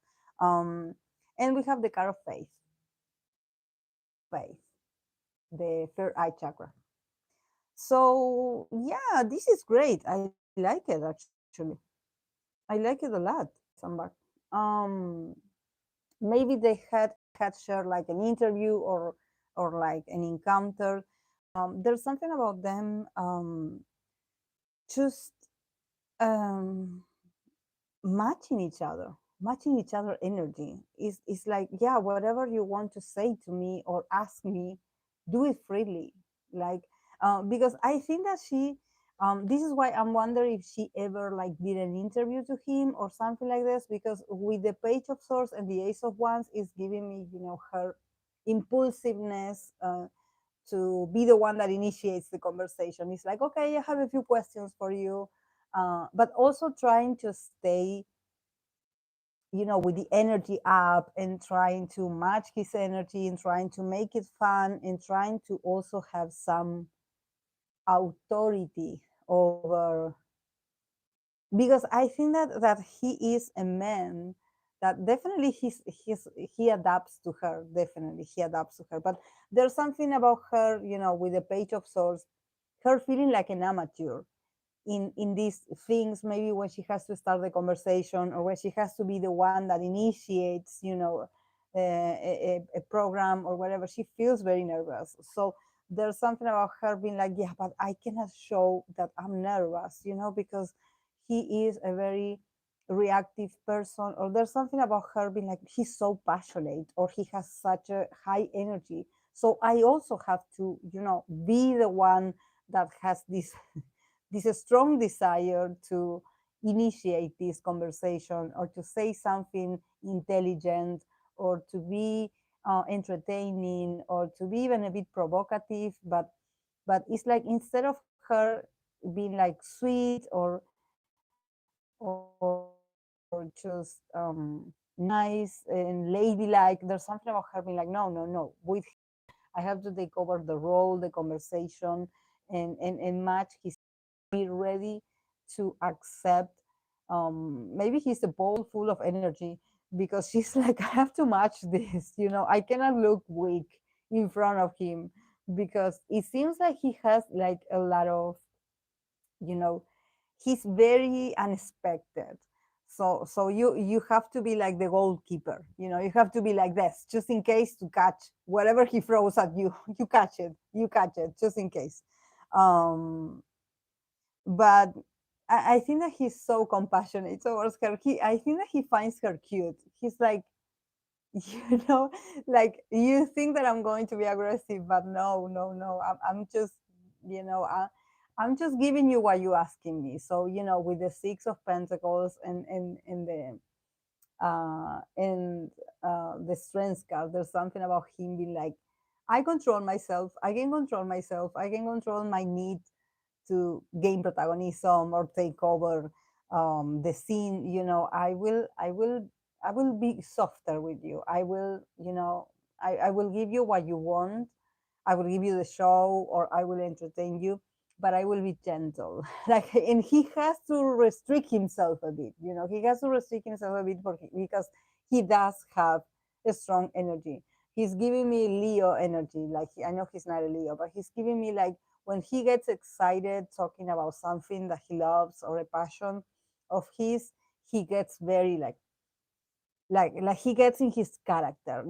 S1: Um, and we have the card of faith, the third eye chakra. So yeah, this is great. I like it actually. I like it a lot. Some back. Um, Maybe they had shared like an interview or like an encounter. There's something about them just um, matching each other energy. Is like, yeah, whatever you want to say to me or ask me, do it freely. Like, because I think that this is why I'm wondering if she ever like did an interview to him or something like this, because with the Page of Swords and the Ace of Wands is giving me, her impulsiveness, to be the one that initiates the conversation. It's like, okay, I have a few questions for you, but also trying to stay, with the energy up and trying to match his energy and trying to make it fun and trying to also have some authority over, because I think that he is a man that definitely he adapts to her. Definitely he adapts to her, but there's something about her, with the Page of Swords, her feeling like an amateur in these things, maybe when she has to start the conversation or when she has to be the one that initiates, a program or whatever, she feels very nervous. So there's something about her being like, yeah, but I cannot show that I'm nervous, because he is a very reactive person. Or there's something about her being like, he's so passionate or he has such a high energy, so I also have to, be the one that has this this strong desire to initiate this conversation or to say something intelligent or to be entertaining or to be even a bit provocative, but it's like instead of her being like sweet or just nice and ladylike, there's something about her being like, no, no, no, with him I have to take over the role, the conversation, and match his energy, be ready to accept. Maybe he's a bowl full of energy, because she's like, I have to match this. I cannot look weak in front of him, because it seems like he has like a lot of, you know, he's very unexpected. So you have to be like the goalkeeper. You have to be like this, just in case, to catch whatever he throws at you. You catch it just in case. Um, but I think that he's so compassionate towards her. I think that he finds her cute. He's like, you know, like, you think that I'm going to be aggressive, but no, no, no. I'm just, I'm just giving you what you're asking me. So, with the Six of Pentacles and the Strength card, there's something about him being like, I control myself. I can control myself. I can control my need to gain protagonism or take over the scene. I will be softer with you. I will give you what you want. I will give you the show, or I will entertain you, but I will be gentle. Like, and he has to restrict himself a bit. He has to restrict himself a bit because he does have a strong energy. He's giving me Leo energy. Like, I know he's not a Leo, but he's giving me like, when he gets excited talking about something that he loves or a passion of his, he gets very like he gets in his character.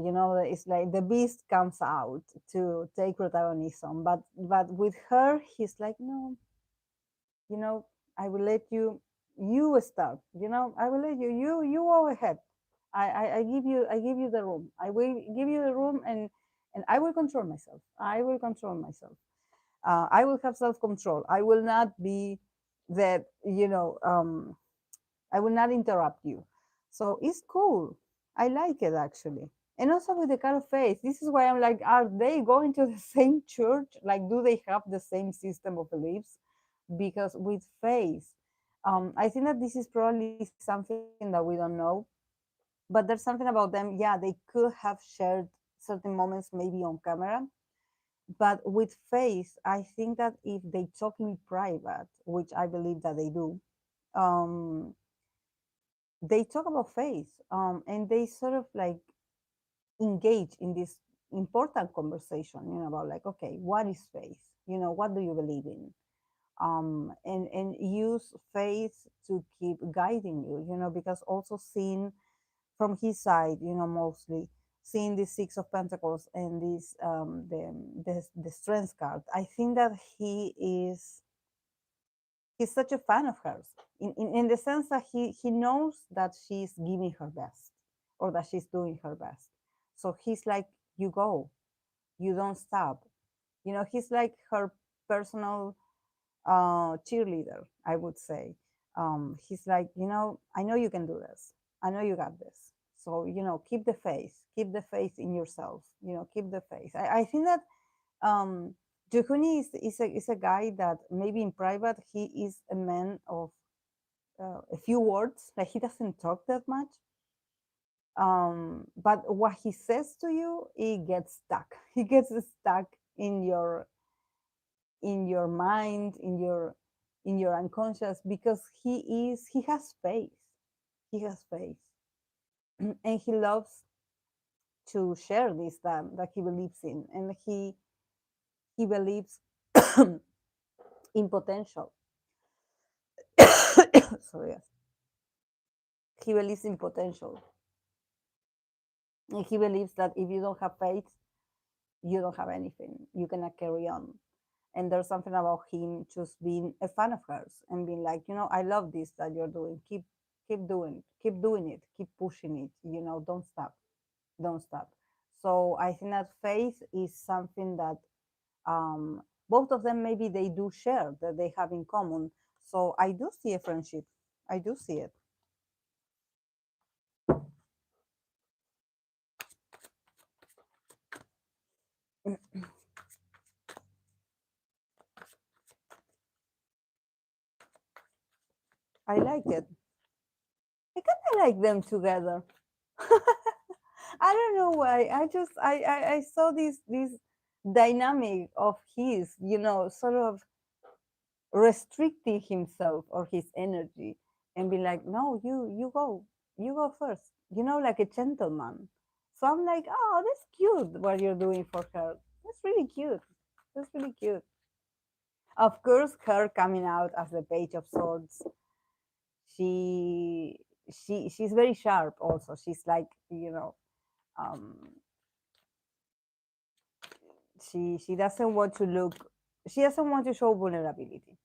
S1: It's like the beast comes out to take protagonism. But with her, he's like, no, you know I will let you start. I will let you go ahead. I give you the room. I will give you the room, and I will control myself. I will have self control. I will not be that, I will not interrupt you. So it's cool. I like it, actually. And also with the card of faith, this is why I'm like, are they going to the same church? Like, do they have the same system of beliefs? Because with faith, I think that this is probably something that we don't know, but there's something about them. Yeah, they could have shared certain moments maybe on camera, but with faith, I think that if they talk in private, which I believe that they do, um, they talk about faith, and they sort of like engage in this important conversation, about like, okay, what is faith? What do you believe in? And use faith to keep guiding you, because also seeing from his side, mostly seeing the Six of Pentacles and this the Strength card, I think that he is he's such a fan of hers in the sense that he knows that she's giving her best or that she's doing her best. So he's like, you go, you don't stop. You know, he's like her personal cheerleader, I would say. He's like, you know, I know you can do this. I know you got this. So, you know, keep the faith in yourself, you know, keep the faith. I think that um, Ji-hoon is a guy that maybe in private, he is a man of a few words, like he doesn't talk that much. But what he says to you, it gets stuck. He gets stuck in your mind, in your unconscious, because he has faith. He has faith, and he loves to share this that he believes in, and he believes in potential. Sorry, yes. He believes in potential, and he believes that if you don't have faith, you don't have anything. You cannot carry on. And there's something about him just being a fan of hers and being like, you know, I love this that you're doing. Keep doing it, keep pushing it. You know, don't stop, don't stop. So I think that faith is something that both of them maybe they do share, that they have in common. So I do see a friendship. I do see it. I like it. I kind of like them together. I don't know why. I saw this dynamic of his, you know, sort of restricting himself or his energy and be like, no, you go first. You know, like a gentleman. So I'm like, oh, that's cute what you're doing for her. That's really cute. That's really cute. Of course, her coming out as the Page of Swords. She she's very sharp. Also, she's like, you know, um, she doesn't want to look. She doesn't want to show vulnerability.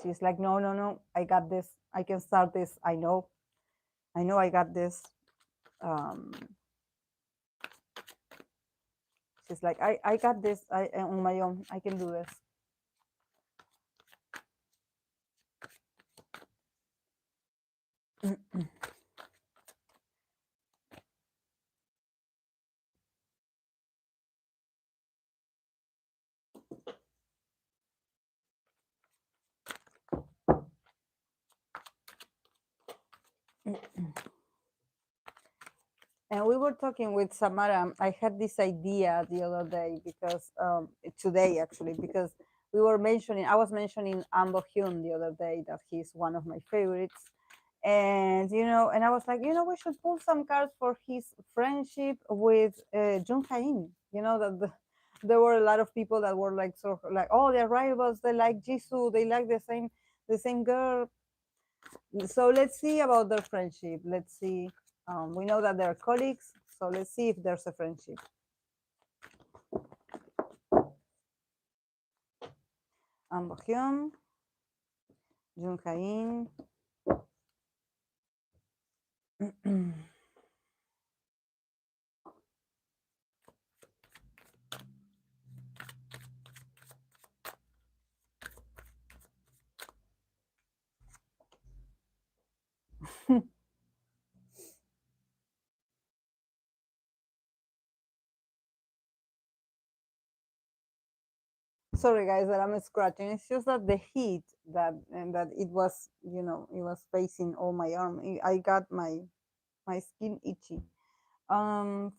S1: She's like, no, no, no, I got this. I can start this. I know, I got this. Um, she's like, I got this. I on my own. I can do this. And we were talking with Samara. I had this idea the other day because today actually because we were mentioning. I was mentioning Ambo Hyun the other day that he's one of my favorites, and you know, and I was like, you know, we should pull some cards for his friendship with Jung Hae-in. You know that there were a lot of people that were like sort of like, oh, they're rivals. They like Jisoo. They like the same girl. So let's see about their friendship. Let's see. We know that they're colleagues, so let's see if there's a friendship. An Bo-hyun, Jung Hae-in. Sorry guys that I'm scratching. It's just that the heat that and that it was, you know, it was facing all my arm. I got my skin itchy. From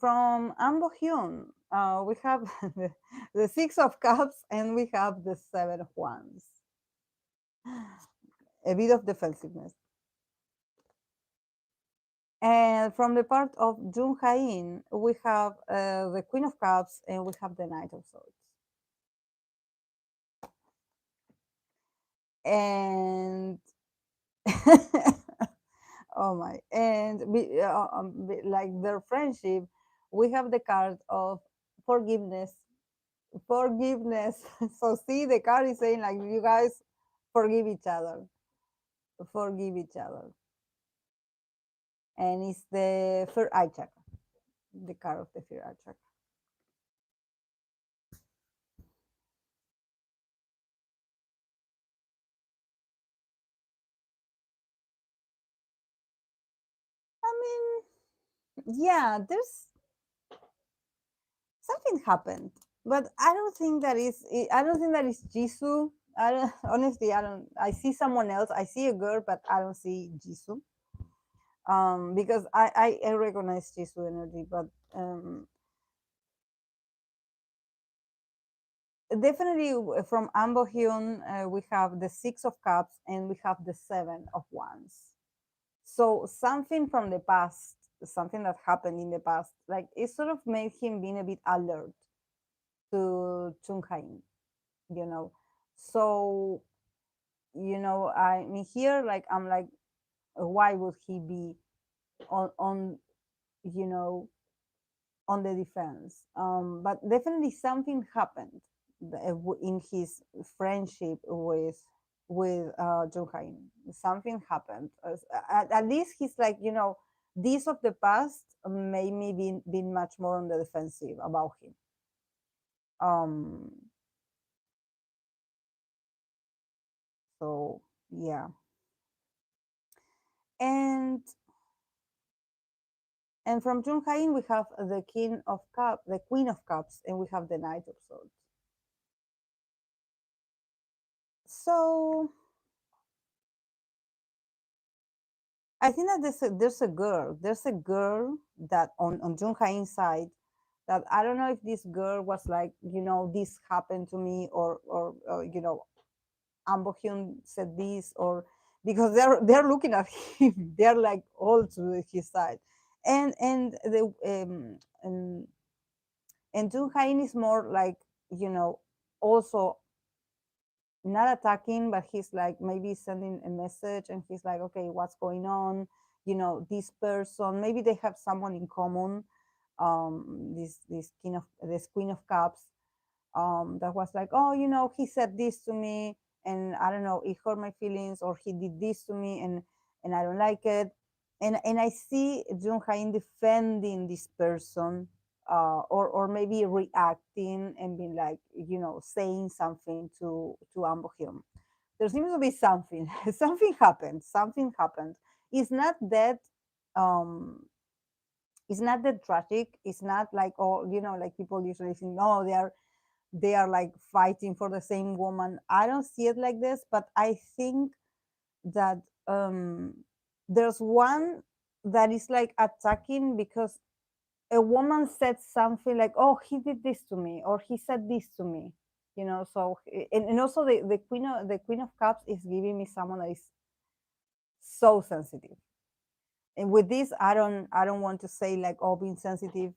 S1: An Bo-hyun, we have the Six of Cups and we have the Seven of Wands. A bit of defensiveness. And from the part of Jung Hae-in, we have the Queen of Cups and we have the Knight of Swords. And oh my, and like their friendship, we have the card of forgiveness. Forgiveness. So see, the card is saying like, you guys forgive each other, forgive each other. And it's the third eye chakra, the card of the third eye chakra. I mean, yeah, there's something happened, but I don't think that is. I don't think that is Jisoo. I don't, honestly, I don't. I see someone else. I see a girl, but I don't see Jisoo. Because I recognize Jisoo energy, but definitely from Ambo Hyun, we have the Six of Cups and we have the Seven of Wands. So something from the past, something that happened in the past, like it sort of made him being a bit alert to Chung Hain, you know. So, I mean here, like I'm like, why would he be on you know on the defense? But definitely something happened in his friendship with Jung Hain. Something happened. At least he's like, these of the past made me be much more on the defensive about him. Um, so yeah, and from Jung Hain we have the King of Cups, the Queen of Cups, and we have the Knight of Swords. So I think that there's a girl that on Jung Hain's side, that I don't know if this girl was like, this happened to me, or Ambo Hyun said this, or because they're looking at him, they're like all to his side, and the and Jung Hain is more like, also not attacking, but he's like maybe sending a message, and he's like, okay, what's going on? This person, maybe they have someone in common. This Queen of Cups, that was like, oh, he said this to me, and I don't know, it hurt my feelings, or he did this to me, and I don't like it. And I see Jung Hain defending this person, or maybe reacting and being like, saying something to Ambo Hyun. There seems to be something. Something happened. It's not that um it's not that tragic. It's not like, oh, like people usually think, no, they are like fighting for the same woman. I don't see it like this, but I think that there's one that is like attacking because a woman said something like, oh, he did this to me, or he said this to me. So, and also the Queen of Cups is giving me someone that is so sensitive. And with this, I don't want to say like, oh, being sensitive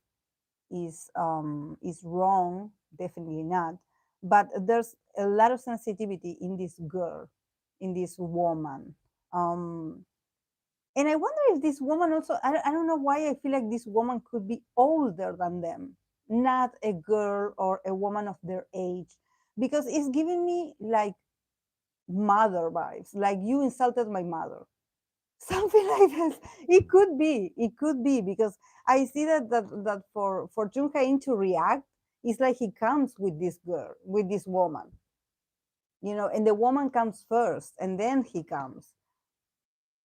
S1: is wrong. Definitely not. But there's a lot of sensitivity in this girl, in this woman. um and I wonder if this woman also, I don't know why I feel like this woman could be older than them, not a girl or a woman of their age, because it's giving me like mother vibes, like you insulted my mother. Something like this. It could be because I see that for Jung Hain to react, it's like he comes with this girl, with this woman, and the woman comes first and then he comes.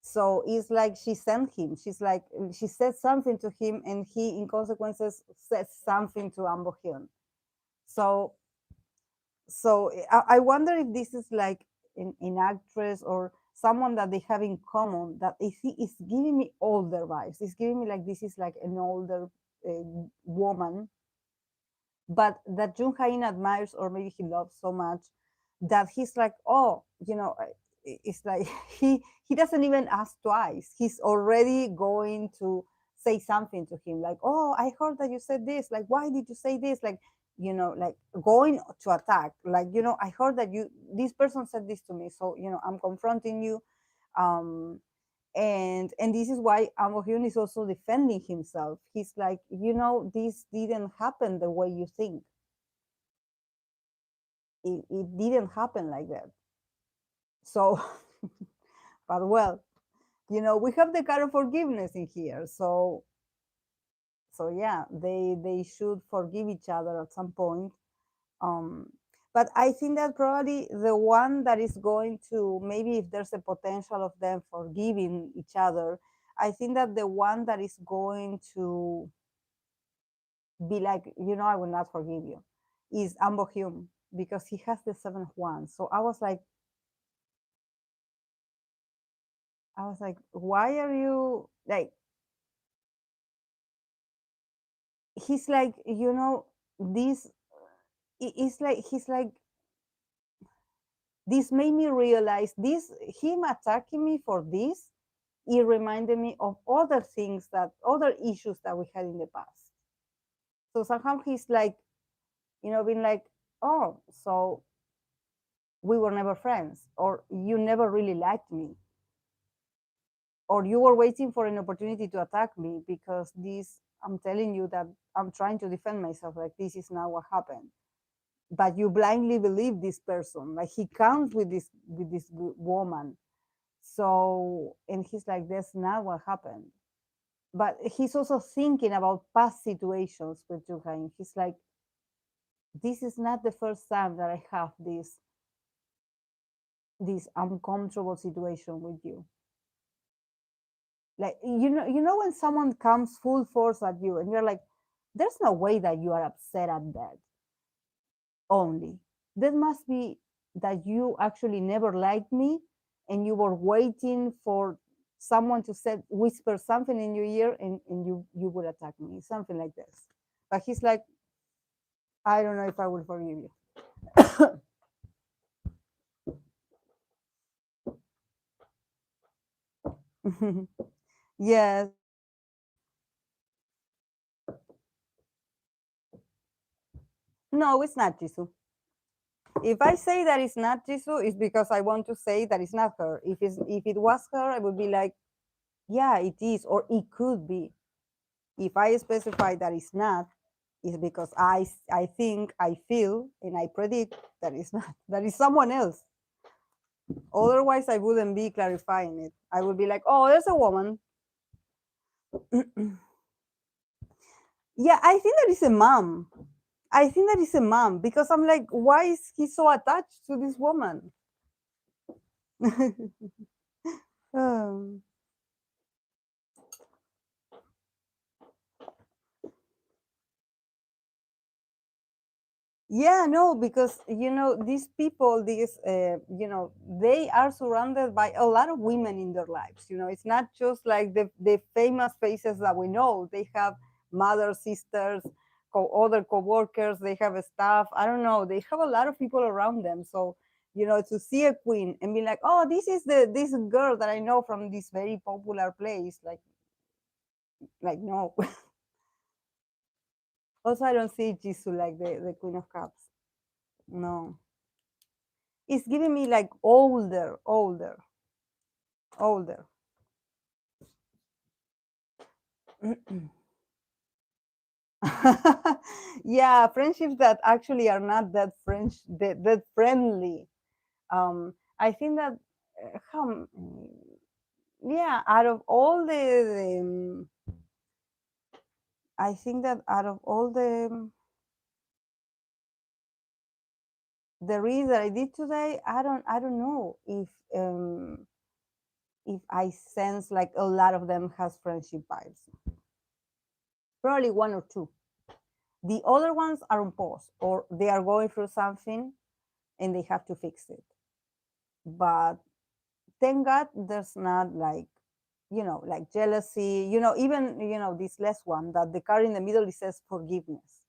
S1: So it's like she sent him. She's like, she said something to him, and he in consequences says something to Ambo Hyun. So I wonder if this is like an actress or someone that they have in common, that is giving me older vibes. It's giving me like this is like an older woman, but that Jung Hain admires, or maybe he loves so much, that he's like, oh, it's like he doesn't even ask twice. He's already going to say something to him, like, oh, I heard that you said this. Like, why did you say this? Like, like going to attack. Like, I heard that this person said this to me, so I'm confronting you. Um, and this is why Amo Hyun is also defending himself. He's like, this didn't happen the way you think. It didn't happen like that. So, but well, we have the card of forgiveness in here. So yeah, they should forgive each other at some point. um but I think that probably the one that is going to, maybe if there's a potential of them forgiving each other, I think that the one that is going to be like, I will not forgive you, is Ambo Hyun, because he has the seventh one. So I was like, why are you like, he's like, this, it's like, he's like, this made me realize this, him attacking me for this, it reminded me of other things, that other issues that we had in the past. So somehow he's like, being like, oh, so we were never friends, or you never really liked me, or you were waiting for an opportunity to attack me, because this, I'm telling you that I'm trying to defend myself, like this is not what happened. But you blindly believe this person, like he comes with this woman. So, and he's like, that's not what happened. But he's also thinking about past situations with Jungyeon. He's like, this is not the first time that I have this uncomfortable situation with you. Like, when someone comes full force at you and you're like, there's no way that you are upset at that only. That must be that you actually never liked me, and you were waiting for someone to whisper something in your ear, and you would attack me, something like this. But he's like, I don't know if I will forgive you. Yes. No, it's not Jisoo. If I say that it's not Jisoo, it's because I want to say that it's not her. If it was her, I would be like, yeah, it is, or it could be. If I specify that it's not, it's because I think, I feel, and I predict that it's not, that is someone else. Otherwise, I wouldn't be clarifying it. I would be like, oh, there's a woman. Yeah, I think that is a mom. I think that is a mom, because I'm like, why is he so attached to this woman? um, Yeah, no, because these people, they are surrounded by a lot of women in their lives. It's not just like the famous faces that we know. They have mothers, sisters, other co-workers. They have a staff. I don't know. They have a lot of people around them. So to see a queen and be like, oh, this is this girl that I know from this very popular place, like no. Also, I don't see Jisoo like the Queen of Cups. No. It's giving me like older, older, older. Yeah, friendships that actually are not that friendly. I think that yeah, out of all I think that out of all the reads that I did today, I don't know if I sense like a lot of them has friendship vibes. Probably one or two. The other ones are on pause, or they are going through something and they have to fix it. But thank God there's not like, like jealousy, even, this last one, that the card in the middle, it says forgiveness.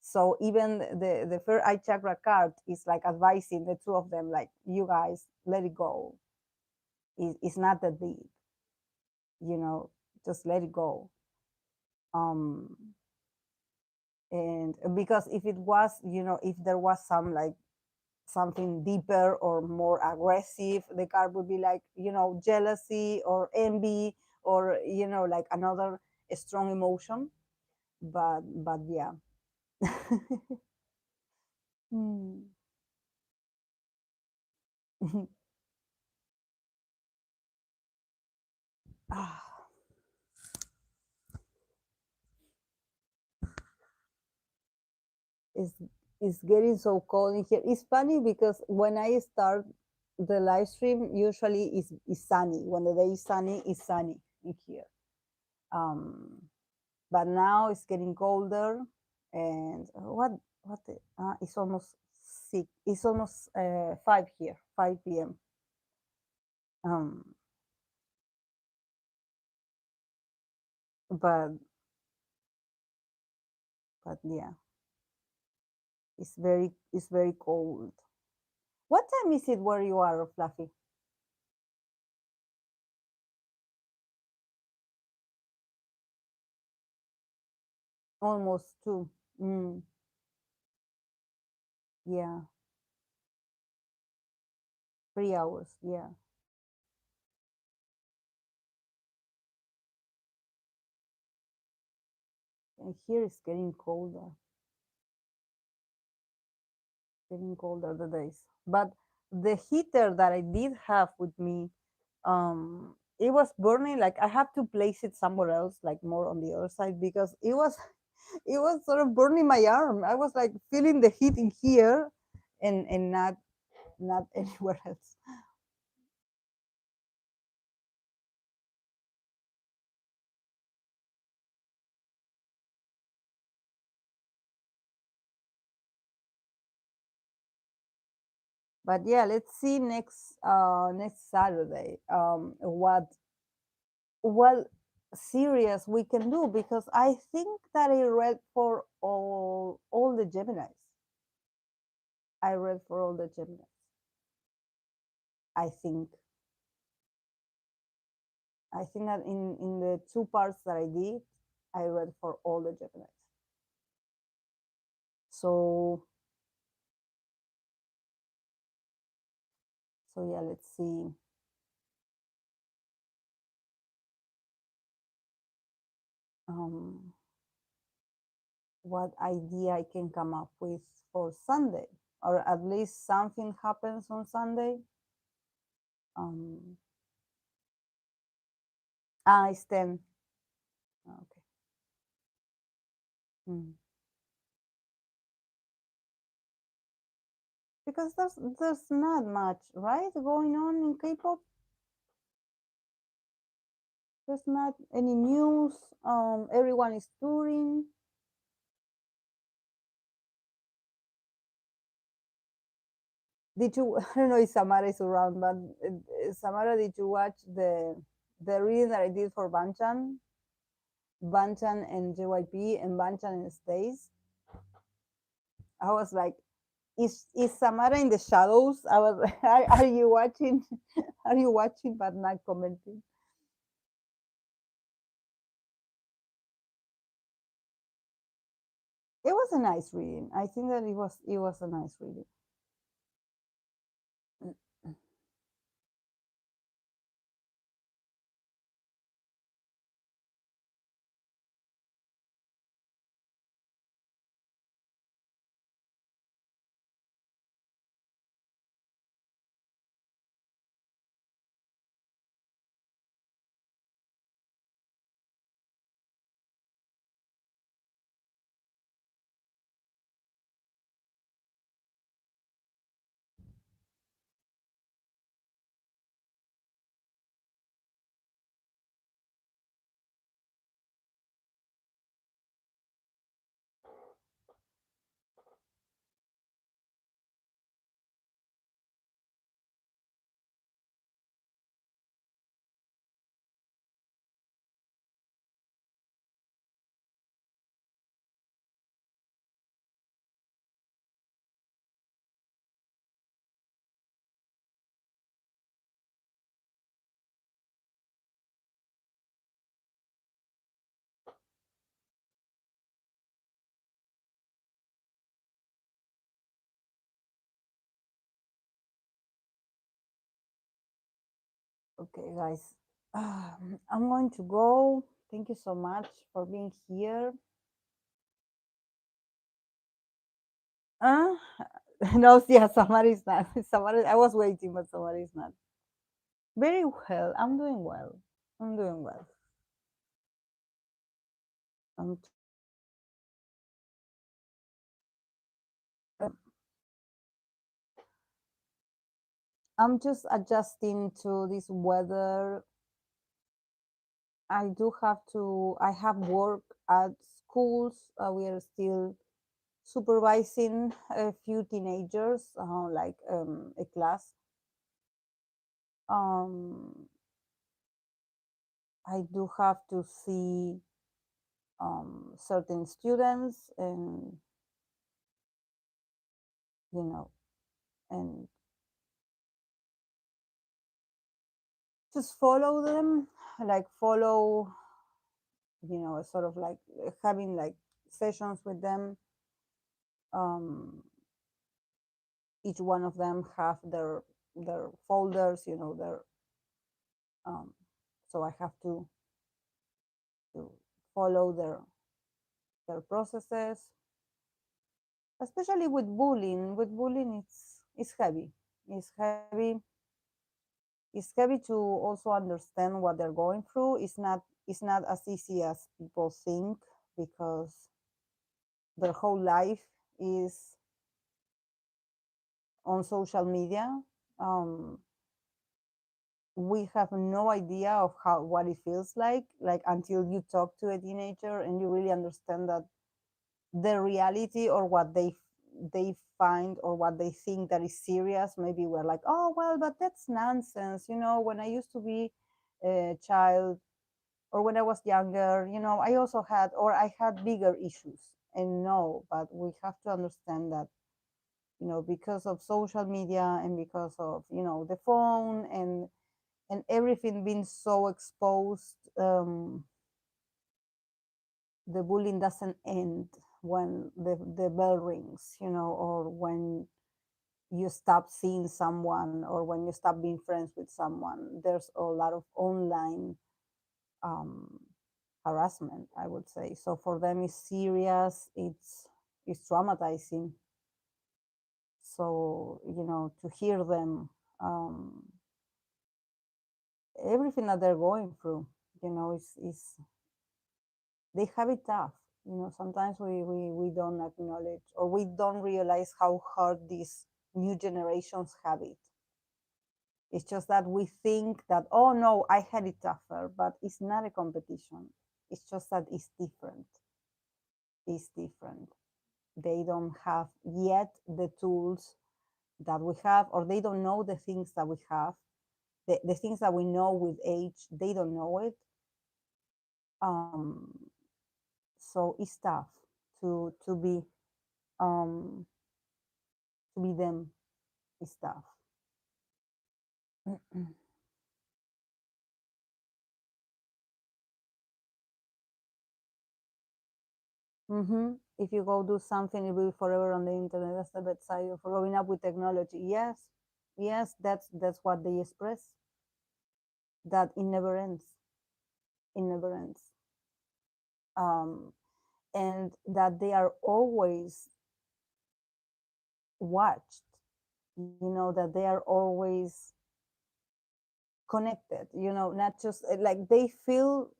S1: So even the third eye chakra card is like advising the two of them, like, you guys, let it go. It's not that deep, just let it go. Um, and because if it was, if there was some like something deeper or more aggressive, the card would be like, jealousy or envy, or like another strong emotion. But yeah. Hmm. Ah, it's it's getting so cold in here. It's funny because when I start the live stream, usually is sunny. When the day is sunny, it's sunny in here. Um, but now it's getting colder, and it's almost 6. It's almost 5 here, 5 p.m. Um, but yeah, it's very cold. What time is it where you are, Fluffy? Almost 2. Mm, yeah, 3 hours. Yeah, and here it's getting colder the days. But the heater that I did have with me, it was burning. Like I have to place it somewhere else, like more on the other side, because it was sort of burning my arm. I was like feeling the heat in here, and not anywhere else. But yeah, let's see next Saturday what series we can do, because I think that I read for all the Geminis. I read for all the Geminis. I think that in the 2 parts that I did, I read for all the Geminis. So yeah, let's see um, what idea I can come up with for Sunday, or at least something happens on Sunday. Um, it's 10. Okay. Mm. Because there's not much, right, going on in K-pop. There's not any news. Everyone is touring. Did you? I don't know if Samara is around, but Samara, did you watch the reading that I did for Banchan and JYP, and Banchan and Stace? I was like, is Samara in the shadows? I was, are you watching? Are you watching but not commenting? It was a nice reading. I think that it was a nice reading. Okay, guys. I'm going to go. Thank you so much for being here. Uh, no, yeah, Samara is not. Samara, I was waiting, but Samara is not. Very well. I'm doing well. I'm doing well. I'm um, I'm just adjusting to this weather. I have work at schools. We are still supervising a few teenagers, like a class. Um, I do have to see certain students, and you know, and just follow them, like follow, sort of like having like sessions with them. Um, each one of them have their folders, their um, so I have to follow their processes, especially with bullying. With bullying, it's heavy. It's heavy. It's heavy to also understand what they're going through. It's not as easy as people think, because their whole life is on social media. Um, we have no idea of how what it feels like until you talk to a teenager and you really understand that the reality, or what they find, or what they think that is serious. Maybe we're like, oh well, but that's nonsense, when I used to be a child, or when I was younger, I also had, or I had bigger issues. And no, but we have to understand that, because of social media, and because of, the phone, and everything being so exposed, the bullying doesn't end when the bell rings, or when you stop seeing someone, or when you stop being friends with someone. There's a lot of online um, harassment, I would say. So for them, it's serious. It's traumatizing. So to hear them, um, everything that they're going through, is they have it tough. Sometimes we don't acknowledge, or we don't realize how hard these new generations have it. It's just that we think that, oh no, I had it tougher, but it's not a competition. It's just that it's different. It's different. They don't have yet the tools that we have, or they don't know the things that we have. The things that we know with age, they don't know it. Um, so it's tough to be um, to be them. It's tough. If you go do something, it will be forever on the internet. That's the bad side of growing up with technology. Yes, yes, that's what they express. That it never ends. It never ends. Um, and that they are always watched. That they are always connected. Not just like they feel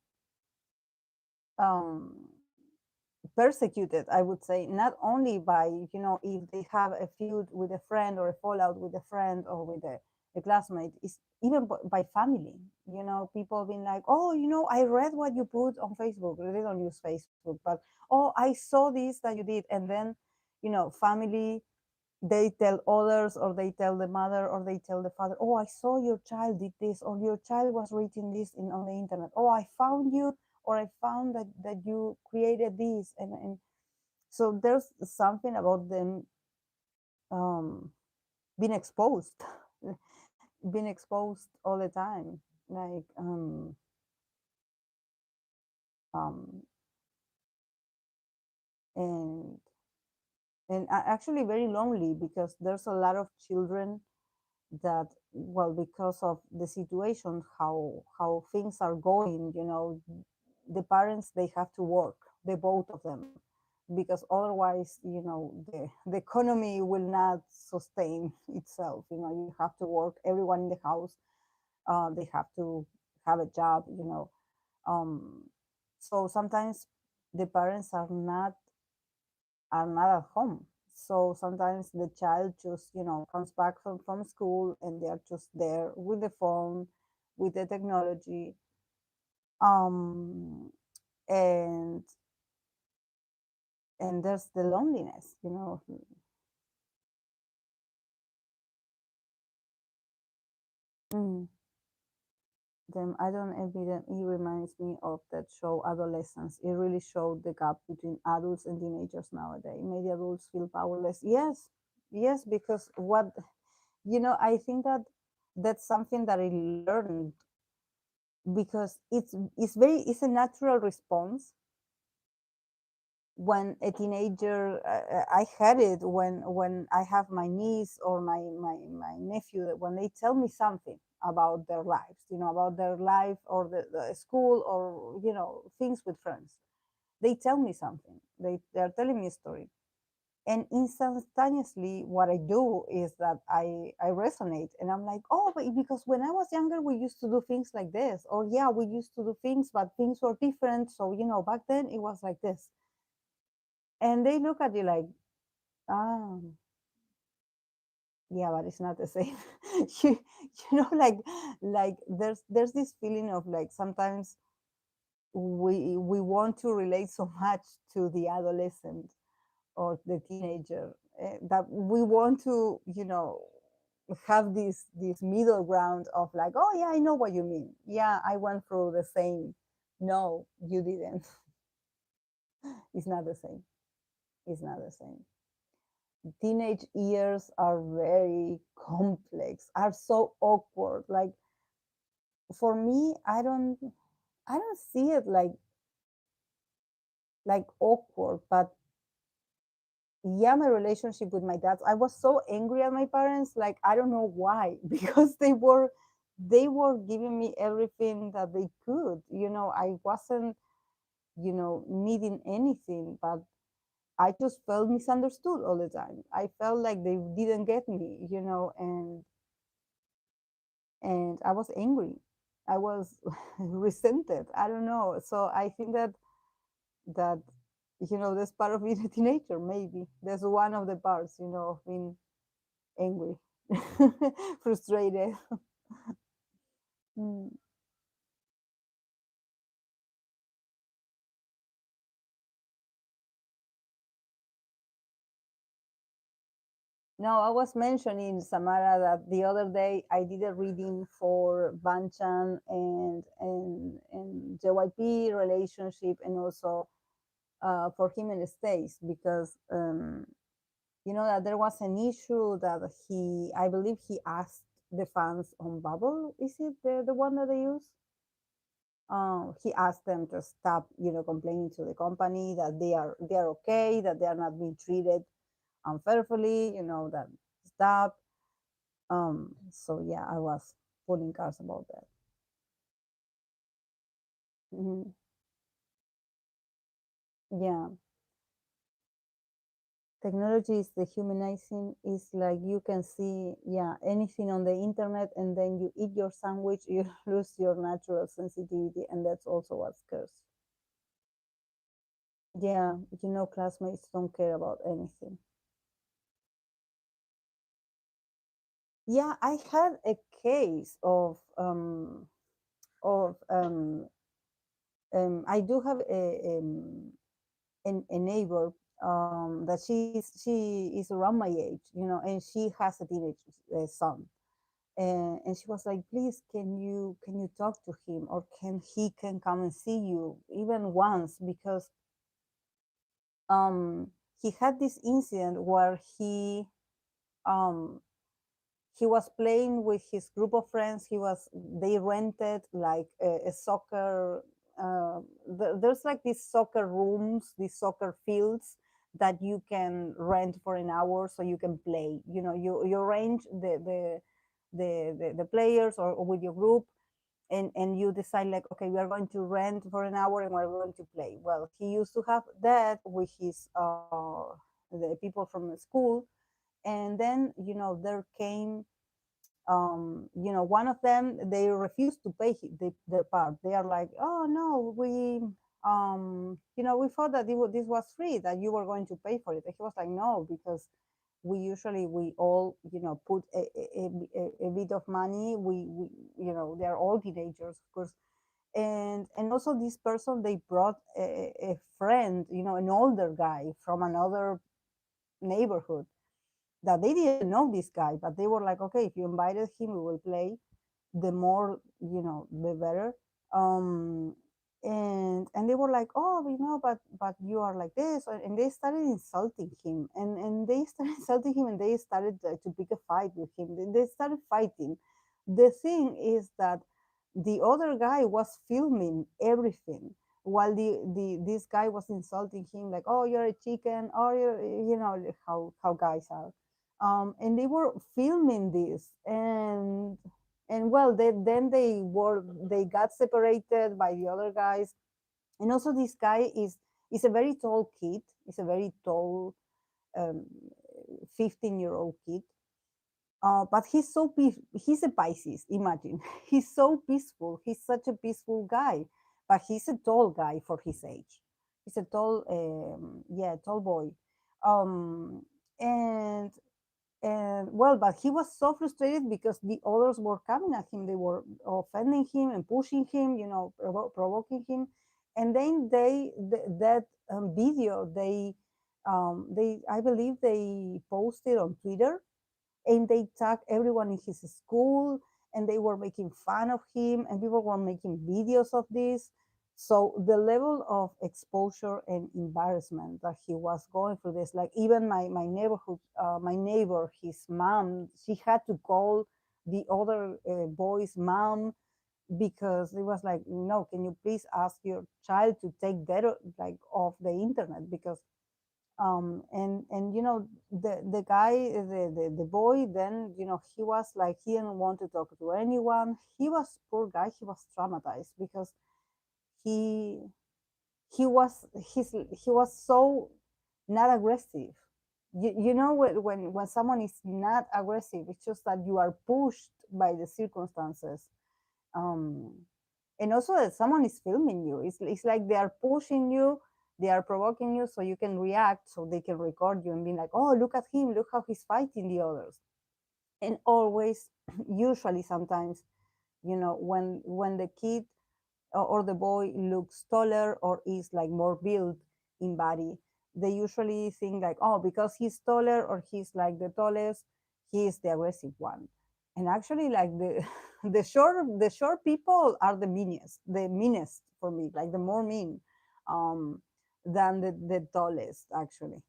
S1: um, persecuted, I would say, not only by, if they have a feud with a friend, or a fallout with a friend, or with a classmate. It's even by family. People being like, oh, I read what you put on Facebook. They don't use Facebook, but oh, I saw this that you did. And then family, they tell others, or they tell the mother, or they tell the father, oh, I saw your child did this, or your child was reading this on the internet. Oh, I found you, or I found that you created this. And so there's something about them um, being exposed, being exposed all the time, like um, and actually very lonely, because there's a lot of children that, well, because of the situation, how things are going, the parents, they have to work, the both of them, because otherwise, the economy will not sustain itself. You have to work, everyone in the house. They have to have a job, um, so sometimes the parents are not at home. So sometimes the child just, comes back from school and they are just there with the phone, with the technology. Um, and and there's the loneliness. Mm. Then I don't envy them. It reminds me of that show Adolescence. It really showed the gap between adults and teenagers nowadays. Made the adults feel powerless. Yes, yes, because I think that that's something that I learned, because it's a natural response when a teenager. I had it when I have my niece or my nephew, that when they tell me something about their lives, about their life or the school, or things with friends. They tell me something. They're telling me a story, and instantaneously what I do is that I resonate, and I'm like, oh, but because when I was younger we used to do things like this, or yeah, we used to do things, but things were different, so back then it was like this. And they look at you like, ah, yeah, but it's not the same. you, like there's this feeling of like, sometimes we want to relate so much to the adolescent or the teenager, that we want to, have this middle ground of like, oh yeah, I know what you mean, yeah, I went through the same. No, you didn't. It's not the same. It's not the same. Teenage years are very complex, are so awkward. Like, for me, I don't see it like awkward, but yeah, my relationship with my dad, I was so angry at my parents, like, I don't know why, because they were giving me everything that they could. I wasn't, needing anything, but I just felt misunderstood all the time. I felt like they didn't get me, and I was angry. I was resented. I don't know. So I think that that's part of being a teenager. Maybe that's one of the parts, of being angry, frustrated. Mm. No, I was mentioning, Samara, that the other day I did a reading for Banchan and JYP relationship, and also for him and Stace, because that there was an issue that I believe he asked the fans on Bubble. Is it the one that they use? He asked them to stop, complaining to the company, that they are okay, that they are not being treated unfairly, that stop. So yeah, I was pulling cards about that. Mhm. Yeah, technology is dehumanizing. It's like you can see, yeah, anything on the internet, and then you eat your sandwich, you lose your natural sensitivity, and that's also what scares. Yeah, classmates don't care about anything. Yeah, I had a case of I do have a neighbor, that she is around my age, and she has a teenage son, and she was like, please, can you talk to him, or can come and see you even once, because he had this incident where um he was playing with his group of friends. They rented like a soccer. There's like these soccer rooms, these soccer fields that you can rent for an hour, so you can play. You arrange the players, or with your group, and you decide, like, okay, we are going to rent for an hour and we're going to play. Well, he used to have that with his the people from the school, and then there came one of them, they refuse to pay their part. They are like, oh no, we thought that this was free, that you were going to pay for it. And he was like, no, because we all put a bit of money. They're all teenagers, of course. And also this person, they brought a friend, an older guy from another neighborhood, that they didn't know this guy, but they were like, okay, if you invited him, we will play. The more, the better. um and they were like, oh, but you are like this. And they started insulting him, and they started insulting him, and they started to pick a fight with him. They started fighting. The thing is that the other guy was filming everything, while the this guy was insulting him, like, oh, you're a chicken, or how guys are. And they were filming this, and well, then they got separated by the other guys. And also this guy is a very tall kid. He's a very tall, um, 15-year-old kid. But he's a Pisces, imagine. He's so peaceful. He's such a peaceful guy, but he's a tall guy for his age. He's a tall, tall boy. um and and well, but he was so frustrated because the others were coming at him. They were offending him and pushing him, provoking him. And then that video, they I believe they posted on Twitter, and they tagged everyone in his school, and they were making fun of him, and people were making videos of this. So the level of exposure and embarrassment that he was going through this, like, even my neighbor, his mom, she had to call the other boy's mom, because it was like, no, can you please ask your child to take that, like, off the internet? Because and the guy, the boy, then he was like, he didn't want to talk to anyone. He was, poor guy, he was traumatized, because he he was so not aggressive. When someone is not aggressive, it's just that you are pushed by the circumstances. um and also that someone is filming you. It's like they are pushing you, they are provoking you, so you can react, so they can record you and be like, oh, look at him, look how he's fighting the others. And always, usually, sometimes, when the kid or the boy looks taller or is like more built in body, they usually think like, oh, because he's taller or he's like the tallest, he is the aggressive one. And actually, like, the the short people are the meanest for me, like the more mean, um than the tallest, actually.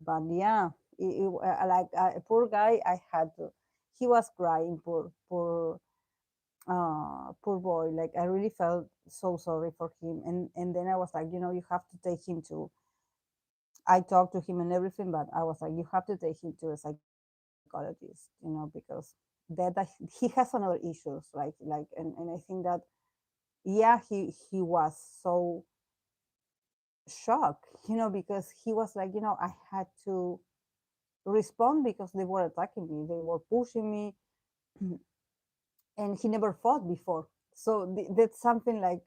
S1: But yeah, like, poor guy, I had to, he was crying, poor boy. Like, I really felt so sorry for him. And then I was like, you have to take him to, I talked to him and everything, but I was like, you have to take him to a psychologist, because that he has another issues, like, and I think that, yeah, he was so shocked, because he was like, I had to respond because they were attacking me, they were pushing me. And he never fought before. So that's something like,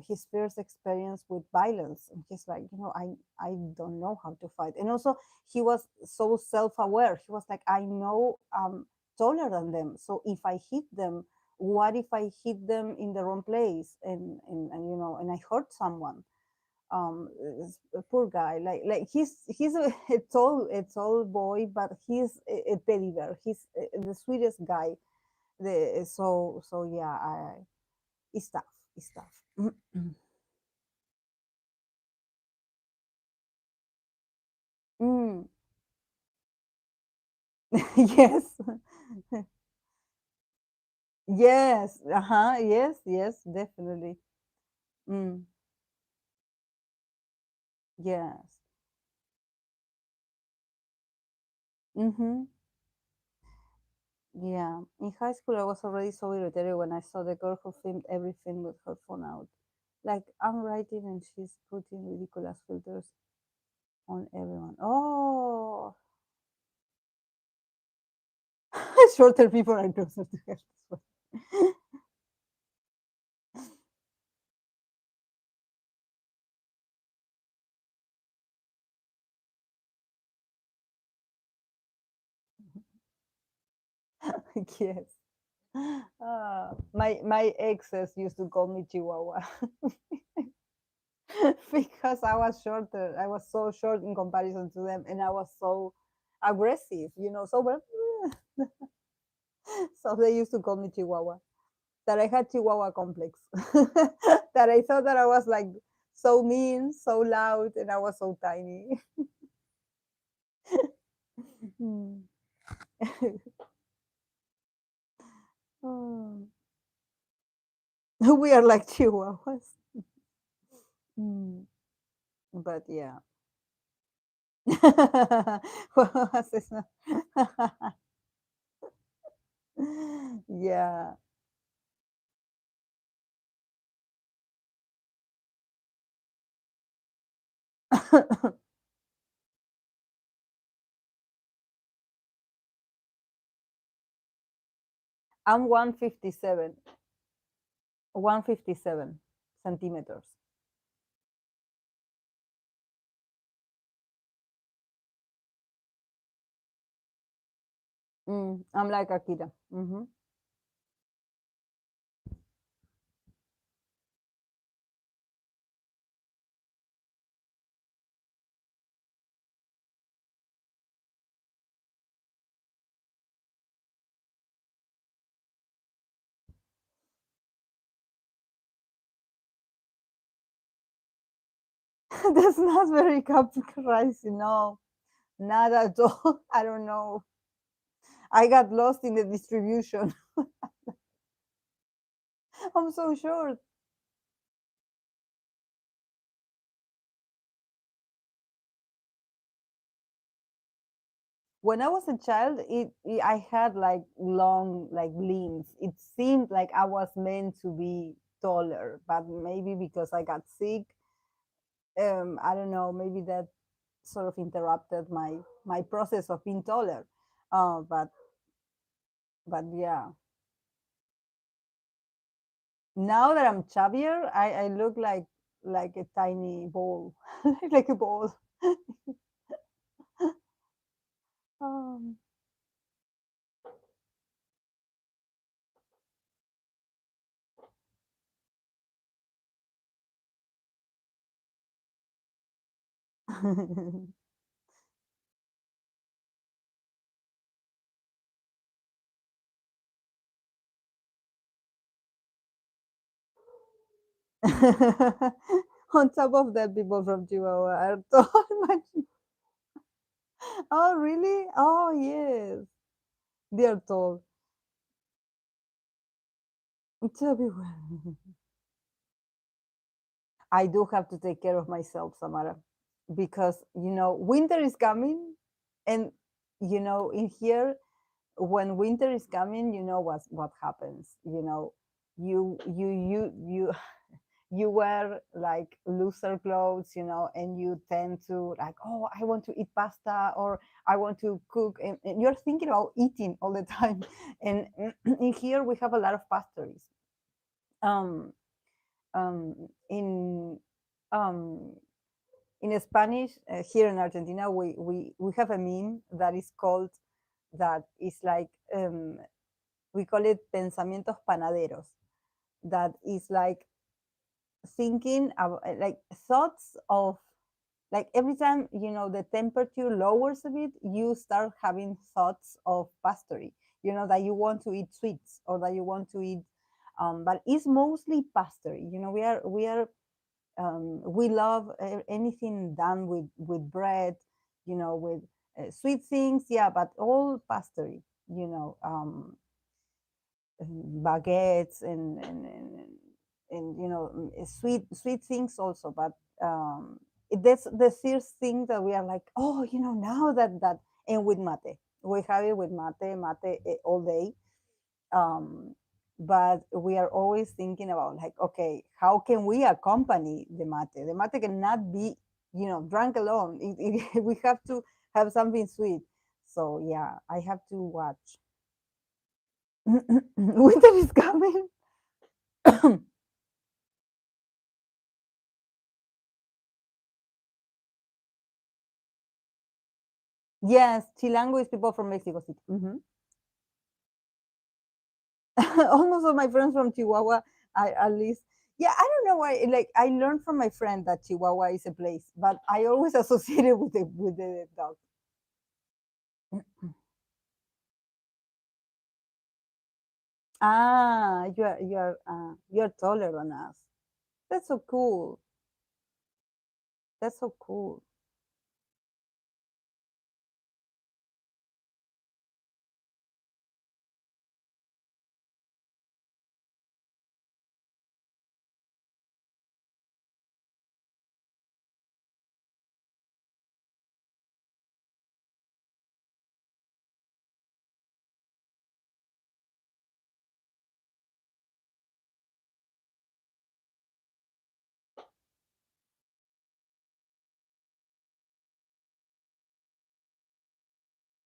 S1: his first experience with violence. And he's like, I don't know how to fight. And also, he was so self-aware. He was like, I know I'm taller than them, so if I hit them, what if I hit them in the wrong place, and I hurt someone? A poor guy. Like, he's a tall boy, but he's a teddy bear. He's the sweetest guy. So yeah, it's tough. It's tough. Mm. Yes. Yes. Uh-huh. Yes. Yes. Definitely. Mm. Yes. Mm-hmm. Yeah. In high school, I was already so irritated when I saw the girl who filmed everything with her phone out. Like, I'm writing and she's putting ridiculous filters on everyone. Oh, Shorter people are closer to her. Yes. My exes used to call me Chihuahua because I was shorter. I was so short in comparison to them, and I was so aggressive. So so they used to call me Chihuahua. That I had Chihuahua complex. That I thought that I was like so mean, so loud, and I was so tiny. Mm. Oh. We are like Chihuahuas. Mm. But yeah. Chihuahuas is not- yeah. I'm 157, 157 centimeters. I'm like Akira. That's not very categorizing. No, not at all. I don't know. I got lost in the distribution. I'm so short. When I was a child, I had like long like limbs. It seemed like I was meant to be taller, but maybe because I got sick, I don't know. Maybe that sort of interrupted my process of being taller. Uh, but but yeah, now that I'm chubbier, I look like a tiny ball, like a ball. Um, On top of that, people from Chihuahua are tall. Oh, really? Oh, yes. They are tall. It's everywhere. I do have to take care of myself, Samara, because winter is coming, and in here when winter is coming, what happens. You you wear like looser clothes, and you tend to like, oh, I want to eat pasta, or I want to cook, and you're thinking about eating all the time. And in here we have a lot of pastries. Um, in um, in Spanish, here in Argentina, we have a meme that is called that is like we call it pensamientos panaderos. That is like thinking of like thoughts of like every time the temperature lowers a bit, you start having thoughts of pastry. That you want to eat sweets, or that you want to eat, but it's mostly pastry. We love anything done with bread, with sweet things, yeah, but all pastry. Baguettes and sweet things also, but that's the first thing that we are like, oh, now that. And with mate, we have it with mate all day. um, but we are always thinking about like, okay, how can we accompany the mate cannot be drunk alone. We have to have something sweet. So yeah, I have to watch. Winter is coming. Yes, Chilango is people from Mexico City. Almost all my friends from Chihuahua, at least. Yeah, I don't know why. Like I learned from my friend that Chihuahua is a place, but I always associate it with the dog. Ah, you're taller than us. That's so cool. That's so cool.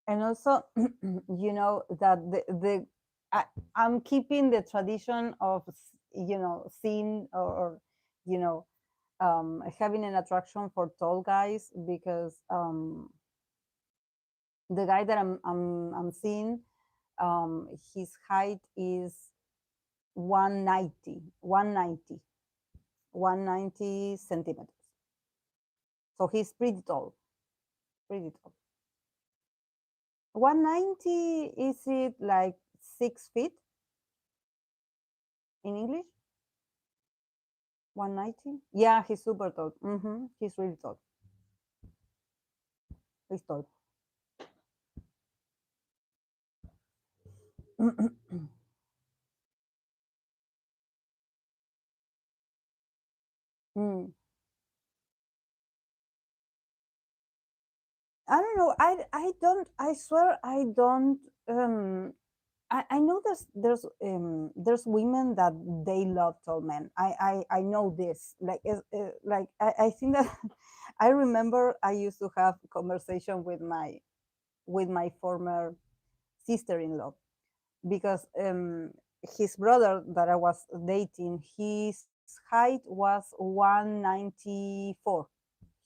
S1: And also, that I, I'm keeping the tradition of seeing or you know having an attraction for tall guys because the guy that I'm seeing, his height is 190, 190, 190 centimeters. So he's pretty tall, pretty tall. 190, is it like 6 feet in English? 190? Yeah, he's super tall. He's really tall. He's tall. Mm. I don't know. I don't. I swear I don't. I know there's women that they love tall men. I know this. Like I think that I remember I used to have conversation with my former sister-in-law because his brother that I was dating, his height was 194.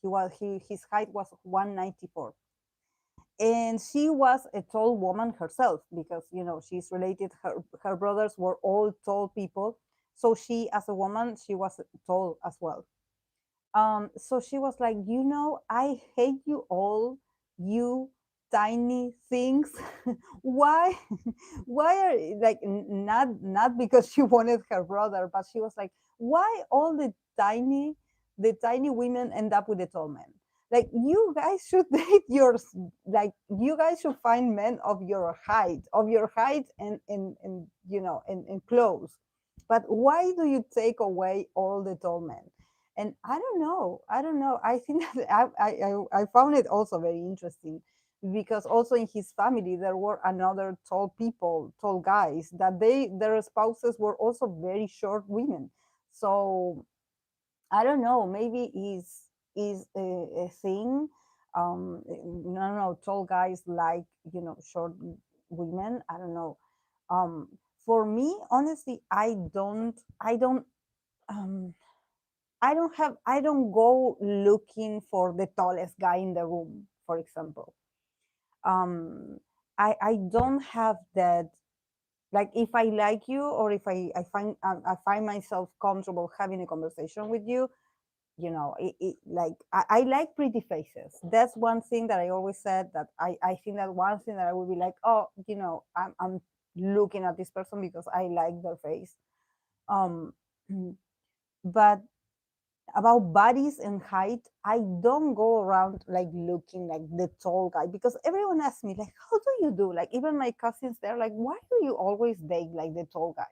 S1: His height was 194, and she was a tall woman herself because she's related. Her brothers were all tall people, so she as a woman she was tall as well. So she was like, I hate you all, you tiny things. Why? Why are like not because she wanted her brother, but she was like, why all the tiny women end up with the tall men? Like you guys should date like you guys should find men of your height and clothes. But why do you take away all the tall men? And I don't know. I think that I found it also very interesting because also in his family there were another tall people, tall guys that their spouses were also very short women. So I don't know, maybe is a thing. I don't know, tall guys like short women. I don't know. um for me, honestly, um I don't go looking for the tallest guy in the room, for example. Um, I don't have that. Like, if I like you, or if I find myself comfortable having a conversation with you, like I like pretty faces. That's one thing that I always said, that I think that one thing that I would be like, oh, I'm looking at this person because I like their face. Um, but about bodies and height, I don't go around like looking like the tall guy, because everyone asks me like, how do you do? Like, even my cousins, they're like, why do you always date like the tall guys?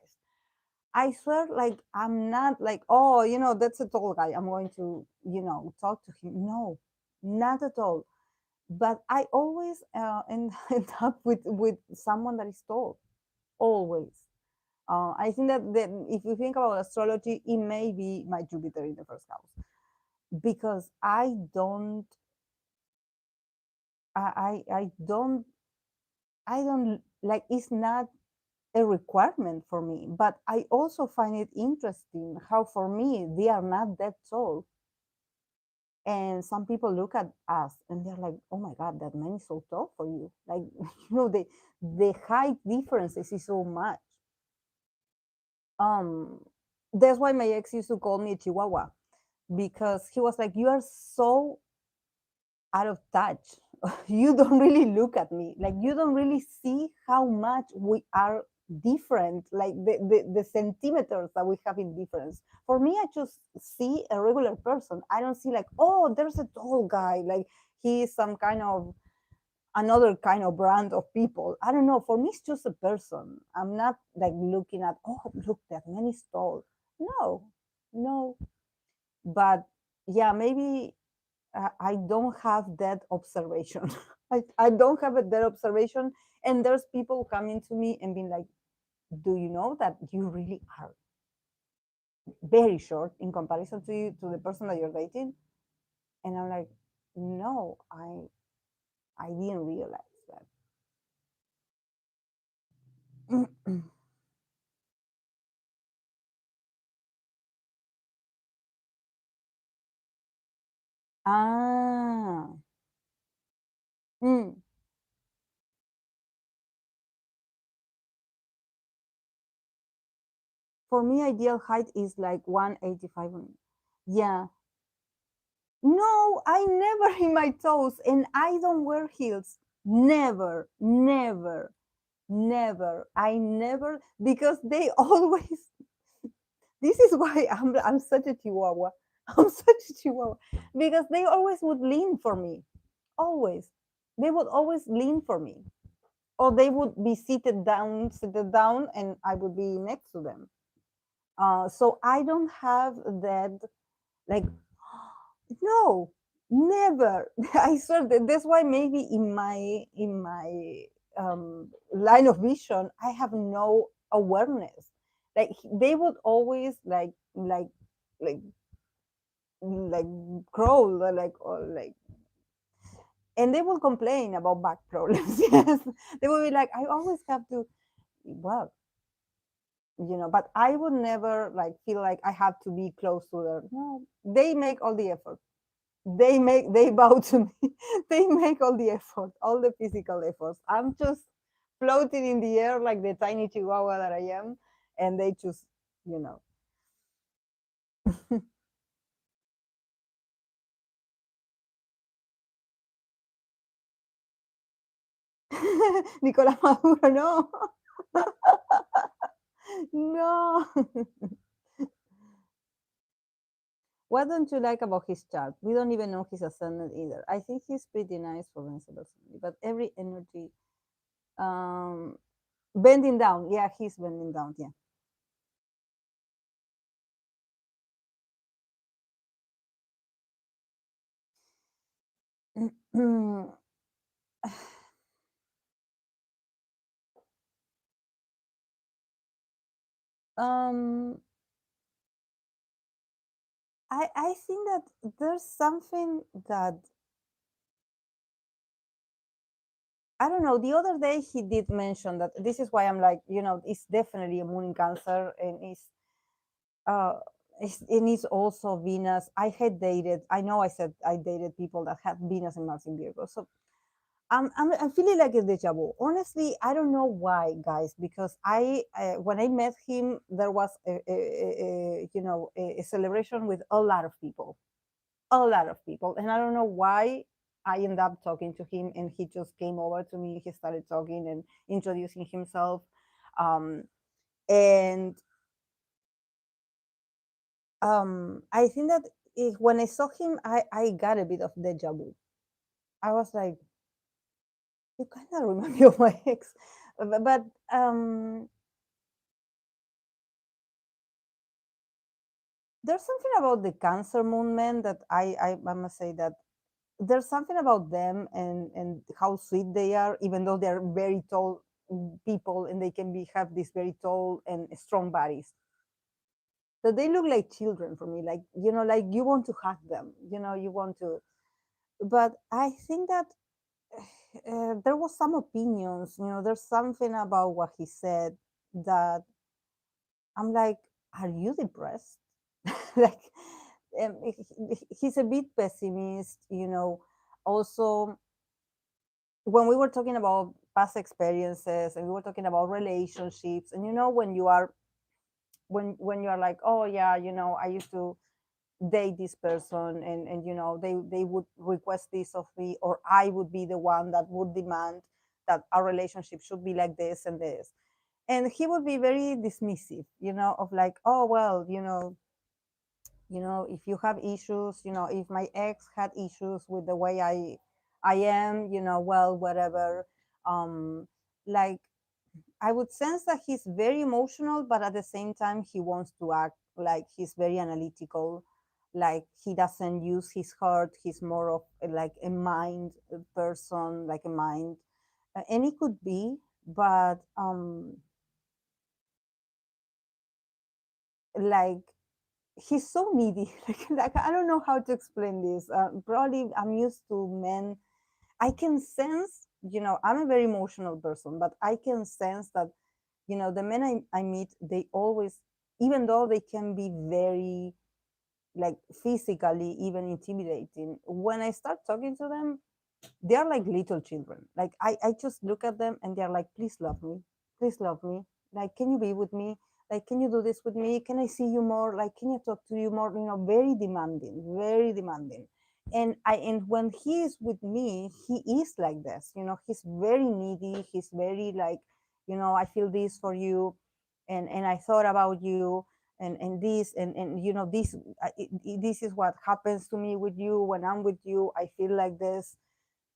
S1: I swear, like, I'm not like, oh, that's a tall guy, I'm going to talk to him. No, not at all. But I always end up with someone that is tall, always. I think that if you think about astrology, it may be my Jupiter in the first house, because I don't I don't like, it's not a requirement for me. But I also find it interesting how, for me, they are not that tall. And some people look at us and they're like, "Oh my God, that man is so tall for you." Like, the height differences is so much. Um, that's why my ex used to call me a Chihuahua, because he was like, "You are so out of touch. You don't really look at me. Like, you don't really see how much we are different, like the centimeters that we have in difference. For me, I just see a regular person. I don't see like, oh, there's a tall guy, like he is some kind of another kind of brand of people. I don't know. For me, it's just a person. I'm not like looking at, oh, look, that man is tall. No, no. But yeah, maybe I don't have that observation. I don't have that observation. And there's people coming to me and being like, "Do you know that you really are very short in comparison to you, to the person that you're dating?" And I'm like, "No, I didn't realize that." Ah, mm. For me, ideal height is like 185. Yeah. No, I never in my toes, and I don't wear heels. Never, never. Never. I never, because they always, this is why I'm such a chihuahua. I'm such a chihuahua. Because they always would lean for me. Always. They would always lean for me. Or they would be seated down, and I would be next to them. So I don't have that, like, no, never. I swear that that's why maybe in my line of vision, I have no awareness. Like they would always like like crawl or like, and they will complain about back problems. Yes, they will be like, I always have to. Well, but I would never like feel like I have to be close to them. No, they make all the effort. They bow to me. They make all the effort, all the physical efforts. I'm just floating in the air like the tiny chihuahua that I am, and they just you know Nicolás Maduro, no. No. What don't you like about his chart? We don't even know his ascendant either. I think he's pretty nice for Venezuela, but every energy, um bending down. Yeah, he's bending down. Yeah. um I think that there's something that I don't know. The other day he did mention that this is why I'm like, it's definitely a moon in Cancer, and uh it's also Venus. I had dated. I know I said I dated people that had Venus and Mars in Virgo, so I'm feeling like a deja vu. Honestly, I don't know why, guys, because I when I met him, there was a celebration with a lot of people, a lot of people, and I don't know why I ended up talking to him, and he just came over to me. He started talking and introducing himself, um, and I think that when I saw him, I got a bit of deja vu. I was like, you kind of remind me of my ex, but there's something about the Cancer moon men that I must say that there's something about them and how sweet they are, even though they're very tall people, and they can be have these very tall and strong bodies. So they look like children for me, like like you want to hug them, you want to. But I think that there was some opinions, there's something about what he said that I'm like, are you depressed? Like, he's a bit pessimist, you know. Also, when we were talking about past experiences and we were talking about relationships, and you know, when you are when you are like, oh yeah, you know, I used to date this person, and you know, they would request this of me, or I would be the one that would demand that our relationship should be like this and this, and he would be very dismissive, you know, of like, oh well, you know, if you have issues, you know, if my ex had issues with the way I am, you know, well, whatever. um like, I would sense that he's very emotional, but at the same time he wants to act like he's very analytical, like he doesn't use his heart, he's more of like a mind person, like a mind. And it could be, but like, he's so needy. Like, I don't know how to explain this. Probably I'm used to men. I can sense, you know, I'm a very emotional person, but I can sense that, you know, the men I meet, they always, even though they can be very, like, physically even intimidating, when I start talking to them, they're like little children. Like, I just look at them and they're like, please love me, please love me, like, can you be with me, like, can you do this with me, can I see you more, like, can I talk to you more, you know, very demanding, very demanding. And when he is with me, he is like this, you know, he's very needy, he's very like, you know, I feel this for you, and I thought about you, and this, and you know, this, this is what happens to me with you. When I'm with you, I feel like this.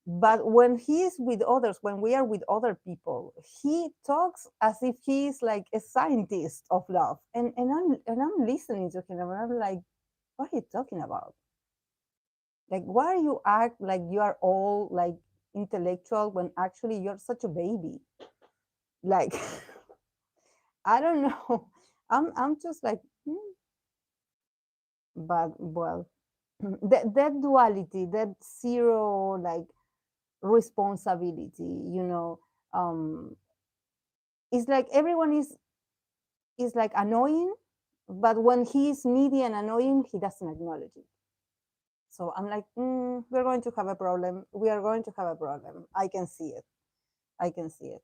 S1: But when he is with others, when we are with other people, he talks as if he is like a scientist of love, and I'm listening to him, and I'm like, what are you talking about? Like, why you act like you are all like intellectual when actually you're such a baby? Like, I don't know. I'm just like, but well, that duality, that zero like responsibility, you know. It's like everyone is like annoying, but when he's needy and annoying, he doesn't acknowledge it. So I'm like, we're going to have a problem. We are going to have a problem. I can see it. I can see it.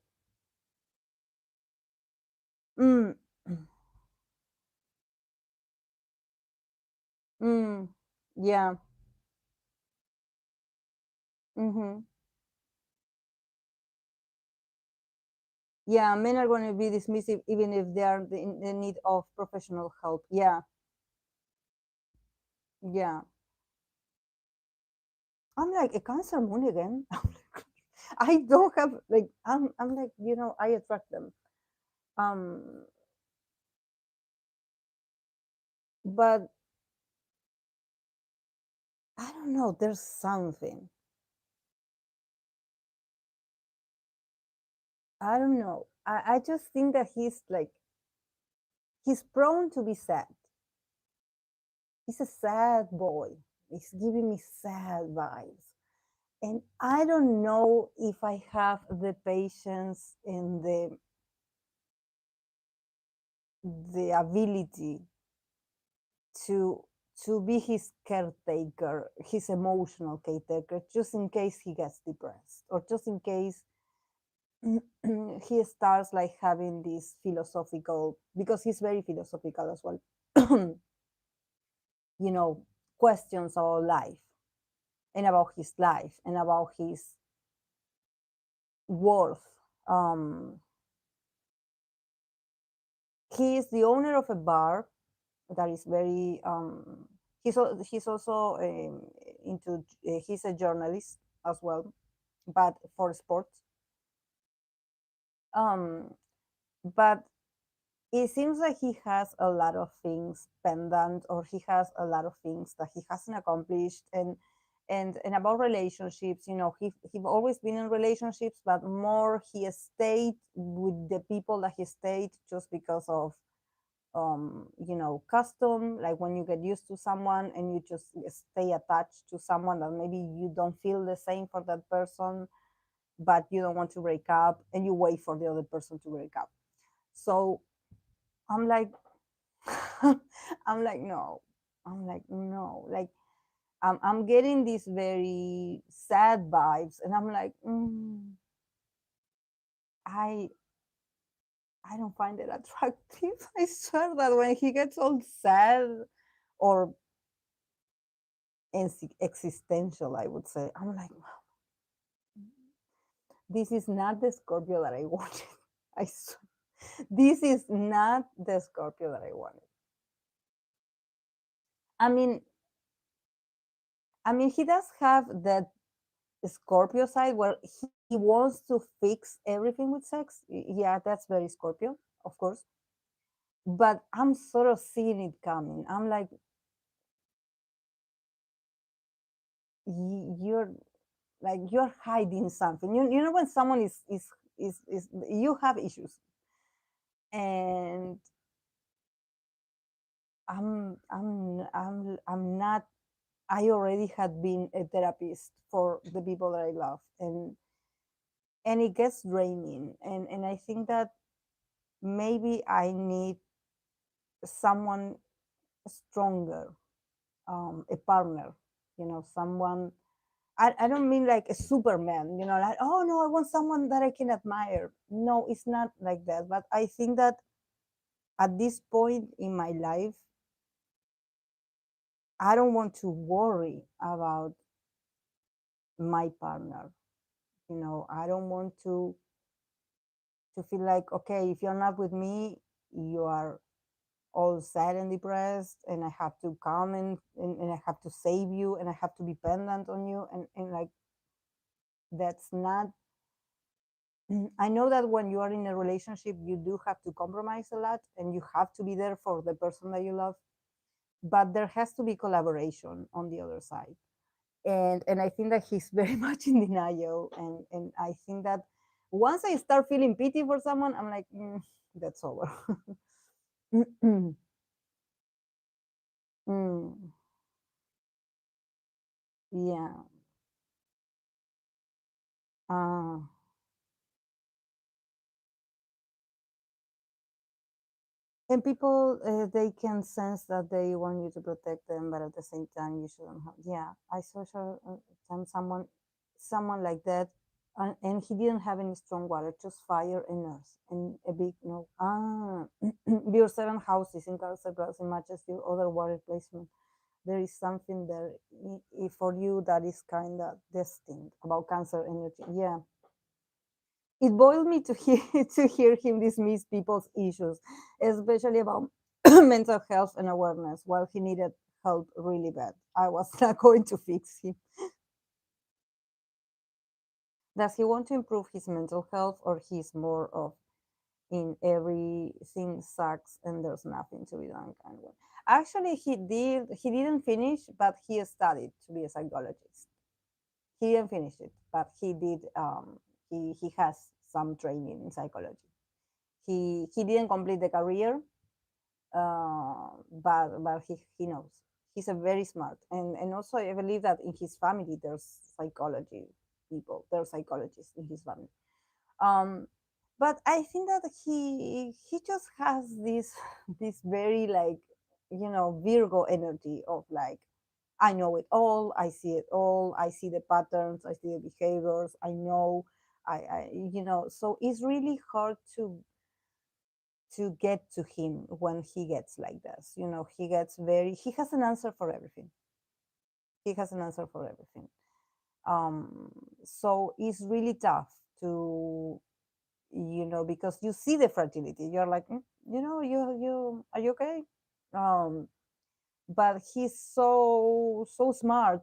S1: Mm, mm, yeah. Mm-hmm. Yeah, men are going to be dismissive even if they are in the need of professional help. Yeah, yeah. I'm like a Cancer moon again. I don't have like, I'm like, you know, I attract them. Um, but I don't know. There's something. I don't know. I just think that he's like, he's prone to be sad. He's a sad boy. He's giving me sad vibes. And I don't know if I have the patience and the ability to to be his caretaker, his emotional caretaker, just in case he gets depressed, or just in case he starts like having this philosophical, because he's very philosophical as well, you know, questions about life and about his life and about his worth. um he is the owner of a bar that is very he's also into he's a journalist as well, but for sports. um but it seems like he has a lot of things pendant, or he has a lot of things that he hasn't accomplished. And about relationships, you know, he always been in relationships, but more he stayed with the people that he stayed just because of you know, custom, like when you get used to someone and you just stay attached to someone that maybe you don't feel the same for that person, but you don't want to break up and you wait for the other person to break up. So I'm like, I'm like, no. I'm like, no. Like, I'm getting these very sad vibes, and I'm like, I I don't find it attractive. I swear that when he gets all sad or existential, I would say, I'm like, this is not the Scorpio that I wanted. I swear. This is not the Scorpio that I wanted. I mean, he does have that Scorpio side where he wants to fix everything with sex. Yeah, that's very Scorpio, of course. But I'm sort of seeing it coming. I'm like, you're like you're hiding something. You know when someone is you have issues, and I'm not. I already had been a therapist for the people that I love, and it gets draining. And I think that maybe I need someone stronger, a partner, someone. I don't mean like a Superman, like, oh no, I want someone that I can admire. No, it's not like that. But I think that at this point in my life, I don't want to worry about my partner. I don't want to feel like, okay, if you're not with me, you are all sad and depressed, and I have to come and I have to save you, and I have to be dependent on you, and like, that's not. I know that when you are in a relationship, you do have to compromise a lot, and you have to be there for the person that you love, but there has to be collaboration on the other side. And I think that he's very much in denial, and I think that once I start feeling pity for someone, I'm like, that's over. Mm, yeah. Uh, and people, they can sense that they want you to protect them, but at the same time, you shouldn't have. Yeah, I saw time someone like that, and he didn't have any strong water, just fire and earth, and a big no. Your seven houses in Cancer in matches your other water placement. There is something there for you that is kind of destined about Cancer energy. Yeah, it boiled me to hear to hear him dismiss people's issues, especially about mental health and awareness, while he needed help really bad. I was not going to fix him. Does he want to improve his mental health, or he's more of in everything sucks and there's nothing to be done kind of? Actually, he didn't finish, but he studied to be a psychologist. He didn't finish it, but he did. He has some training in psychology. He didn't complete the career, but he knows. He's a very smart, and also I believe that in his family there's psychology people. There's psychologists in his family. Um, but I think that he just has this very, like, Virgo energy of like, I know it all, I see it all, I see the patterns, I see the behaviors, I know, so it's really hard to get to him when he gets like this. He has an answer for everything. He has an answer for everything. Um, so it's really tough to, because you see the fragility. You're like, you are you okay? Um, but he's so smart,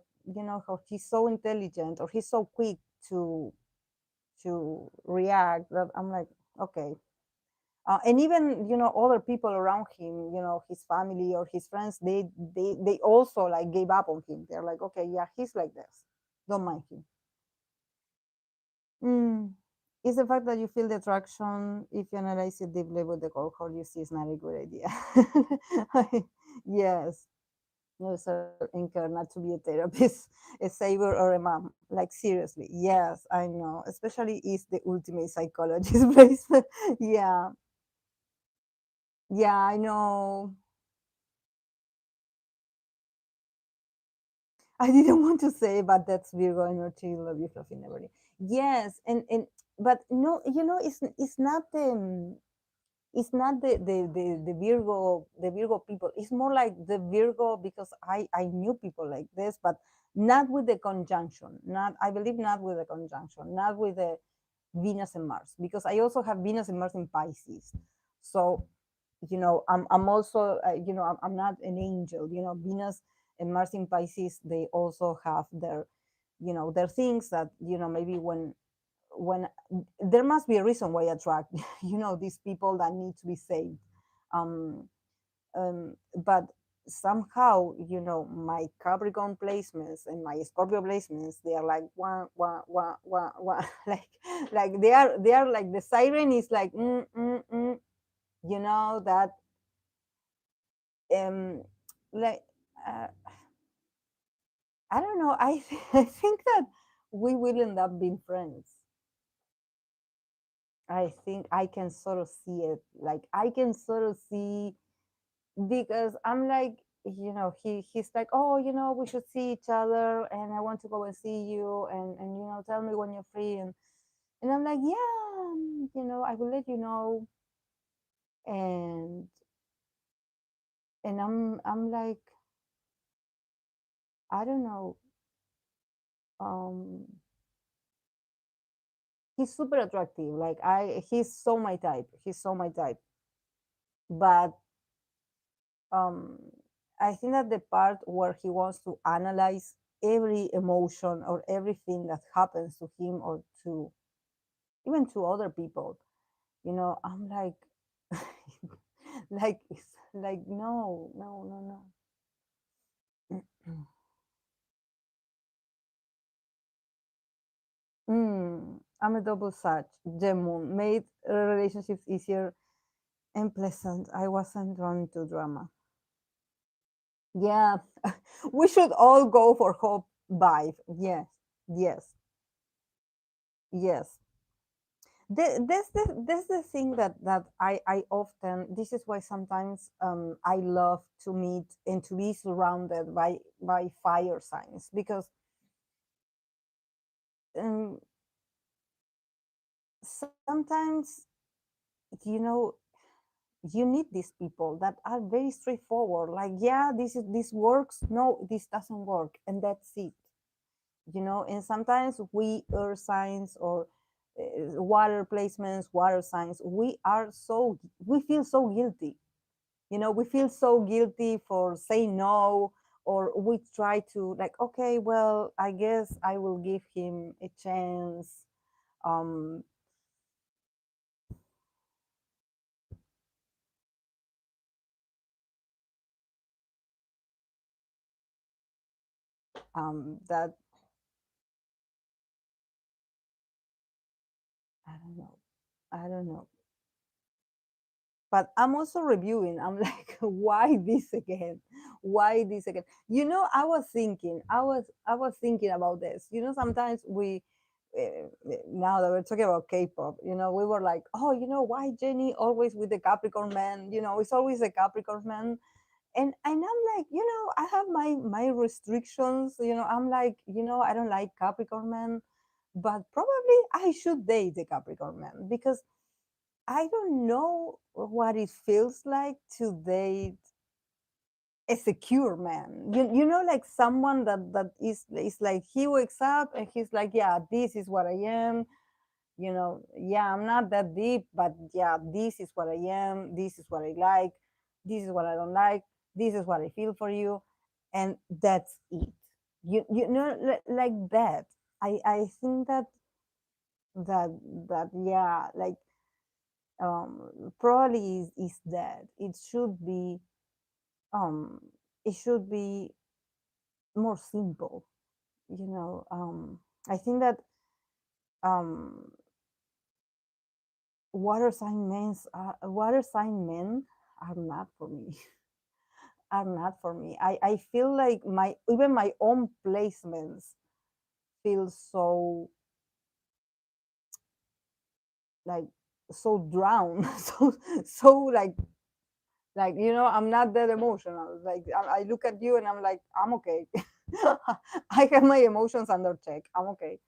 S1: how he's so intelligent, or he's so quick to react, that I'm like, okay. And even, other people around him, his family or his friends, they also like gave up on him. They're like, okay, yeah, he's like this, don't mind him. mm. It's the fact that you feel the attraction. If you analyze it deeply with the cohort, you see it's not a good idea. Yes. No, sir, Inker, not to be a therapist, a saver, or a mom. Like, seriously, yes, I know. Especially is the ultimate psychologist place. Yeah. Yeah, I know. I didn't want to say, but that's Virgo energy. Love you, fluffy, never. Yes, and but no, it's not it's not the Virgo people. It's more like the Virgo because I knew people like this, but not with the conjunction. Not I believe not with the conjunction. Not with the Venus and Mars because I also have Venus and Mars in Pisces. So I'm also I'm not an angel. Venus and Mars in Pisces, they also have their their things that maybe when there must be a reason why I attract these people that need to be saved. um but somehow my Capricorn placements and my Scorpio placements, they are like wah, wah, wah, wah, wah. Like they are like the siren is like that um like uh, I don't know. I think that we will end up being friends. I think I can sort of see it. Like I can sort of see because I'm like, he's like, oh, we should see each other, and I want to go and see you, and tell me when you're free, and I'm like, yeah, I will let you know, and I'm like, I don't know, um, he's super attractive. Like he's so my type. He's so my type, but um I think that the part where he wants to analyze every emotion or everything that happens to him or to even to other people, I'm like like it's like no, no, no, no. I'm a double Sag. Gemini made relationships easier and pleasant. I wasn't drawn to drama. Yeah, we should all go for hope vibe. Yes, yes, yes. That's the thing that I often, this is why sometimes I love to meet and to be surrounded by fire signs because um, sometimes you know you need these people that are very straightforward, like, yeah, this works, no, this doesn't work, and that's it. And sometimes we earth signs or water placements, water signs, we feel so guilty. We feel so guilty for saying no, or we try to, like, okay, well, I guess I will give him a chance. um that I don't know. I don't know. But I'm also reviewing. I'm like, why this again? Why this again? I was thinking about this. Sometimes now that we're talking about K-pop, we were like, oh, why Jennie always with the Capricorn man? It's always a Capricorn man. And I'm like, I have my restrictions. I'm like, I don't like Capricorn man, but probably I should date the Capricorn man because I don't know what it feels like to date a secure man. Like someone that is like he wakes up and he's like, yeah, this is what I am. Yeah, I'm not that deep, but yeah, this is what I am. This is what I like. This is what I don't like. This is what I feel for you, and that's it. Like that. I think that that yeah, like probably is that um it should be more simple. I think that um water sign men are not for me. Are not for me. I feel like my own placements feel so, like, so drowned. So like Like, I'm not that emotional. Like, I look at you and I'm like, I'm okay. I have my emotions under check. I'm okay.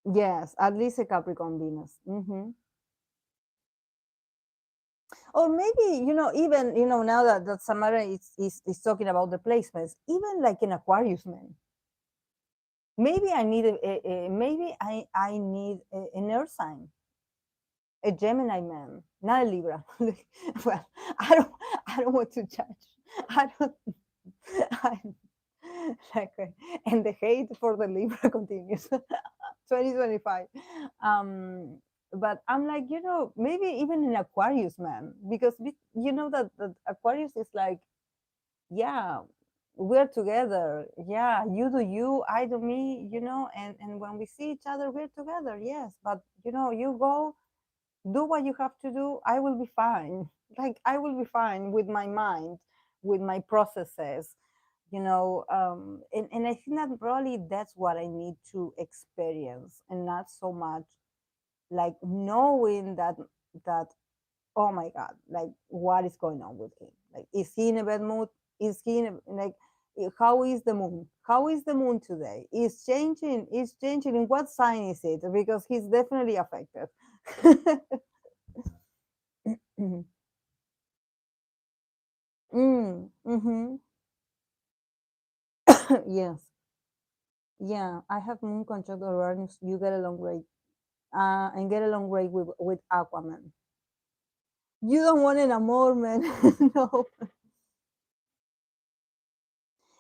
S1: Yes, at least a Capricorn Venus. Or maybe, even, now that Samara is talking about the placements, even like an Aquarius man. Maybe I need maybe I need an earth sign, a Gemini man, not a Libra. Well, I don't I don't want to judge. I don't I, like and the hate for the Libra continues. 2025. But I'm like, maybe even an Aquarius man, because you know that Aquarius is like, yeah, we're together. Yeah, you do you, I do me, and when we see each other, we're together. Yes, but you go do what you have to do. I will be fine. Like, I will be fine with my mind, with my processes, and I think that probably that's what I need to experience, and not so much like knowing that oh my god, like what is going on with him? Like, is he in a bad mood? Is he in like, how is the moon? How is the moon today? Is changing in what sign is it? Because he's definitely affected. Mhm. Mm-hmm. Yes. Yeah, I have moon conjunct Uranus. You get along great. And get along great with Aquaman. You don't want an amor, man. No.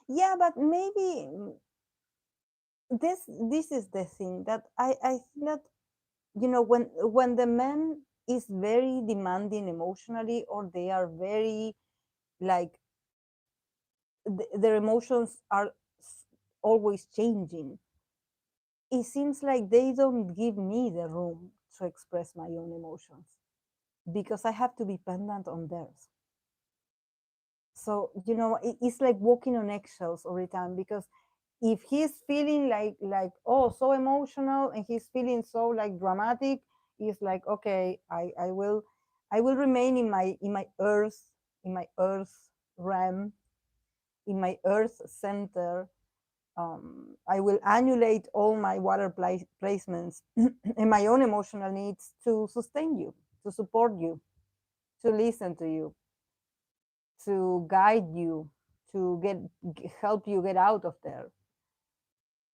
S1: Yeah, but maybe this is the thing that I think that, when the man is very demanding emotionally, or they are very, like, their emotions are always changing. It seems like they don't give me the room to express my own emotions, because I have to be dependent on theirs. So, it's like walking on eggshells every time, because if he's feeling like, oh, so emotional, and he's feeling so like dramatic, he's like, okay, I will remain in my earth realm, in my earth center. I will annulate all my water placements and my own emotional needs to sustain you, to support you, to listen to you, to guide you, to help you get out of there.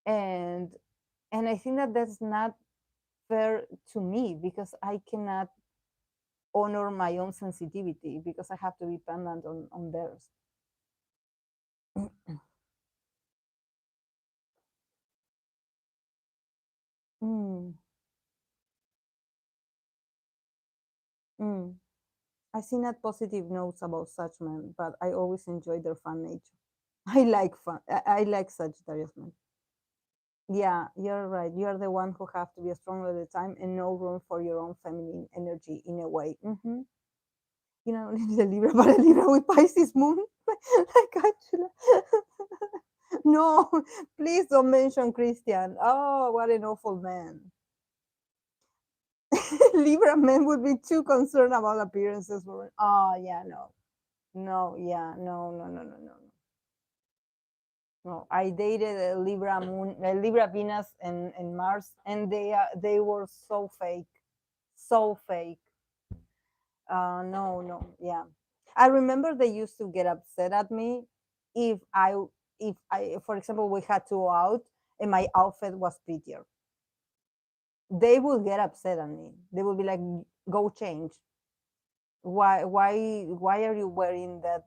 S1: And and I think that that's not fair to me, because I cannot honor my own sensitivity, because I have to be dependent on theirs. Mm, mm. I see not positive notes about such men, but I always enjoy their fun nature. I like fun. I like Sagittarius men. Yeah, you're right. You're the one who have to be strong all the time and no room for your own feminine energy in a way. The Libra, but a Libra with Pisces moon. Like, actually. No, please don't mention Christian. Oh, what an awful man. Libra men would be too concerned about appearances. Oh, yeah, no. No, yeah, no, no, no, no, no. No, I dated a Libra moon, a Libra Venus and Mars, and they were so fake, so fake. No, no, yeah. I remember they used to get upset at me if for example, we had to go out and my outfit was prettier. They would get upset at me. They would be like, "Go change. Why are you wearing that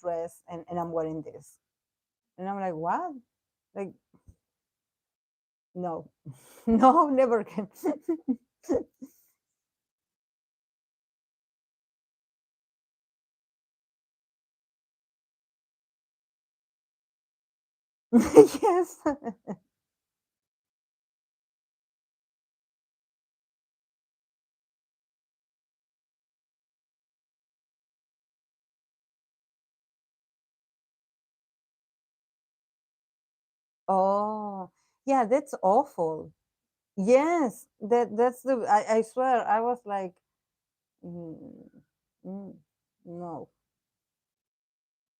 S1: dress and I'm wearing this?" And I'm like, "What? Like, no, no, never again." Yes. Oh, yeah, that's awful. Yes, that's the. I swear, I was like, mm, mm, no.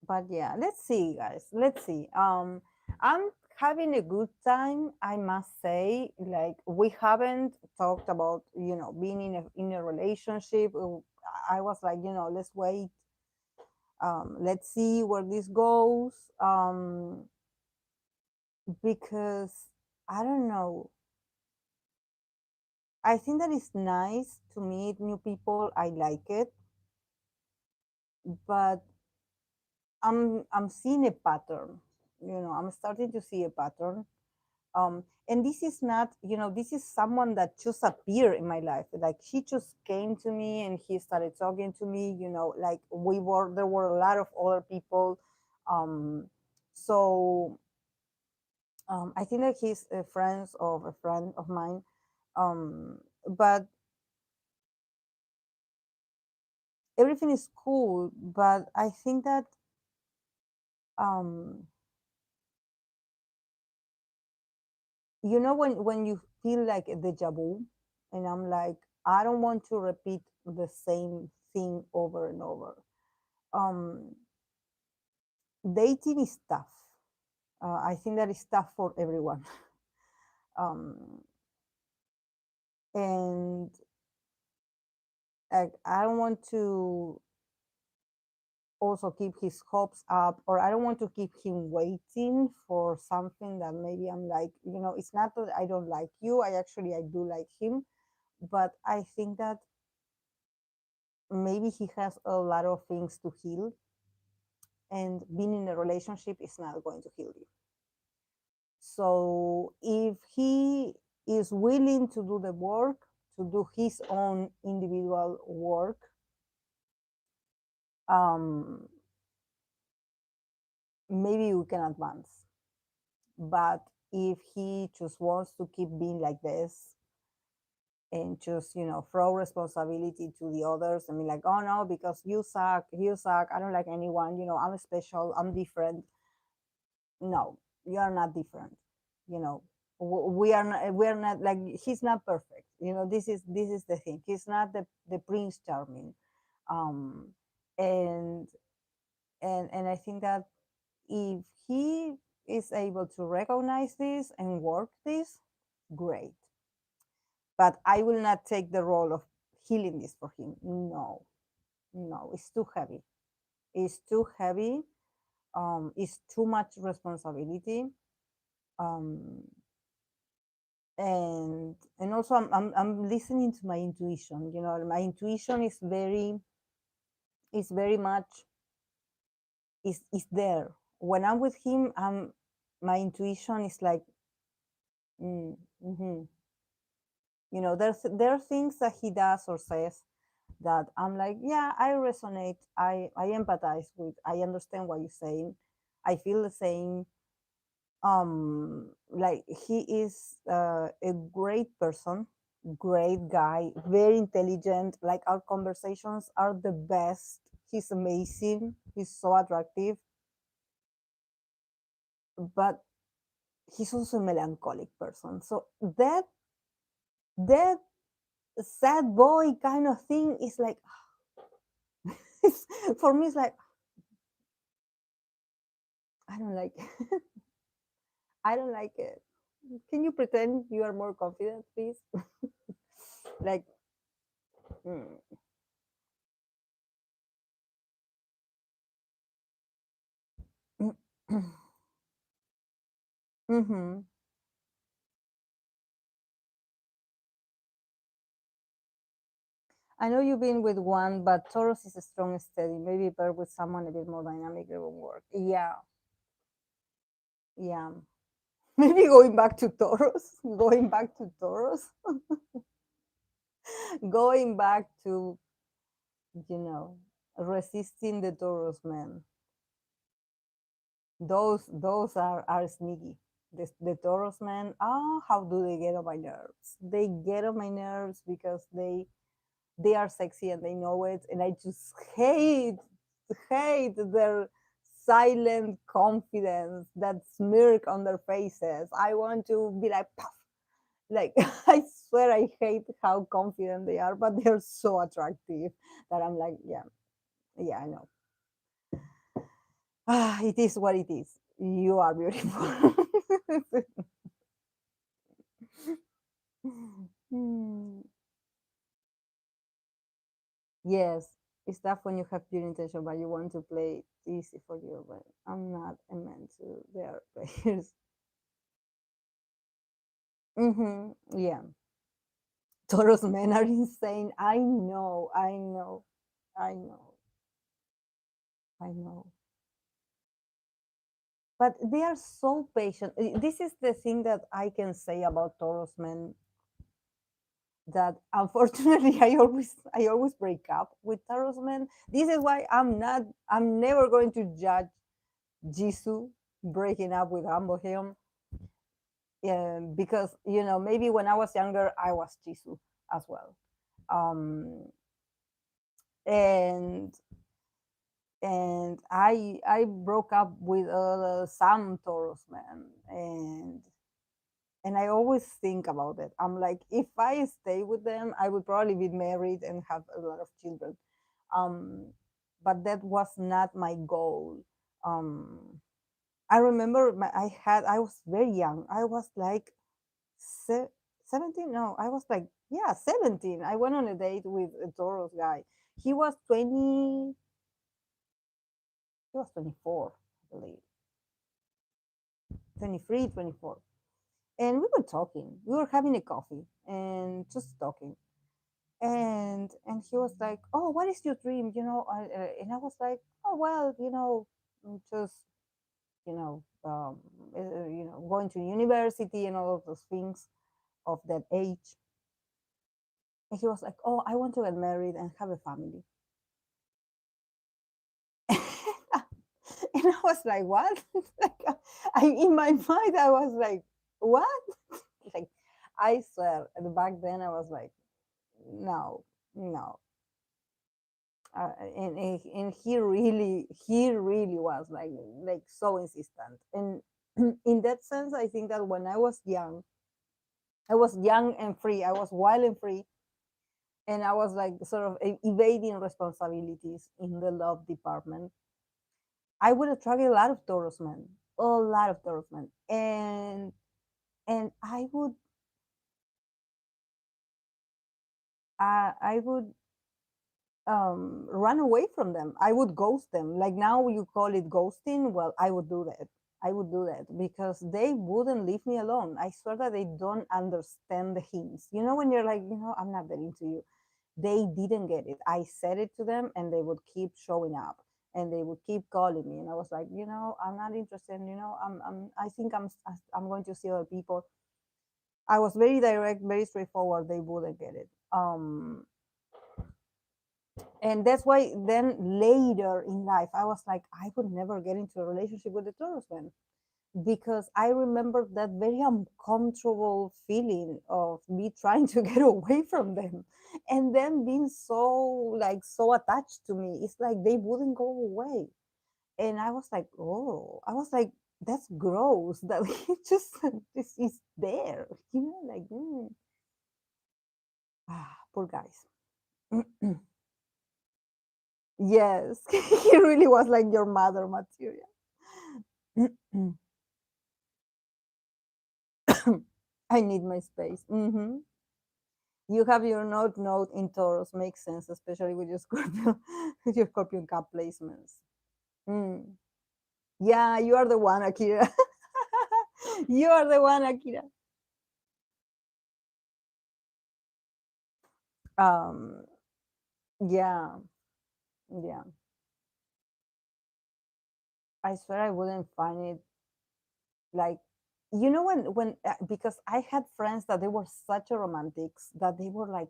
S1: But yeah, let's see, guys. Let's see. I'm having a good time. I must say, like we haven't talked about, being in a relationship. I was like, let's wait. Let's see where this goes. Because I don't know. I think that it's nice to meet new people. I like it, but I'm seeing a pattern. I'm starting to see a pattern. And this is not, this is someone that just appeared in my life. Like he just came to me and he started talking to me. Like there were a lot of other people. Um, so I think that he's a friend of mine. But everything is cool. But I think that um, when you feel like a deja vu, and I'm like, I don't want to repeat the same thing over and over. um Dating is tough. I think that is tough for everyone. um and like I don't want to also keep his hopes up, or I don't want to keep him waiting for something that maybe I'm like, it's not that I don't like you. I do like him, but I think that maybe he has a lot of things to heal, and being in a relationship is not going to heal you. So if he is willing to do the work, to do his own individual work, um, maybe we can advance. But if he just wants to keep being like this and just, throw responsibility to the others and be like, oh no, because you suck, I don't like anyone, I'm special, I'm different. No, you are not different. you know we are not like, he's not perfect. This is the thing, he's not the prince charming. um and and I think that if he is able to recognize this and work this, great. But I will not take the role of healing this for him. No, no, it's too heavy. It's too heavy. It's too much responsibility. um and also I'm listening to my intuition. My intuition is very much, is there. When I'm with him, my intuition is like, mm, hmm there are things that he does or says that I'm like, yeah, I resonate, I empathize with, I understand what you're saying, I feel the same. Like he is a great person, great guy, very intelligent. Like our conversations are the best. He's amazing, he's so attractive, but he's also a melancholic person. So that sad boy kind of thing is like, for me it's like, I don't like it. I don't like it. Can you pretend you are more confident, please? Like, mm, mm-hmm. I know you've been with one, but Taurus is a strong and steady. Maybe pair with someone a bit more dynamic, it will work. Yeah, yeah. Maybe going back to Taurus, going back to Taurus, going back to, you know, resisting the Taurus man. Those are sneaky. The Taurus men, how do they get on my nerves? They get on my nerves because they are sexy and they know it, and I just hate their silent confidence, that smirk on their faces. I want to be like, puff, Like I swear I hate how confident they are, but they're so attractive that I'm like, yeah, yeah, I know. Ah, it is what it is. You are beautiful. Hmm. Yes, it's tough when you have pure intention, but you want to play it easy for you. But I'm not a man to their players. Yeah, Taurus men are insane. I know, I know, I know, I know. But they are so patient. This is the thing that I can say about Taurus men, that unfortunately I always break up with Taurus men. This is why I'm never going to judge Jisoo breaking up with Amboheon, because maybe when I was younger I was Jisoo as well. Um, and I broke up with some Taurus men, and I always think about it. I'm like, if I stay with them, I would probably be married and have a lot of children. Um, but that was not my goal. Um, I remember I was very young. I was like 17. No, I was like, yeah, 17. I went on a date with a Taurus guy. He was 20. He was 24, I believe, 23, 24. And we were talking. We were having a coffee and just talking. And he was like, "Oh, what is your dream?" And I was like, "Oh, well, just going to university and all of those things of that age." And he was like, "Oh, I want to get married and have a family." And I was like, "What?" Like, in my mind, I was like, "What?" Like, I swear, back then I was like, "No, no." And he really was like so insistent. And in that sense, I think that when I was young, I was young and free. I was wild and free, and I was like sort of evading responsibilities in the love department. I would attract a lot of Taurus men, a lot of Taurus men, and I would run away from them. I would ghost them. Like now you call it ghosting. Well, I would do that. I would do that because they wouldn't leave me alone. I swear that they don't understand the hints. When you're like, I'm not that into you. They didn't get it. I said it to them and they would keep showing up and they would keep calling me. And I was like, I'm not interested. I think I'm going to see other people. I was very direct, very straightforward. They wouldn't get it. And that's why then later in life I was like, I would never get into a relationship with a Taurus man, because I remember that very uncomfortable feeling of me trying to get away from them and then being so attached to me. It's like they wouldn't go away. And I was like, oh, I was like, that's gross that he just this is there, like poor guys. Yes, he really was like your mother material. I need my space. You have your note in Taurus. Makes sense, especially with your Scorpio, with your Scorpion cup placements. Mm. Yeah, you are the one, Akira. You are the one, Akira. Um, yeah, yeah. I swear I wouldn't find it like, when because I had friends that they were such a romantics that they were like,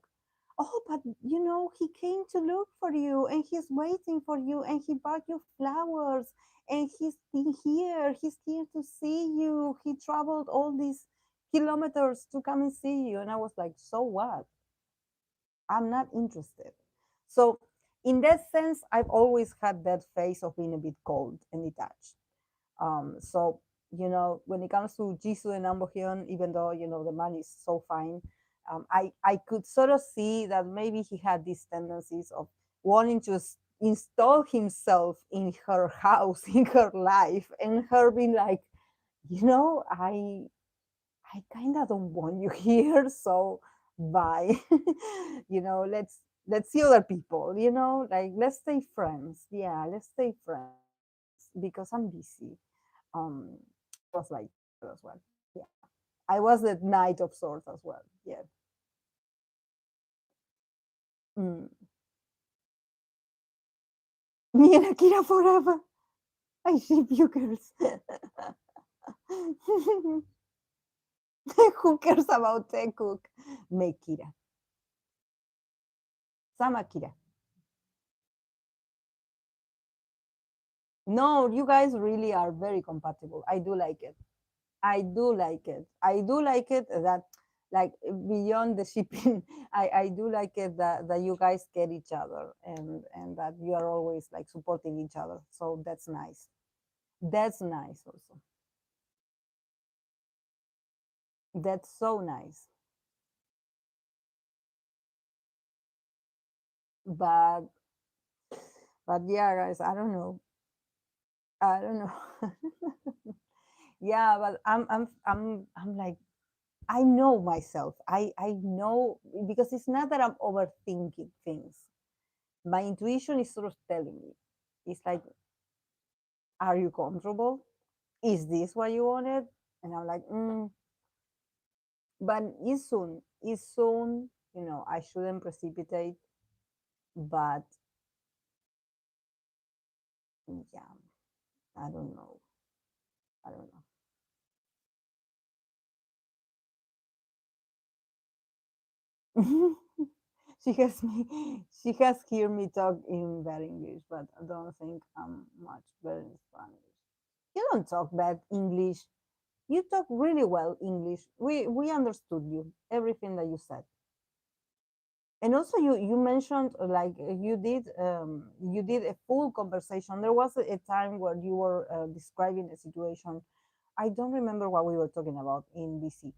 S1: oh, but he came to look for you and he's waiting for you and he bought you flowers and he's here to see you, he traveled all these kilometers to come and see you. And I was like, so what? I'm not interested. So in that sense, I've always had that phase of being a bit cold and detached. So when it comes to Jisoo and Nambohyun, even though the man is so fine, I could sort of see that maybe he had these tendencies of wanting to install himself in her house, in her life, and her being like, I kind of don't want you here, so bye. Let's see other people. Like let's stay friends. Yeah, let's stay friends because I'm busy. Um, I was like that as well. Yeah, I was the knight of swords as well. Yeah. Mm. Me and Akira forever. I ship you girls. Who cares about Cook? Make Kira. Sam Akira. No, you guys really are very compatible. I do like it. I do like it. I do like it that, like, beyond the shipping, I do like it that you guys get each other, and that you are always like supporting each other. So that's nice. That's nice also. That's so nice. But yeah, guys, I don't know. I don't know. Yeah, but I'm like, I know myself. I know, because it's not that I'm overthinking things. My intuition is sort of telling me. It's like, are you comfortable? Is this what you wanted? And I'm like, but it's soon. It's soon. I shouldn't precipitate, but yeah, I don't know. I don't know. She has heard me talk in bad English, but I don't think I'm much better in Spanish. You don't talk bad English. You talk really well English. We understood you, everything that you said. And also, you mentioned, like, you did a full conversation. There was a time where you were describing a situation. I don't remember what we were talking about in BC,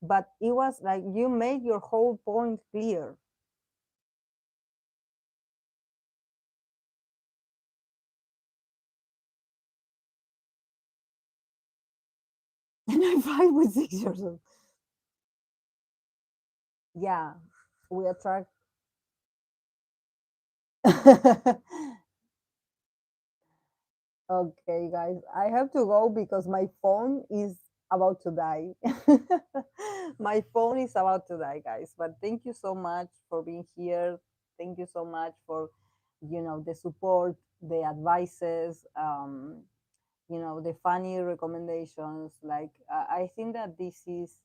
S1: but it was like you made your whole point clear. And I fight with 6 years old. Yeah, we attract. Okay, guys, I have to go because my phone is about to die. My phone is about to die, guys. But thank you so much for being here. Thank you so much for, the support, the advices, the funny recommendations. Like, I think that this is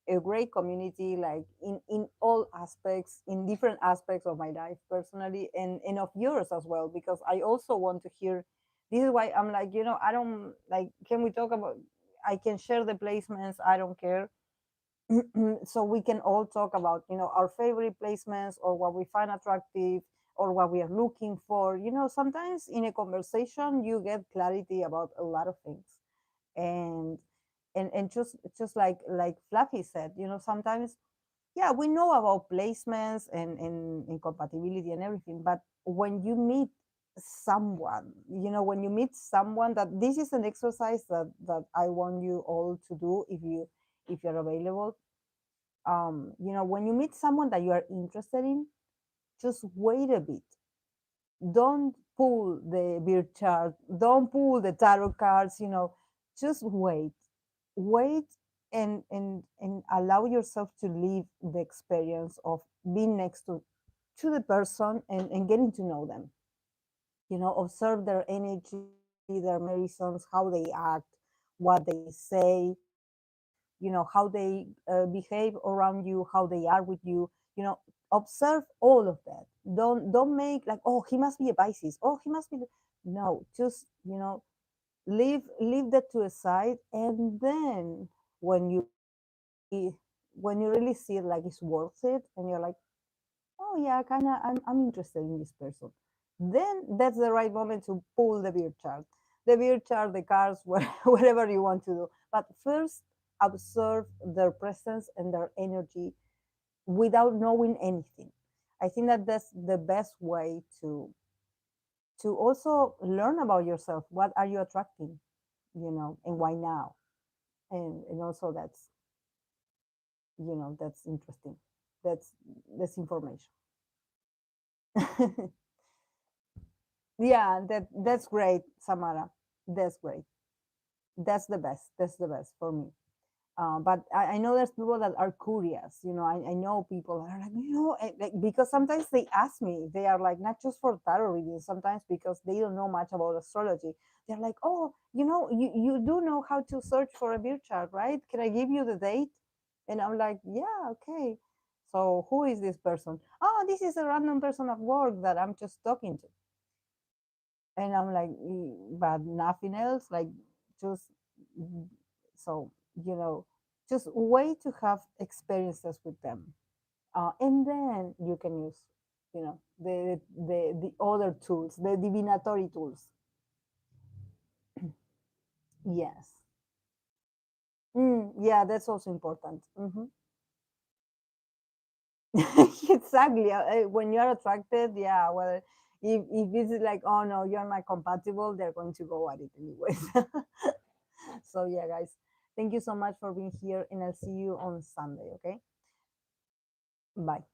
S1: a great community, like in all aspects, in different aspects of my life personally, and of yours as well, because I also want to hear. This is why I'm like, I don't like, can we talk about, I can share the placements, I don't care. So we can all talk about, our favorite placements, or what we find attractive, or what we are looking for. Sometimes in a conversation you get clarity about a lot of things. And and and just like Fluffy said, sometimes, yeah, we know about placements and compatibility and everything, but when you meet someone, when you meet someone, that this is an exercise that I want you all to do, if you're available. When you meet someone that you are interested in, just wait a bit. Don't pull the beer chart, don't pull the tarot cards, just wait, and allow yourself to live the experience of being next to the person, and getting to know them. Observe their energy, their mannerisms, how they act, what they say, how they behave around you, how they are with you. Observe all of that. Don't make like, oh, he must be a Pisces, oh, he must be no, just, leave that to a side. And then when you really when you really see it, like it's worth it, and you're like, oh yeah, kind of, I'm interested in this person, then that's the right moment to pull the beer chart. the beer chart, the cards, whatever you want to do. But first, observe their presence and their energy without knowing anything. I think that that's the best way to also learn about yourself. What are you attracting, and why now? And also that's interesting. That's that's information. Yeah, that's great, Samara. That's great. That's the best. That's the best for me. But I know there's people that are curious. I know people that are like, like, because sometimes they ask me, they are like, not just for tarot readings, sometimes because they don't know much about astrology. They're like, oh, you do know how to search for a birth chart, right? Can I give you the date? And I'm like, yeah, okay. So who is this person? Oh, this is a random person at work that I'm just talking to. And I'm like, but nothing else, like, just so just wait to have experiences with them, and then you can use the other tools, the divinatory tools. Yes. Yeah, that's also important. Exactly. When you're attracted, yeah, well, if it's like, oh no, you're not compatible, they're going to go at it anyways. So yeah, guys, thank you so much for being here, and I'll see you on Sunday. Okay, bye.